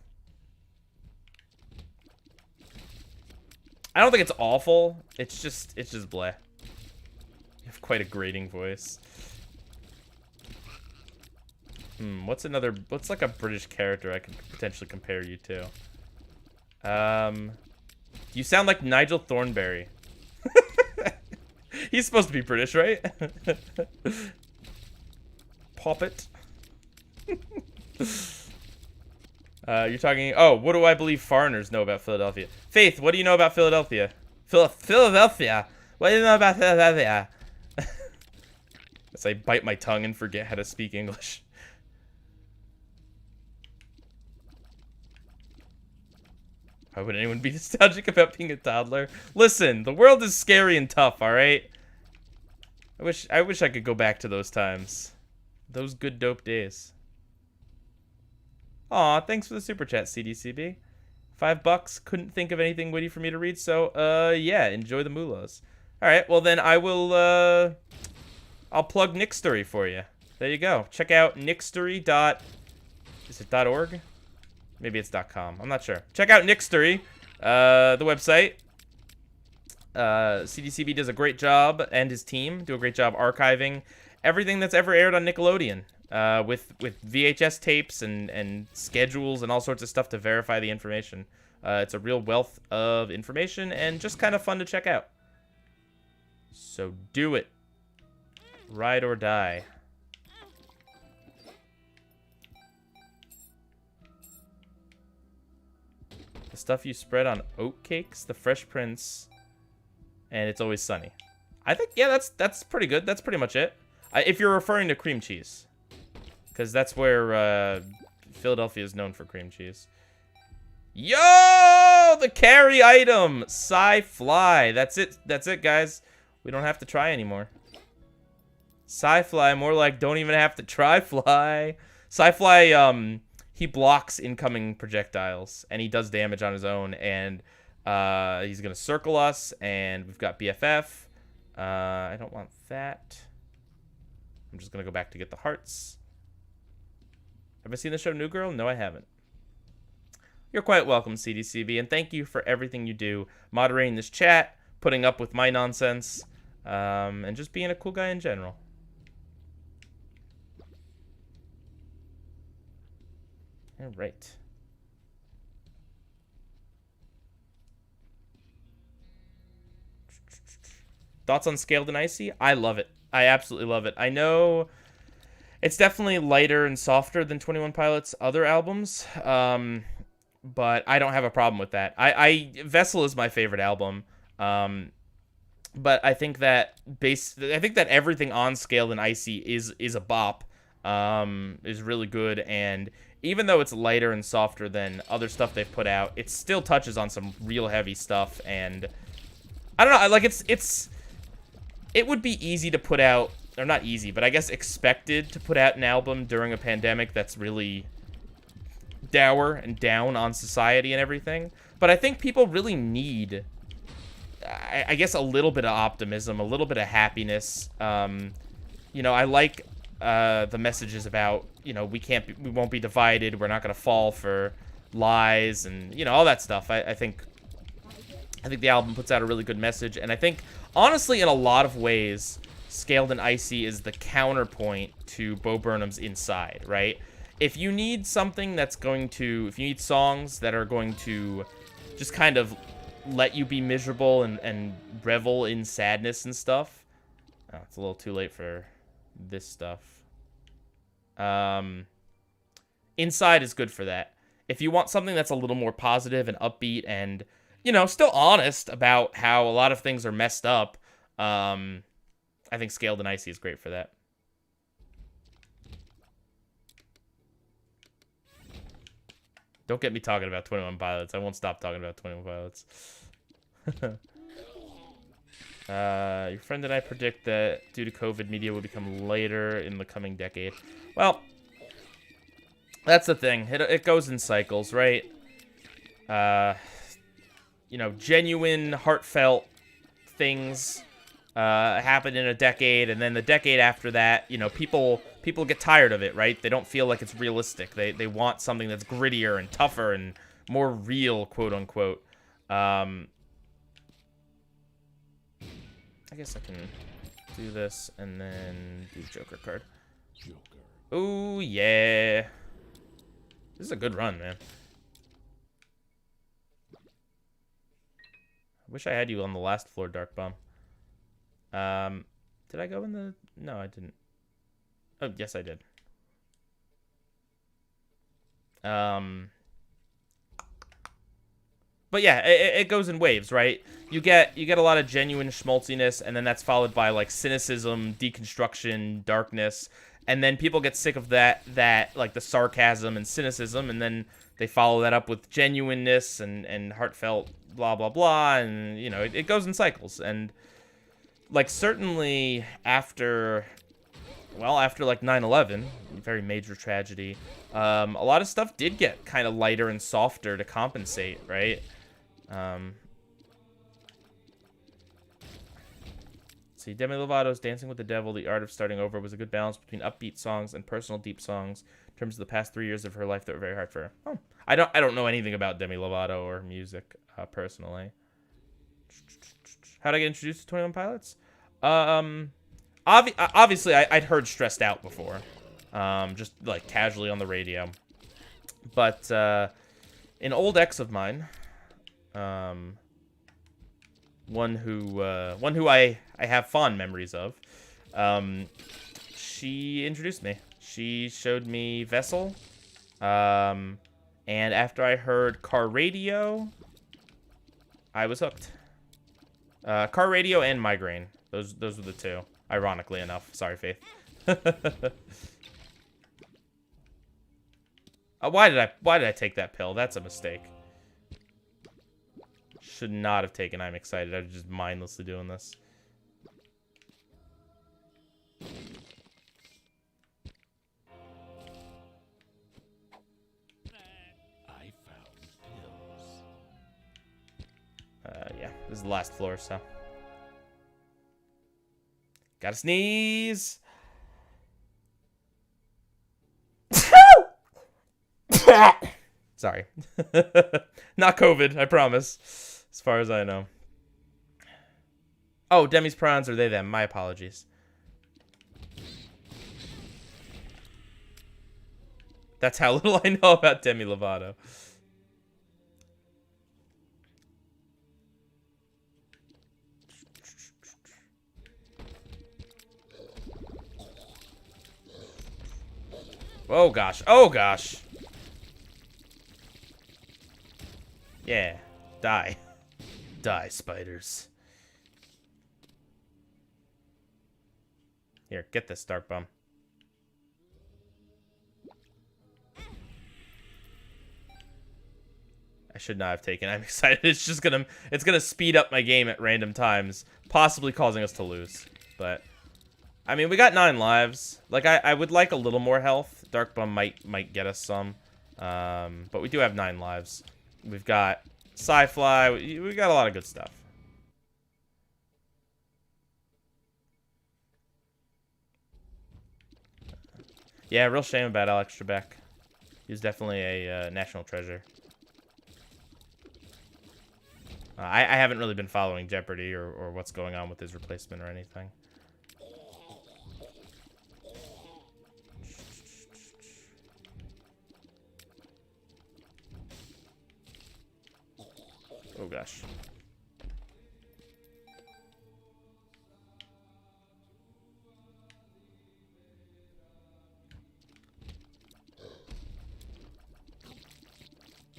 I don't think it's awful. It's just bleh. You have quite a grating voice. What's like a British character I could potentially compare you to? You sound like Nigel Thornberry. He's supposed to be British, right? Poppet. You're talking... Oh, what do I believe foreigners know about Philadelphia? Faith, what do you know about Philadelphia? Philadelphia. What do you know about Philadelphia? As I bite my tongue and forget how to speak English. Why would anyone be nostalgic about being a toddler? Listen, the world is scary and tough, alright? I wish I could go back to those times. Those good dope days. Aw, thanks for the super chat, CDCB. $5. Couldn't think of anything witty for me to read, so, yeah, enjoy the mulos. Alright, well then I will, I'll plug Nickstory for you. There you go. Check out Nickstory. Is it .org? Maybe it's .com. I'm not sure. Check out Nickstory, the website. CDCB does a great job, and his team do a great job archiving everything that's ever aired on Nickelodeon, with VHS tapes and schedules and all sorts of stuff to verify the information. It's a real wealth of information and just kind of fun to check out. So do it. Ride or die. The stuff you spread on oat cakes, the Fresh Prince, and It's Always Sunny. I think, yeah, that's pretty good. That's pretty much it. If you're referring to cream cheese. Because that's where Philadelphia is known for cream cheese. Yo! The carry item! Sci-Fly. That's it. That's it, guys. We don't have to try anymore. Sci-Fly, more like don't even have to try fly. Sci-Fly, he blocks incoming projectiles, and he does damage on his own, and he's going to circle us, and we've got BFF. I don't want that. I'm just going to go back to get the hearts. Have I seen the show New Girl? No, I haven't. You're quite welcome, CDCB, and thank you for everything you do, moderating this chat, putting up with my nonsense, and just being a cool guy in general. All right. Thoughts on Scaled and Icy? I love it. I absolutely love it. I know it's definitely lighter and softer than 21 Pilots' other albums, but I don't have a problem with that. Vessel is my favorite album, but I think that everything on Scaled and Icy is a bop, is really good, and even though it's lighter and softer than other stuff they've put out, it still touches on some real heavy stuff, and I don't know, like it would be easy to put out, or not easy, but I guess expected to put out an album during a pandemic that's really dour and down on society and everything. But I think people really need, I guess, a little bit of optimism, a little bit of happiness. You know, I like the messages about, you know, we won't be divided, we're not gonna fall for lies, and, you know, all that stuff. I think the album puts out a really good message, and I think, honestly, in a lot of ways, Scaled and Icy is the counterpoint to Bo Burnham's Inside, right? If you need something that's going to, if you need songs that are going to just kind of let you be miserable and revel in sadness and stuff. Oh, it's a little too late for this stuff. Inside is good for that. If you want something that's a little more positive and upbeat and, you know, still honest about how a lot of things are messed up, I think Scaled and Icy is great for that. Don't get me talking about 21 Pilots. I won't stop talking about 21 Pilots. Your friend and I predict that due to COVID, media will become later in the coming decade. Well, that's the thing. It goes in cycles, right? You know, genuine, heartfelt things happen in a decade, and then the decade after that, you know, people get tired of it, right? They don't feel like it's realistic. They want something that's grittier and tougher and more real, quote unquote. I guess I can do this and then do Joker card. Oh yeah, this is a good run, man. I wish I had you on the last floor, Dark Bomb. Did I go in the... No, I didn't. Oh, yes, I did. But yeah, it goes in waves, right? You get a lot of genuine schmaltziness, and then that's followed by like cynicism, deconstruction, darkness, and then people get sick of that like the sarcasm and cynicism, and then they follow that up with genuineness and heartfelt blah blah blah, and you know it goes in cycles. And like certainly after like 9/11, very major tragedy, a lot of stuff did get kind of lighter and softer to compensate, right? See, Demi Lovato's Dancing with the Devil, The Art of Starting Over was a good balance between upbeat songs and personal deep songs in terms of the past 3 years of her life that were very hard for her. Oh, I don't know anything about Demi Lovato or music, personally. How'd I get introduced to 21 Pilots? Obviously, I'd heard Stressed Out before. Just, like, casually on the radio. But, an old ex of mine, one who I have fond memories of, she introduced me. She showed me Vessel, and after I heard Car Radio, I was hooked. Car Radio and Migraine. Those were the two, ironically enough. Sorry, Faith. Why did I take that pill? That's a mistake. Should not have taken I'm Excited. I was just mindlessly doing this. I found pills. Yeah, this is the last floor, so. Gotta sneeze! Sorry. Not COVID, I promise. As far as I know. Oh, Demi's pronouns are they, them. My apologies. That's how little I know about Demi Lovato. Oh, gosh. Oh, gosh. Yeah. Die. Die, spiders. Here, get this, Dark Bum. I should not have taken. I'm excited. It's gonna speed up my game at random times, possibly causing us to lose. But I mean, we got 9 lives. Like I would like a little more health. Dark Bum might get us some. But we do have 9 lives. We've got Sci-Fly. We got a lot of good stuff. Yeah, real shame about Alex Trebek. He's definitely a national treasure. I haven't really been following Jeopardy or what's going on with his replacement or anything. Oh gosh.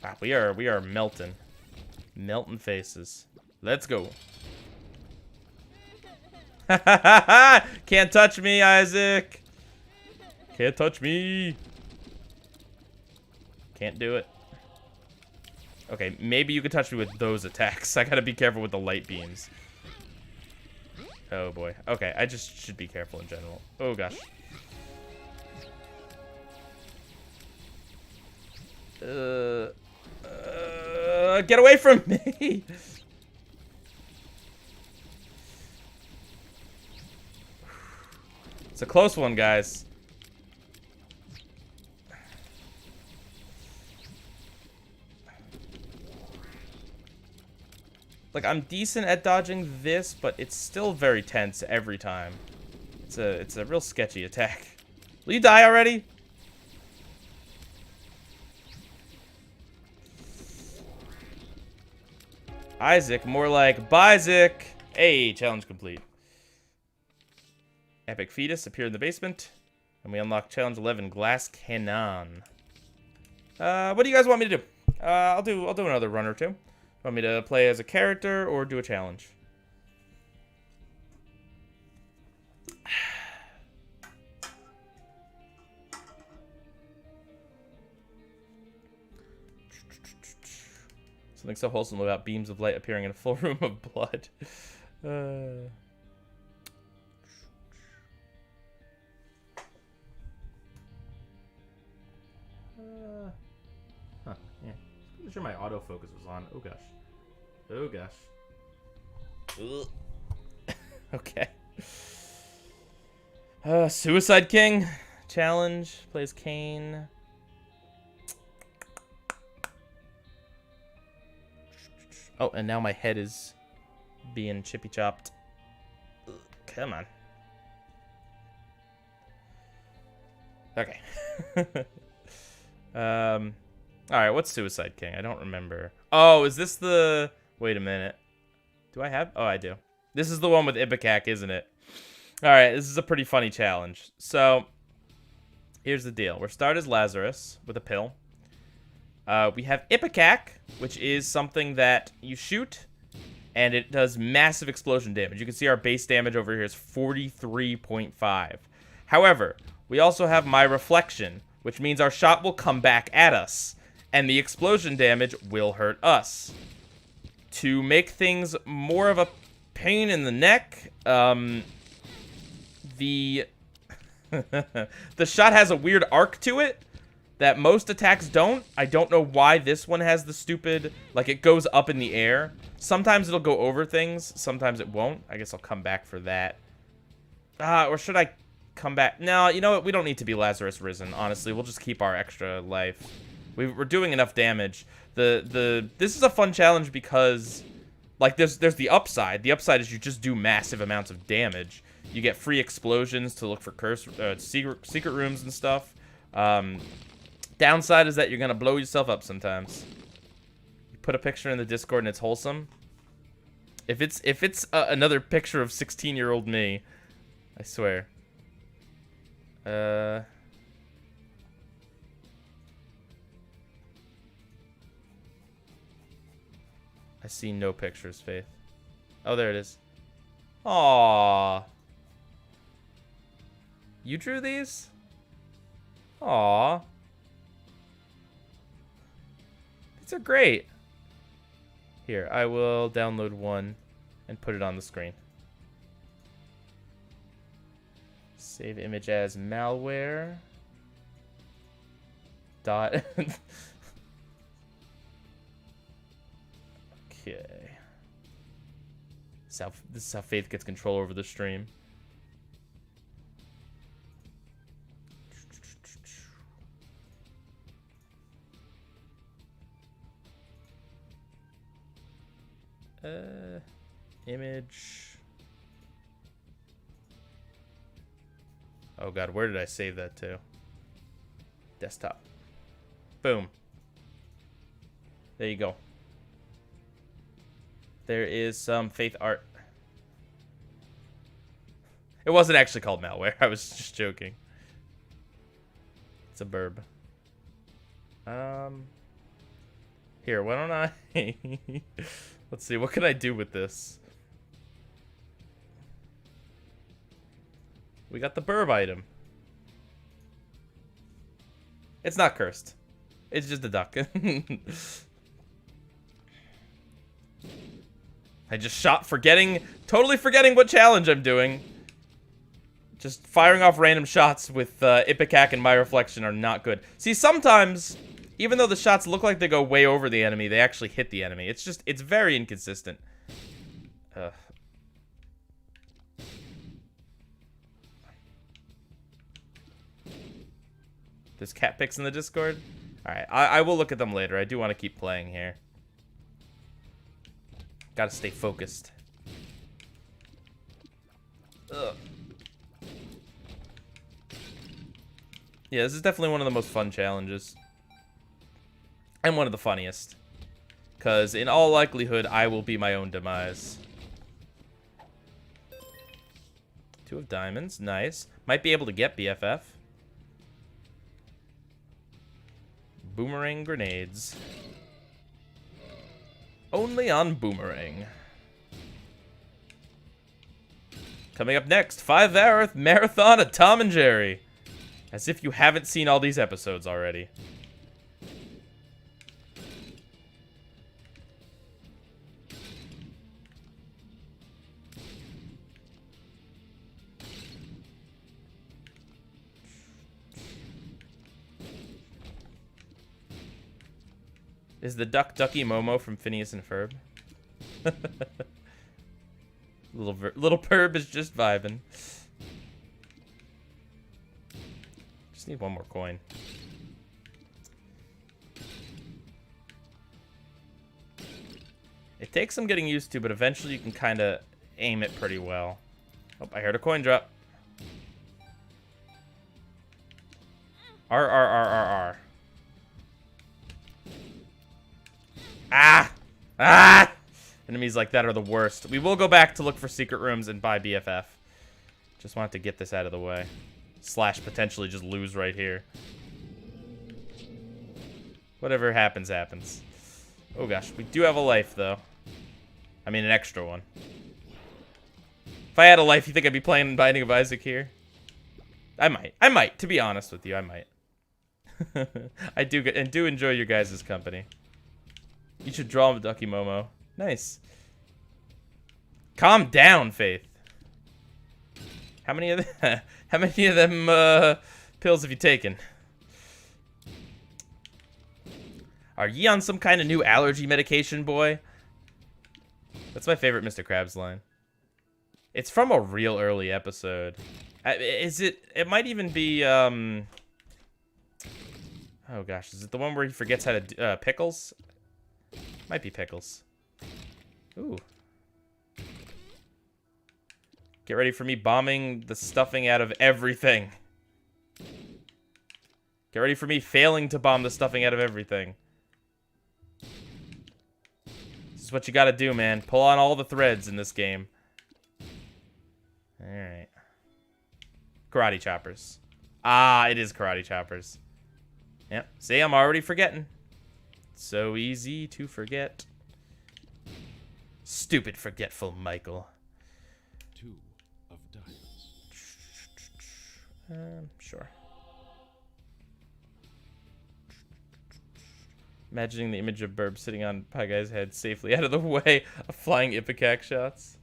Ah, we are melting. Melting faces. Let's go. Can't touch me, Isaac. Can't touch me. Can't do it. Okay, maybe you could touch me with those attacks. I gotta be careful with the light beams. Oh boy. Okay, I just should be careful in general. Oh gosh. Get away from me! It's a close one, guys. Like, I'm decent at dodging this, but it's still very tense every time. It's a real sketchy attack. Will you die already? Isaac, more like Bizik. Hey, challenge complete. Epic Fetus appear in the basement. And we unlock challenge 11, Glass Cannon. What do you guys want me to do? I'll do another run or two. Want me to play as a character or do a challenge? Something so wholesome about beams of light appearing in a full room of blood. Huh, yeah. I'm sure my autofocus was on. Oh gosh. Oh gosh. Okay. Suicide King challenge. Plays Kane. Oh, and now my head is being chippy chopped. Come on. Okay. Alright, what's Suicide King? I don't remember. Oh, is this the... Wait a minute. Do I have... Oh, I do. This is the one with Ipecac, isn't it? Alright, this is a pretty funny challenge. So, here's the deal. We're start as Lazarus with a pill. We have Ipecac, which is something that you shoot, and it does massive explosion damage. You can see our base damage over here is 43.5. However, we also have My Reflection, which means our shot will come back at us, and the explosion damage will hurt us. To make things more of a pain in the neck, the shot has a weird arc to it that most attacks don't. I don't know why this one has the stupid, like, it goes up in the air. Sometimes it'll go over things, sometimes it won't. I guess I'll come back for that. Or should I come back? No, you know what? We don't need to be Lazarus Risen, honestly. We'll just keep our extra life. We're doing enough damage. This is a fun challenge because, like, there's the upside. The upside is you just do massive amounts of damage. You get free explosions to look for secret rooms and stuff. Downside is that you're gonna blow yourself up sometimes. You put a picture in the Discord and it's wholesome. If it's another picture of 16-year-old me, I swear. I see no pictures, Faith. Oh, there it is. Aww. You drew these? Aww. These are great. Here, I will download one and put it on the screen. Save image as malware. Dot. Okay. This is how Faith gets control over the stream. Image. Oh god, where did I save that to? Desktop. Boom. There you go. There is some Faith art. It wasn't actually called malware. I was just joking. It's a burb. Here, why don't I... Let's see, what can I do with this? We got the burb item. It's not cursed. It's just a duck. I just shot totally forgetting what challenge I'm doing. Just firing off random shots with Ipecac and My Reflection are not good. See, sometimes, even though the shots look like they go way over the enemy, they actually hit the enemy. It's very inconsistent. There's cat pics in the Discord? Alright, I will look at them later. I do want to keep playing here. Gotta stay focused. Ugh. Yeah, this is definitely one of the most fun challenges. And one of the funniest. Because in all likelihood, I will be my own demise. 2 of diamonds. Nice. Might be able to get BFF. Boomerang grenades. Only on Boomerang. Coming up next, 5-hour marathon of Tom and Jerry. As if you haven't seen all these episodes already. Is the duck Ducky Momo from Phineas and Ferb? little Perb is just vibing. Just need one more coin. It takes some getting used to, but eventually you can kind of aim it pretty well. Oh, I heard a coin drop. R. Ah! Ah! Enemies like that are the worst. We will go back to look for secret rooms and buy BFF. Just wanted to get this out of the way. Slash potentially just lose right here. Whatever happens, happens. Oh gosh, we do have a life though. I mean an extra one. If I had a life, you think I'd be playing Binding of Isaac here? I might. To be honest with you, I might. I do enjoy your guys' company. You should draw him a Ducky Momo. Nice. Calm down, Faith. How many of them pills have you taken? Are ye on some kind of new allergy medication, boy? That's my favorite Mr. Krabs line. It's from a real early episode. Is it? It might even be. Oh gosh, is it the one where he forgets how to pickles? Might be pickles. Ooh. Get ready for me bombing the stuffing out of everything. Get ready for me failing to bomb the stuffing out of everything. This is what you gotta do, man. Pull on all the threads in this game. Alright. Karate choppers. Ah, it is karate choppers. Yep. See, I'm already forgetting. So easy to forget. Stupid forgetful Michael. 2 of diamonds. Sure. Imagining the image of Burb sitting on Pieguy's head safely out of the way of flying Ipecac shots.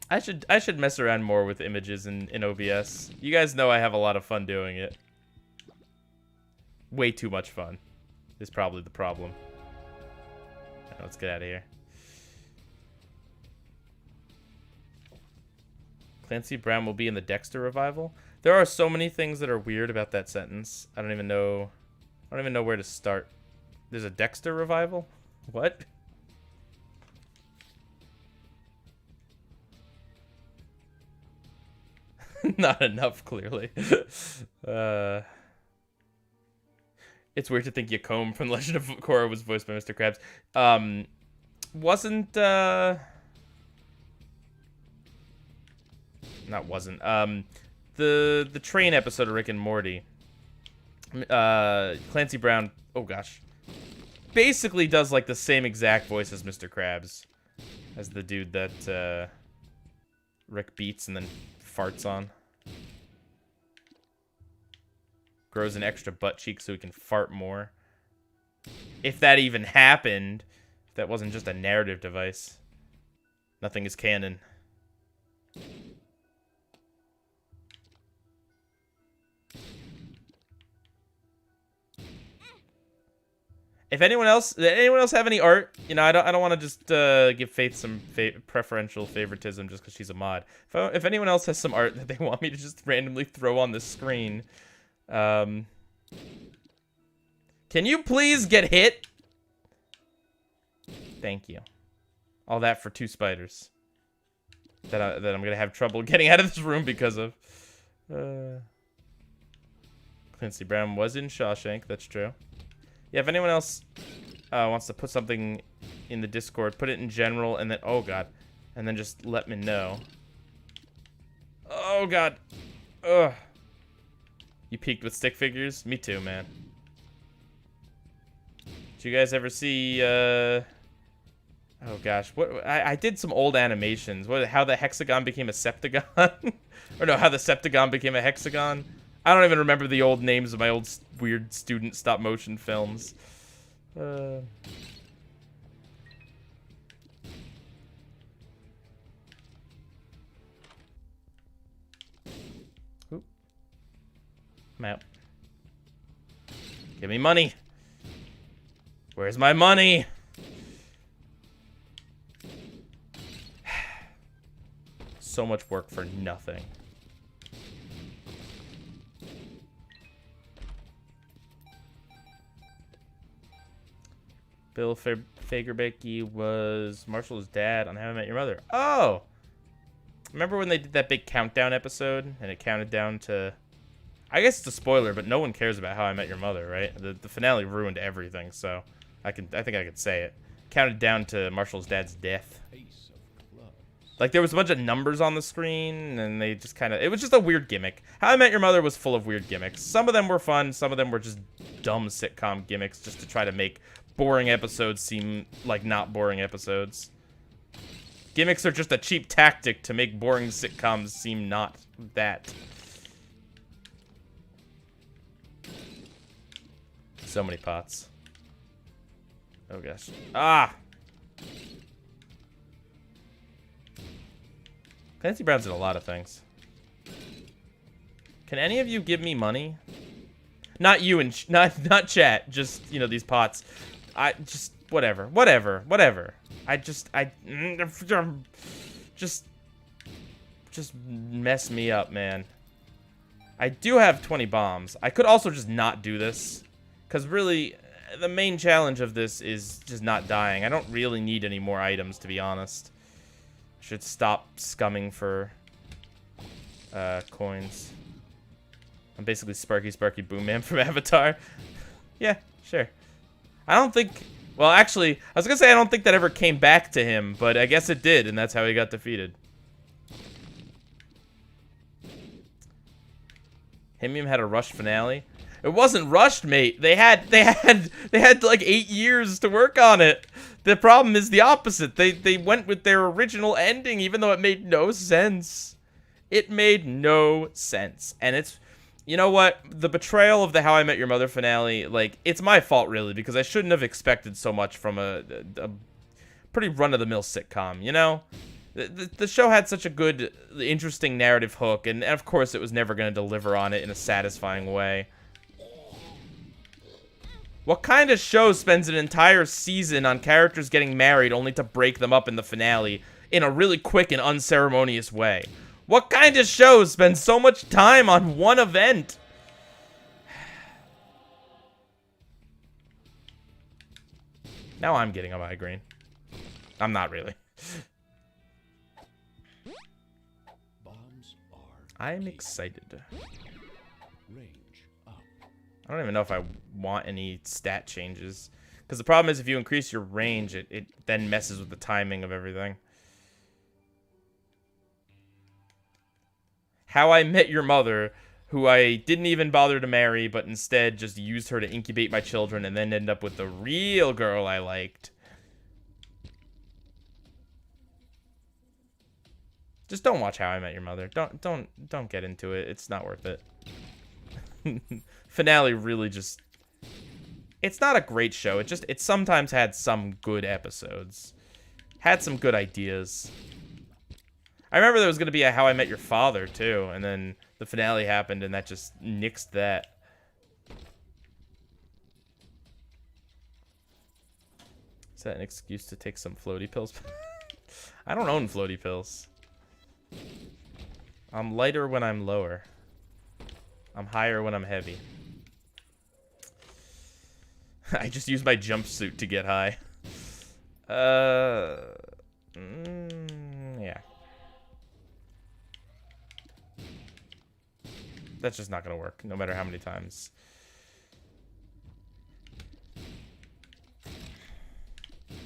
I should mess around more with images in OBS. You guys know I have a lot of fun doing it. Way too much fun is probably the problem. Right, let's get out of here. Clancy Brown will be in the Dexter revival. There are so many things that are weird about that sentence. I don't even know where to start. There's a Dexter revival? What? Not enough, clearly. It's weird to think Yacomb from Legend of Korra was voiced by Mr. Krabs. The train episode of Rick and Morty. Clancy Brown, oh gosh, basically does like the same exact voice as Mr. Krabs, as the dude that Rick beats and then farts on. Grows an extra butt cheek so he can fart more. If that even happened, if that wasn't just a narrative device. Nothing is canon. If anyone else have any art? You know, I don't want to just give Faith some preferential favoritism just because she's a mod. If anyone else has some art that they want me to just randomly throw on the screen, can you please get hit? Thank you. All that for 2 spiders that I'm gonna have trouble getting out of this room because of. Clancy Brown was in Shawshank. That's true. Yeah, if anyone else wants to put something in the Discord, put it in general, and then, oh god, and then just let me know. Oh god. Ugh. You peaked with stick figures? Me too, man. Did you guys ever see, oh gosh, what? I did some old animations. How the hexagon became a septagon? Or no, how the septagon became a hexagon? I don't even remember the old names of my old weird student stop-motion films. Oop. I'm out. Give me money. Where's my money? So much work for nothing. Bill Fagerbecky was Marshall's dad on How I Met Your Mother. Oh! Remember when they did that big countdown episode? And it counted down to... I guess it's a spoiler, but no one cares about How I Met Your Mother, right? The finale ruined everything, so... I think I could say it. Counted down to Marshall's dad's death. Like, there was a bunch of numbers on the screen, and they just kind of... It was just a weird gimmick. How I Met Your Mother was full of weird gimmicks. Some of them were fun, some of them were just dumb sitcom gimmicks just to try to make boring episodes seem like not boring episodes. Gimmicks are just a cheap tactic to make boring sitcoms seem not that. So many pots. Oh gosh. Ah! Clancy Brown's in a lot of things. Can any of you give me money? Not you and not chat. Just, you know, these pots. I just whatever. Just mess me up, man. I do have 20 bombs. I could also just not do this, cuz really the main challenge of this is just not dying. I don't really need any more items, to be honest. Should stop scumming for coins. I'm basically Sparky Boom Man from Avatar. Yeah, sure. I don't think... Well, actually, I was going to say I don't think that ever came back to him, but I guess it did, and that's how he got defeated. Himium had a rushed finale. It wasn't rushed, mate. They had like 8 years to work on it. The problem is the opposite. They went with their original ending, even though it made no sense. It made no sense. And it's, you know what? The betrayal of the How I Met Your Mother finale, like, it's my fault, really, because I shouldn't have expected so much from a pretty run-of-the-mill sitcom, you know? The show had such a good, interesting narrative hook, and of course it was never going to deliver on it in a satisfying way. What kind of show spends an entire season on characters getting married only to break them up in the finale in a really quick and unceremonious way? What kind of show spends so much time on one event? Now I'm getting a migraine. I'm not really. I'm excited. I don't even know if I want any stat changes. Because the problem is if you increase your range, it then messes with the timing of everything. How I Met Your Mother, who I didn't even bother to marry, but instead just used her to incubate my children and then end up with the real girl I liked. Just don't watch How I Met Your Mother. Don't get into it. It's not worth it. Finale really just... It's not a great show. It sometimes had some good episodes. Had some good ideas. I remember there was going to be a How I Met Your Father, too. And then the finale happened, and that just nixed that. Is that an excuse to take some floaty pills? I don't own floaty pills. I'm lighter when I'm lower. I'm higher when I'm heavy. I just use my jumpsuit to get high. Yeah. That's just not gonna work, no matter how many times.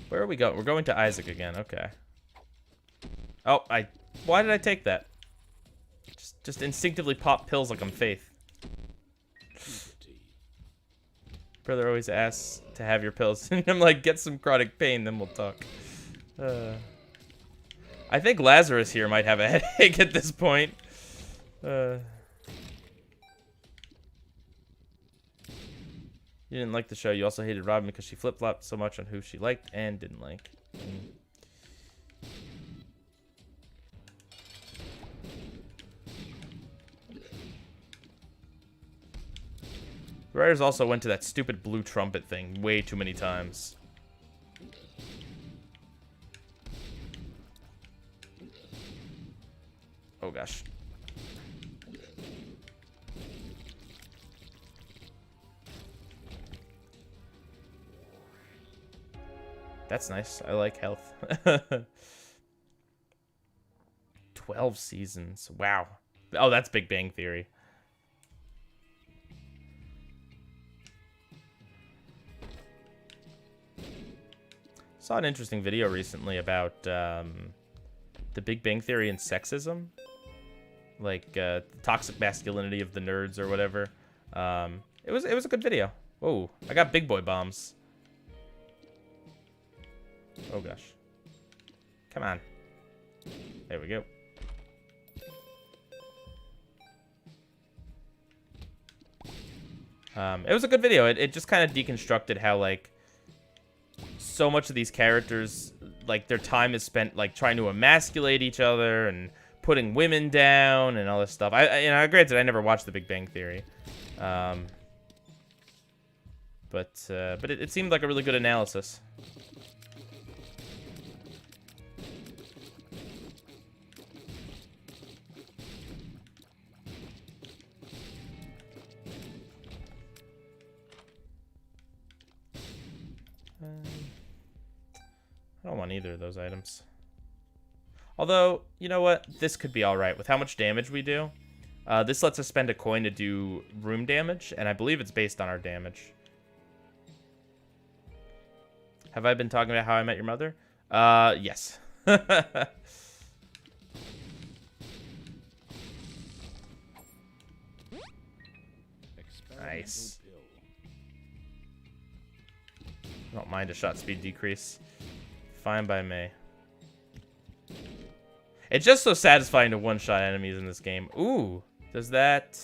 Where are we going? We're going to Isaac again, okay. Oh, why did I take that? Just just instinctively pop pills like I'm Faith. Puberty. Brother always asks to have your pills. And I'm like, get some chronic pain, then we'll talk. I think Lazarus here might have a headache at this point. You didn't like the show. You also hated Robin because she flip-flopped so much on who she liked and didn't like. The writers also went to that stupid blue trumpet thing way too many times. Oh gosh. That's nice. I like health. 12 seasons. Wow. Oh, that's Big Bang Theory. Saw an interesting video recently about the Big Bang Theory and sexism. Like the toxic masculinity of the nerds or whatever. It was a good video. Whoa, I got big boy bombs. Oh gosh. Come on. There we go. It was a good video. It just kind of deconstructed how, like, so much of these characters, like, their time is spent, like, trying to emasculate each other and putting women down and all this stuff. Granted, I never watched The Big Bang Theory. But it seemed like a really good analysis. I don't want either of those items. Although, you know what? This could be alright. With how much damage we do, this lets us spend a coin to do room damage, and I believe it's based on our damage. Have I been talking about How I Met Your Mother? Yes. Nice. Don't mind a shot speed decrease. Fine by me. It's just so satisfying to one-shot enemies in this game. Ooh, does that...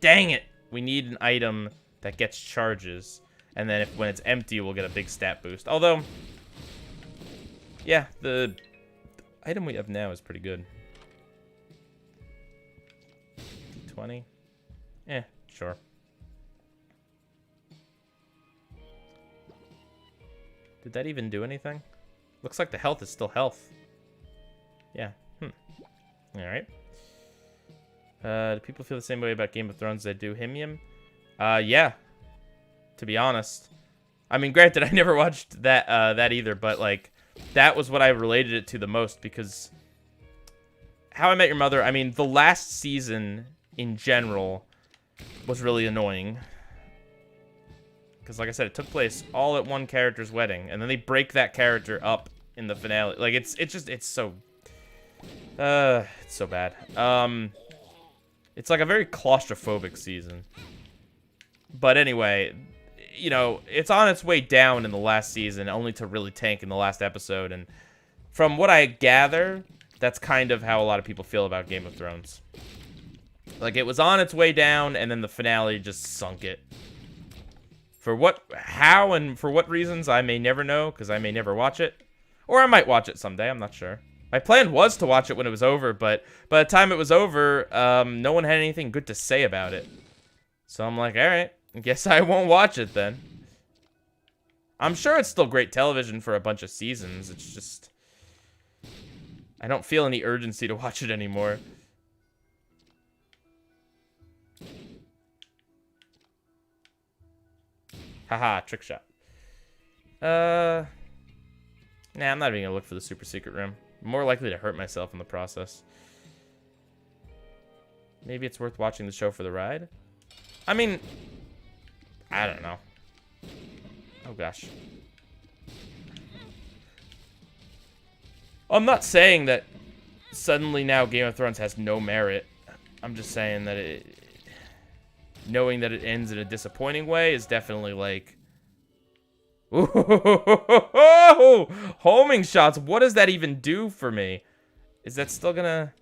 Dang it! We need an item that gets charges. And then when it's empty, we'll get a big stat boost. Although, yeah, the item we have now is pretty good. D20? Eh, sure. Did that even do anything? Looks like the health is still health. Yeah. Alright. Do people feel the same way about Game of Thrones as they do Himium? Yeah. To be honest. I mean, granted, I never watched that either, but, like, that was what I related it to the most, because How I Met Your Mother, I mean, the last season, in general, was really annoying. Because, like I said, it took place all at one character's wedding, and then they break that character up in the finale. Like, it's so... it's so bad. It's like a very claustrophobic season. But anyway, you know, it's on its way down in the last season, only to really tank in the last episode. And from what I gather, that's kind of how a lot of people feel about Game of Thrones. Like, it was on its way down, and then the finale just sunk it. For what, how, and for what reasons, I may never know, because I may never watch it. Or I might watch it someday, I'm not sure. My plan was to watch it when it was over, but by the time it was over, no one had anything good to say about it. So I'm like, alright, I guess I won't watch it then. I'm sure it's still great television for a bunch of seasons, it's just... I don't feel any urgency to watch it anymore. Haha, trick shot. Nah, I'm not even gonna look for the super secret room. I'm more likely to hurt myself in the process. Maybe it's worth watching the show for the ride? I mean, I don't know. Oh gosh. I'm not saying that suddenly now Game of Thrones has no merit. I'm just saying that knowing that it ends in a disappointing way is definitely like... Ooh, homing shots. What does that even do for me? Is that still gonna...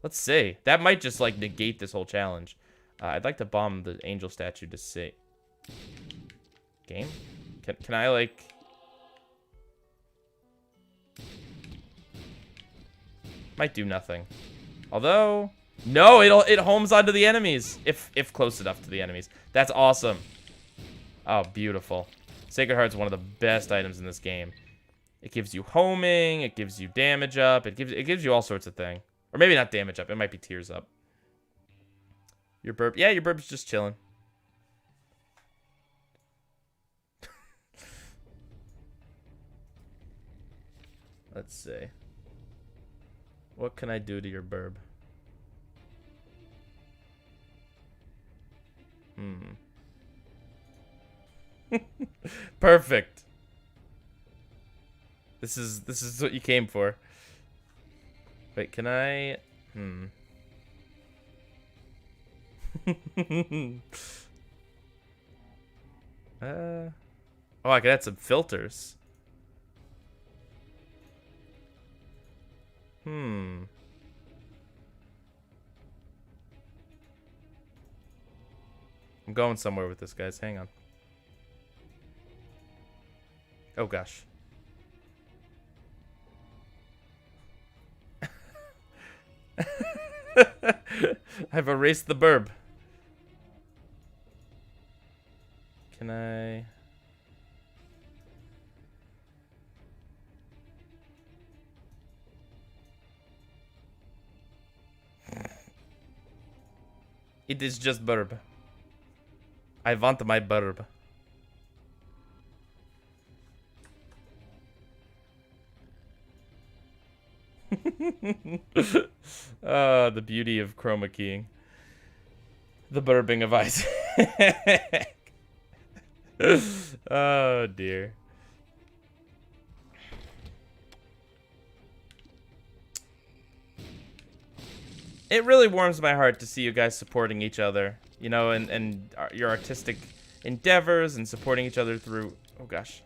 Let's see. That might just, like, negate this whole challenge. I'd like to bomb the angel statue to see. Game? Can I, like... Might do nothing. Although... No, it homes onto the enemies. If close enough to the enemies. That's awesome. Oh, beautiful. Sacred Heart's one of the best items in this game. It gives you homing, it gives you damage up, it gives you all sorts of things. Or maybe not damage up, it might be tears up. Your burp, yeah, your burp's just chilling. Let's see. What can I do to your burb? Perfect. This is what you came for. Wait, can I? Oh, I can add some filters. I'm going somewhere with this, guys. Hang on. Oh, gosh. I've erased the burb. Can I... It is just burb. I want my burb. The beauty of chroma keying. The burbing of Isaac. Oh dear. It really warms my heart to see you guys supporting each other, you know, and your artistic endeavors and supporting each other through, oh gosh,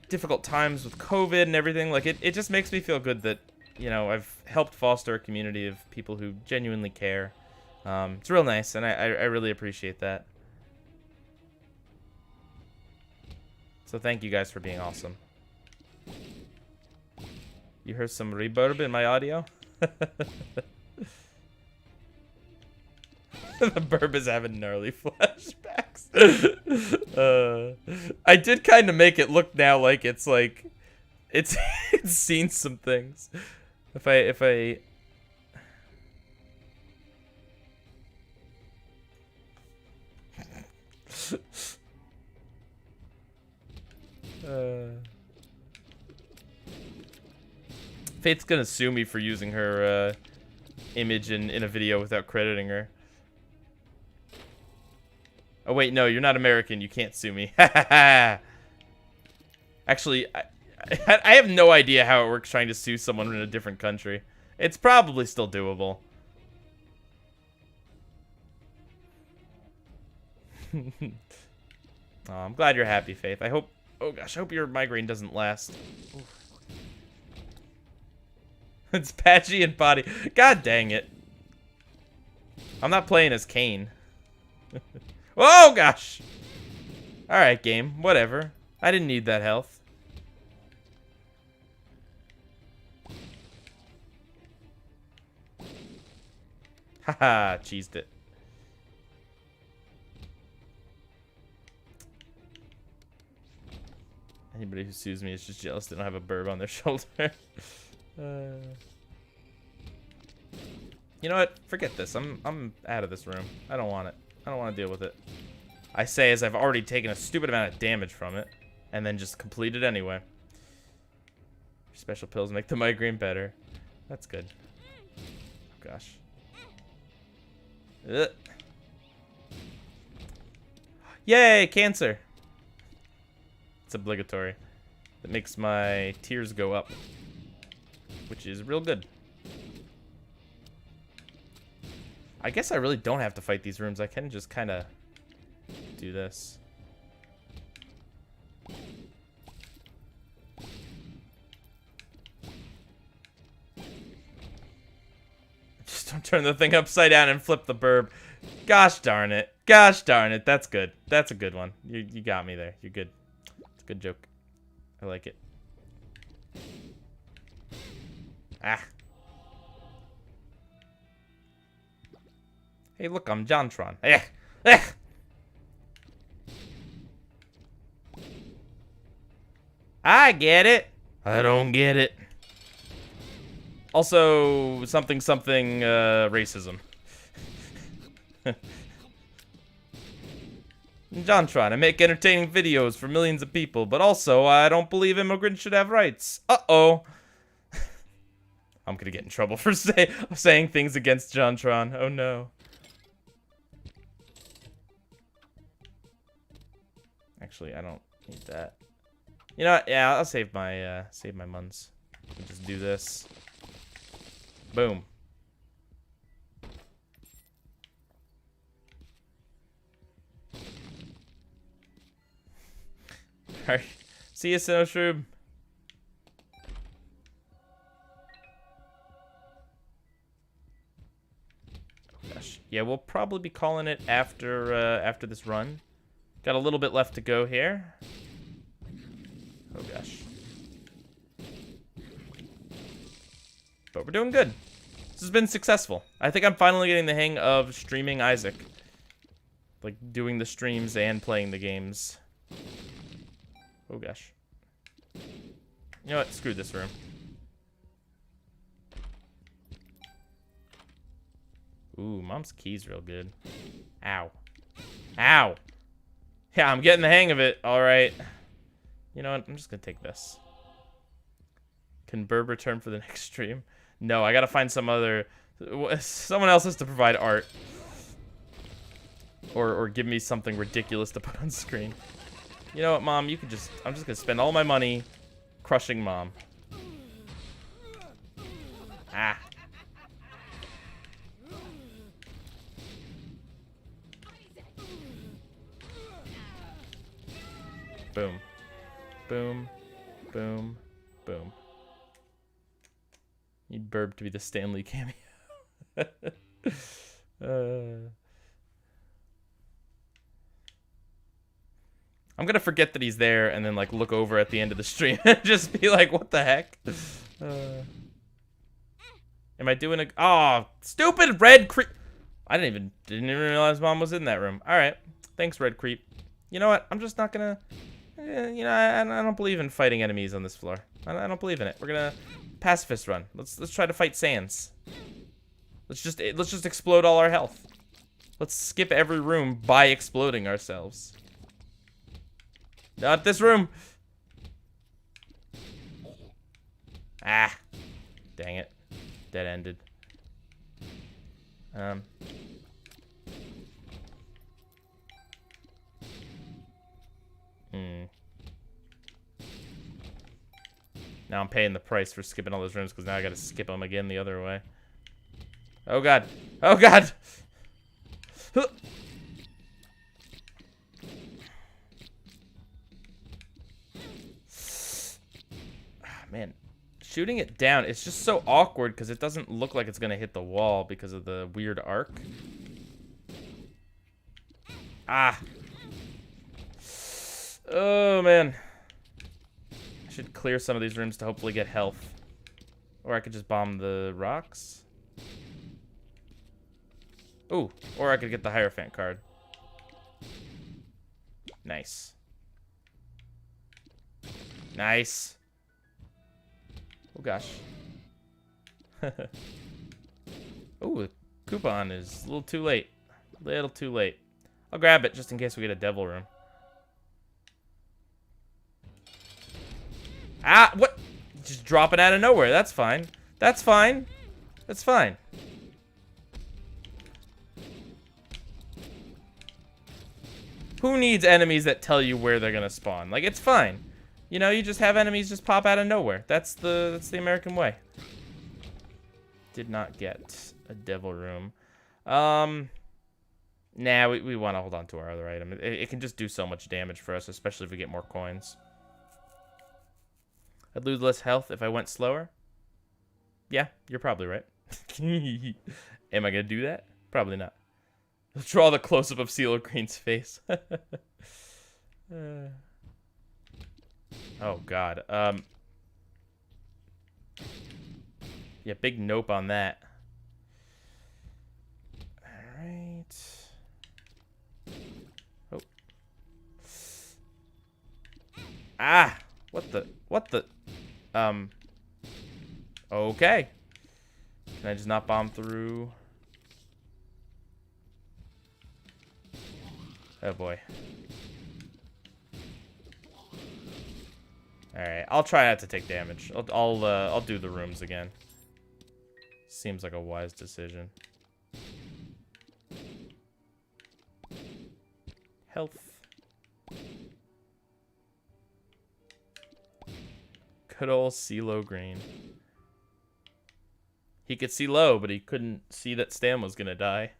difficult times with COVID and everything. Like, it just makes me feel good that, you know, I've helped foster a community of people who genuinely care. It's real nice, and I really appreciate that. So thank you guys for being awesome. You heard some reverb in my audio? The burb is having gnarly flashbacks. I did kind of make it look now like it's like it's seen some things. If I Faith's gonna sue me for using her image in a video without crediting her. Oh wait, no, you're not American. You can't sue me. Actually, I have no idea how it works trying to sue someone in a different country. It's probably still doable. Oh, I'm glad you're happy, Faith. I hope... Oh gosh, I hope your migraine doesn't last. Oof. It's patchy and body. God dang it. I'm not playing as Kane. Oh gosh. Alright, game. Whatever. I didn't need that health. Haha, cheesed it. Anybody who sues me is just jealous they don't have a burb on their shoulder. You know what? Forget this. I'm out of this room. I don't want it. I don't want to deal with it. I say as I've already taken a stupid amount of damage from it, and then just complete it anyway. Special pills make the migraine better. That's good. Oh, gosh. Ugh. Yay, cancer. It's obligatory. That makes my tears go up, which is real good. I guess I really don't have to fight these rooms. I can just kind of do this. Just don't turn the thing upside down and flip the burb. Gosh darn it. Gosh darn it. That's good. That's a good one. You got me there. You're good. It's a good joke. I like it. Ah. Hey, look, I'm Jontron. Eh. Eh. I get it. I don't get it. Also, something, racism. Jontron, I make entertaining videos for millions of people, but also I don't believe immigrants should have rights. Uh-oh. I'm gonna get in trouble for saying things against Jontron. Oh no. Actually, I don't need that. You know what? Yeah, I'll save my muns. I'll just do this. Boom. Alright. See you, Sinnoshroom. Oh gosh. Yeah, we'll probably be calling it after this run. Got a little bit left to go here. Oh gosh. But we're doing good. This has been successful. I think I'm finally getting the hang of streaming Isaac. Like, doing the streams and playing the games. Oh gosh. You know what? Screw this room. Ooh, Mom's key's real good. Ow. Ow! Yeah, I'm getting the hang of it. Alright. You know what? I'm just gonna take this. Can Burb return for the next stream? No, I gotta find some other... Someone else has to provide art. Or give me something ridiculous to put on screen. You know what, Mom? You can just... I'm just gonna spend all my money crushing Mom. Ah. Boom. Boom. Boom. Boom. Need Burb to be the Stanley cameo. I'm gonna forget that he's there and then like look over at the end of the stream and just be like, what the heck? Am I doing a... Oh, stupid red creep. I didn't even realize Mom was in that room. All right. Thanks, red creep. You know what? I'm just not gonna... you know, I don't believe in fighting enemies on this floor. I don't believe in it. We're gonna pacifist run. Let's try to fight Sans. Let's just explode all our health. Let's skip every room by exploding ourselves. Not this room. Ah, dang it. Dead ended. Now I'm paying the price for skipping all those rooms because now I gotta skip them again the other way. Oh god. Oh god! Oh, man. Shooting it down, it's just so awkward because it doesn't look like it's gonna hit the wall because of the weird arc. Ah. Oh, man. I should clear some of these rooms to hopefully get health. Or I could just bomb the rocks. Ooh, or I could get the Hierophant card. Nice. Nice. Oh, gosh. Ooh, the coupon is a little too late. A little too late. I'll grab it just in case we get a devil room. Ah, what? Just drop it out of nowhere. That's fine. That's fine. That's fine. Who needs enemies that tell you where they're gonna spawn? Like, it's fine. You know, you just have enemies just pop out of nowhere. That's the American way. Did not get a devil room. Nah, we want to hold on to our other item. It can just do so much damage for us, especially if we get more coins. I'd lose less health if I went slower. Yeah, you're probably right. Am I going to do that? Probably not. Draw the close-up of CeeLo Green's face. Oh, God. Yeah, big nope on that. Alright. Oh. Ah! What the? Okay. Can I just not bomb through? Oh, boy. Alright, I'll try not to take damage. I'll do the rooms again. Seems like a wise decision. Health. Good old CeeLo Green. He could see low, but he couldn't see that Stam was gonna die.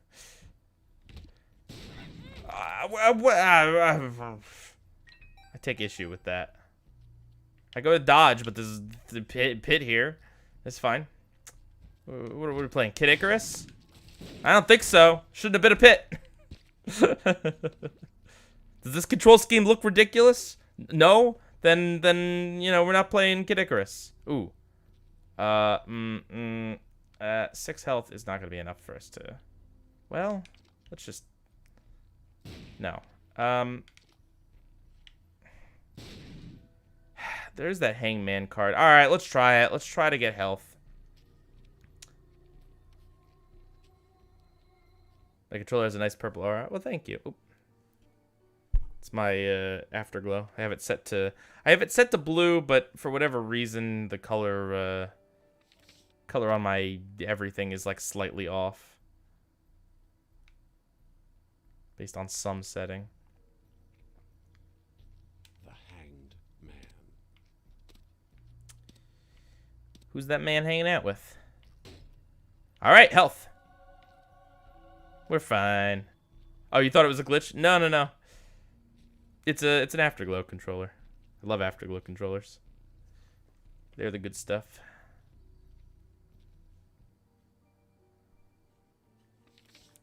I take issue with that. I go to dodge, but there's the pit here. That's fine. What are we playing? Kid Icarus? I don't think so. Shouldn't have been a pit. Does this control scheme look ridiculous? No? Then you know, we're not playing Kid Icarus. Ooh. 6 health is not going to be enough for us to... Well, let's just... No. There's that Hangman card. Alright, let's try it. Let's try to get health. My controller has a nice purple aura. Well, thank you. Oop. It's my afterglow. I have it set to blue, but for whatever reason, the color on my everything is like slightly off based on some setting. The Hanged Man. Who's that man hanging out with? All right, health. We're fine. Oh, you thought it was a glitch? No. It's an afterglow controller. I love afterglow controllers. They're the good stuff.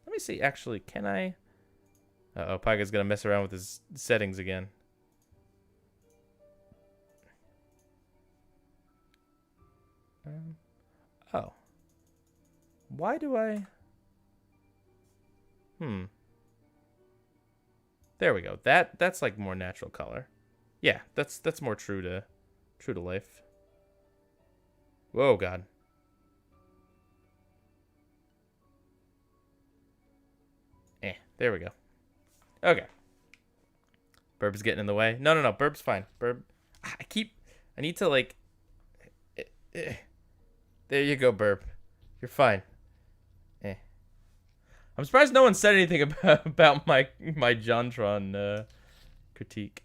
Let me see. Actually, can I? Uh-oh, Pieguy gonna mess around with his settings again. Oh. Why do I? There we go. That's like more natural color. Yeah, that's more true to life. Whoa, God. There we go. Okay. Burb's getting in the way. No, Burb's fine. Burb. I need to like. There you go, Burb. You're fine. I'm surprised no one said anything about my JonTron critique.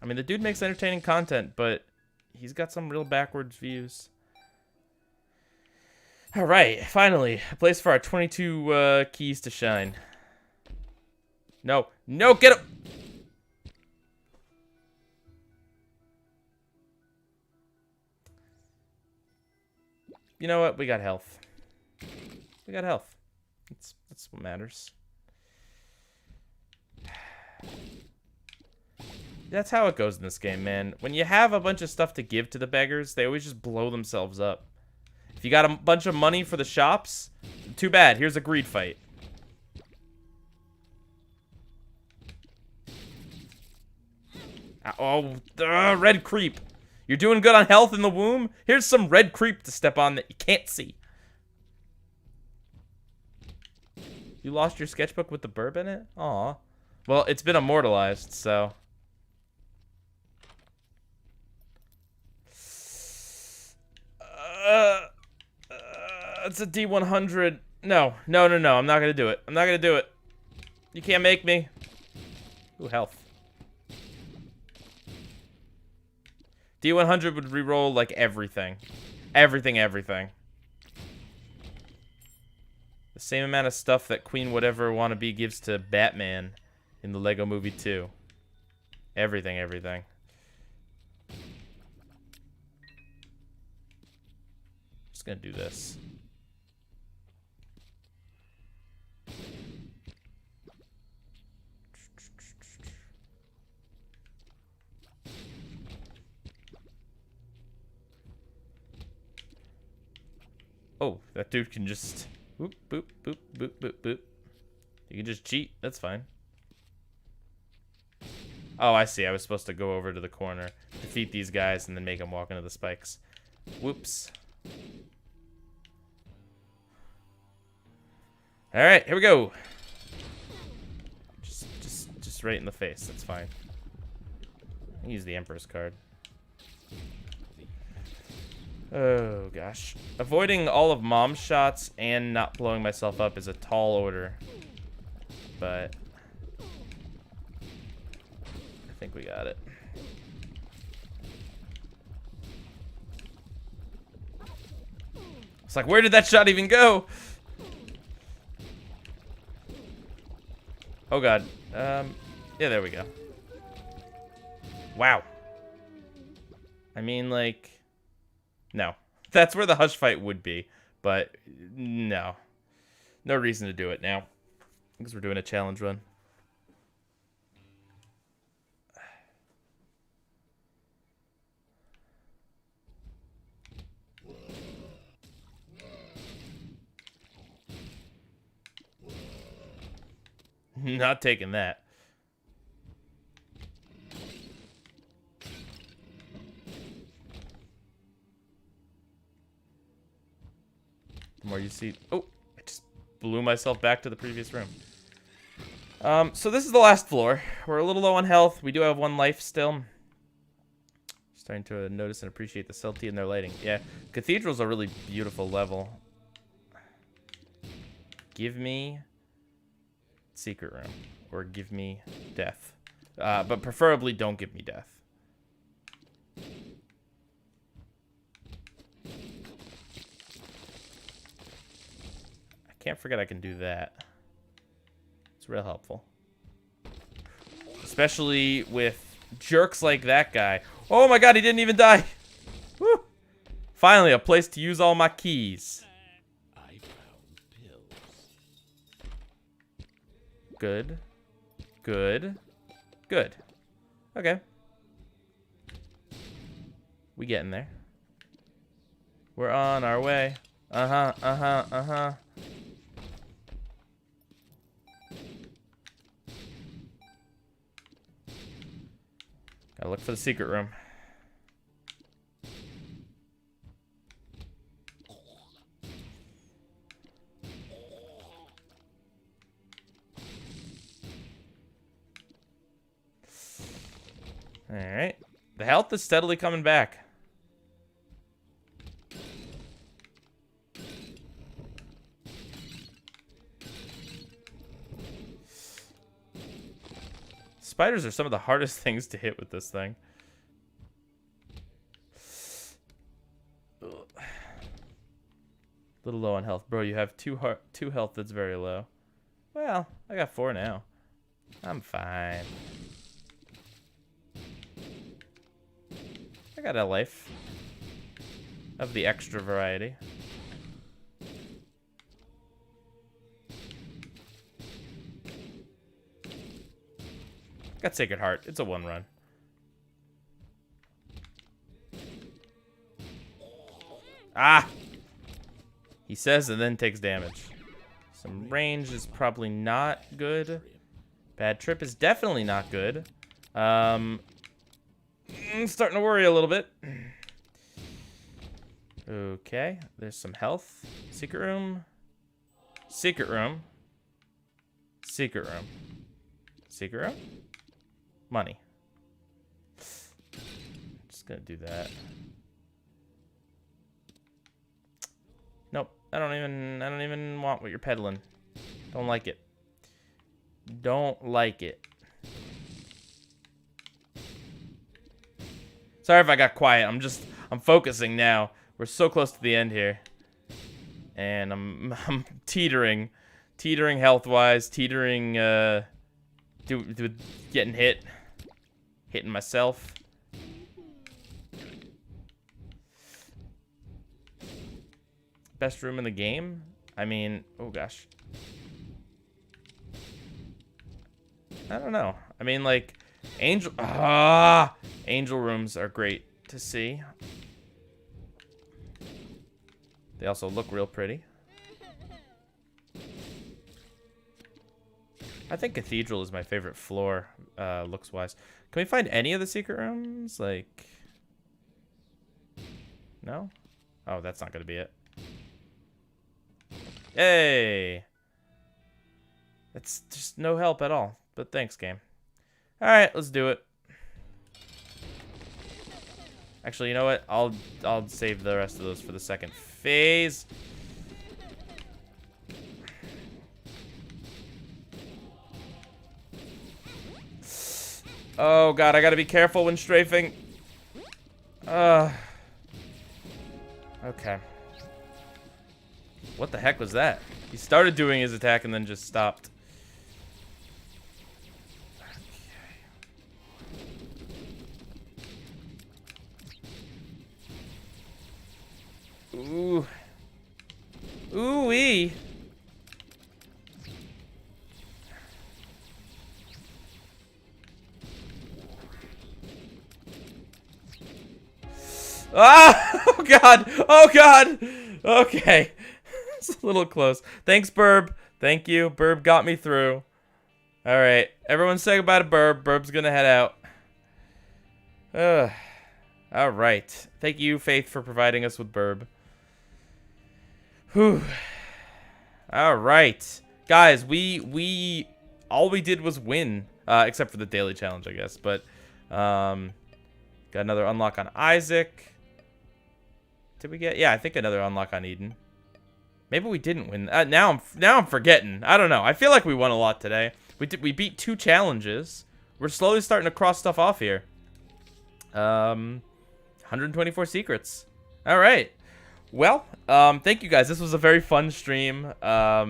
I mean, the dude makes entertaining content, but he's got some real backwards views. All right, finally, a place for our 22 keys to shine. No, get him! You know what? We got health. That's what matters. That's how it goes in this game, man. When you have a bunch of stuff to give to the beggars, they always just blow themselves up. If you got a bunch of money for the shops, too bad. Here's a greed fight. Oh, red creep. You're doing good on health in the womb? Here's some red creep to step on that you can't see. You lost your sketchbook with the burb in it? Aw. Well, it's been immortalized, so... It's a D100. No. I'm not gonna do it. You can't make me. Ooh, health. D100 would reroll like everything. Everything, everything. The same amount of stuff that Queen Whatever Wannabe gives to Batman in the Lego Movie 2. Everything, everything. Just gonna do this. Oh, that dude can just boop, boop, boop, boop, boop, boop. You can just cheat. That's fine. Oh, I see. I was supposed to go over to the corner, defeat these guys, and then make them walk into the spikes. Whoops. All right, here we go. Just right in the face. That's fine. I use the Emperor's card. Oh, gosh. Avoiding all of Mom's shots and not blowing myself up is a tall order. But I think we got it. It's like, where did that shot even go? Oh, God. Yeah, there we go. Wow. I mean, like... No. That's where the hush fight would be. But, no. No reason to do it now. Because we're doing a challenge run. Not taking that. The more you see... Oh, I just blew myself back to the previous room. So this is the last floor. We're a little low on health. We do have 1 life still. Starting to notice and appreciate the subtlety in their lighting. Yeah, Cathedral's a really beautiful level. Give me secret room. Or give me death. But preferably don't give me death. Can't forget I can do that. It's real helpful. Especially with jerks like that guy. Oh my god, he didn't even die! Woo! Finally, a place to use all my keys. I found pills. Good. Good. Good. Okay. We getting there. We're on our way. Uh-huh, uh-huh, uh-huh. Gotta look for the secret room. Alright. The health is steadily coming back. Spiders are some of the hardest things to hit with this thing. Ugh. Little low on health. Bro, you have 2 health that's very low. Well, I got 4 now. I'm fine. I got a life. Of the extra variety. Got Sacred Heart. It's a 1 run. Ah! He says and then takes damage. Some range is probably not good. Bad trip is definitely not good. I'm starting to worry a little bit. Okay. There's some health. Secret room. Secret room. Secret room. Secret room? Money. Just gonna do that. Nope. I don't even want what you're peddling. Don't like it. Don't like it. Sorry if I got quiet. I'm focusing now We're so close to the end here. And I'm teetering health-wise, teetering, getting hitting myself. Best room in the game? I mean, oh gosh. I don't know. I mean, like, angel rooms are great to see. They also look real pretty. I think Cathedral is my favorite floor, looks-wise. Can we find any of the secret rooms? Like, no? Oh, that's not gonna be it. Hey! That's just no help at all. But thanks, game. Alright, let's do it. Actually, you know what? I'll save the rest of those for the second phase. Oh god, I gotta be careful when strafing. Okay. What the heck was that? He started doing his attack and then just stopped. Ooh. Ooh-wee. Ah! Oh god! Oh god! Okay. It's a little close. Thanks, Burb. Thank you. Burb got me through. Alright. Everyone say goodbye to Burb. Burb's gonna head out. Alright. Thank you, Faith, for providing us with Burb. Whew. Alright. Guys, we all we did was win. Except for the daily challenge, I guess. But, got another unlock on Isaac. Did we get? Yeah, I think another unlock on Eden. Maybe we didn't win. Now I'm forgetting. I don't know. I feel like we won a lot today. We beat 2 challenges. We're slowly starting to cross stuff off here. 124 secrets. All right. Well, thank you guys. This was a very fun stream. Got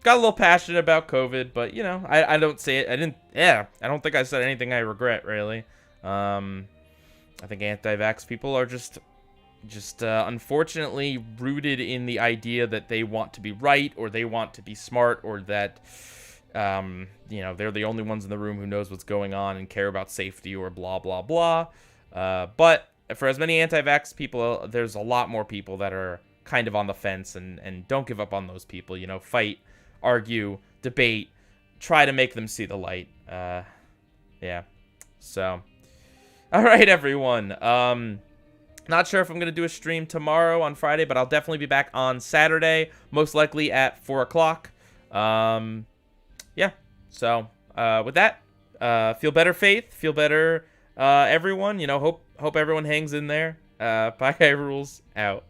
a little passionate about COVID, but you know, I don't say it. I don't think I said anything I regret really. I think anti-vax people are just unfortunately rooted in the idea that they want to be right or they want to be smart or that you know, they're the only ones in the room who knows what's going on and care about safety or blah blah blah. But for as many anti-vax people, there's a lot more people that are kind of on the fence and don't give up on those people. You know, fight, argue, debate, try to make them see the light. Yeah. So, all right, everyone. Not sure if I'm going to do a stream tomorrow on Friday, but I'll definitely be back on Saturday, most likely at 4 o'clock. Yeah, so with that, feel better, Faith. Feel better, everyone. You know, hope everyone hangs in there. Pieguy rules out.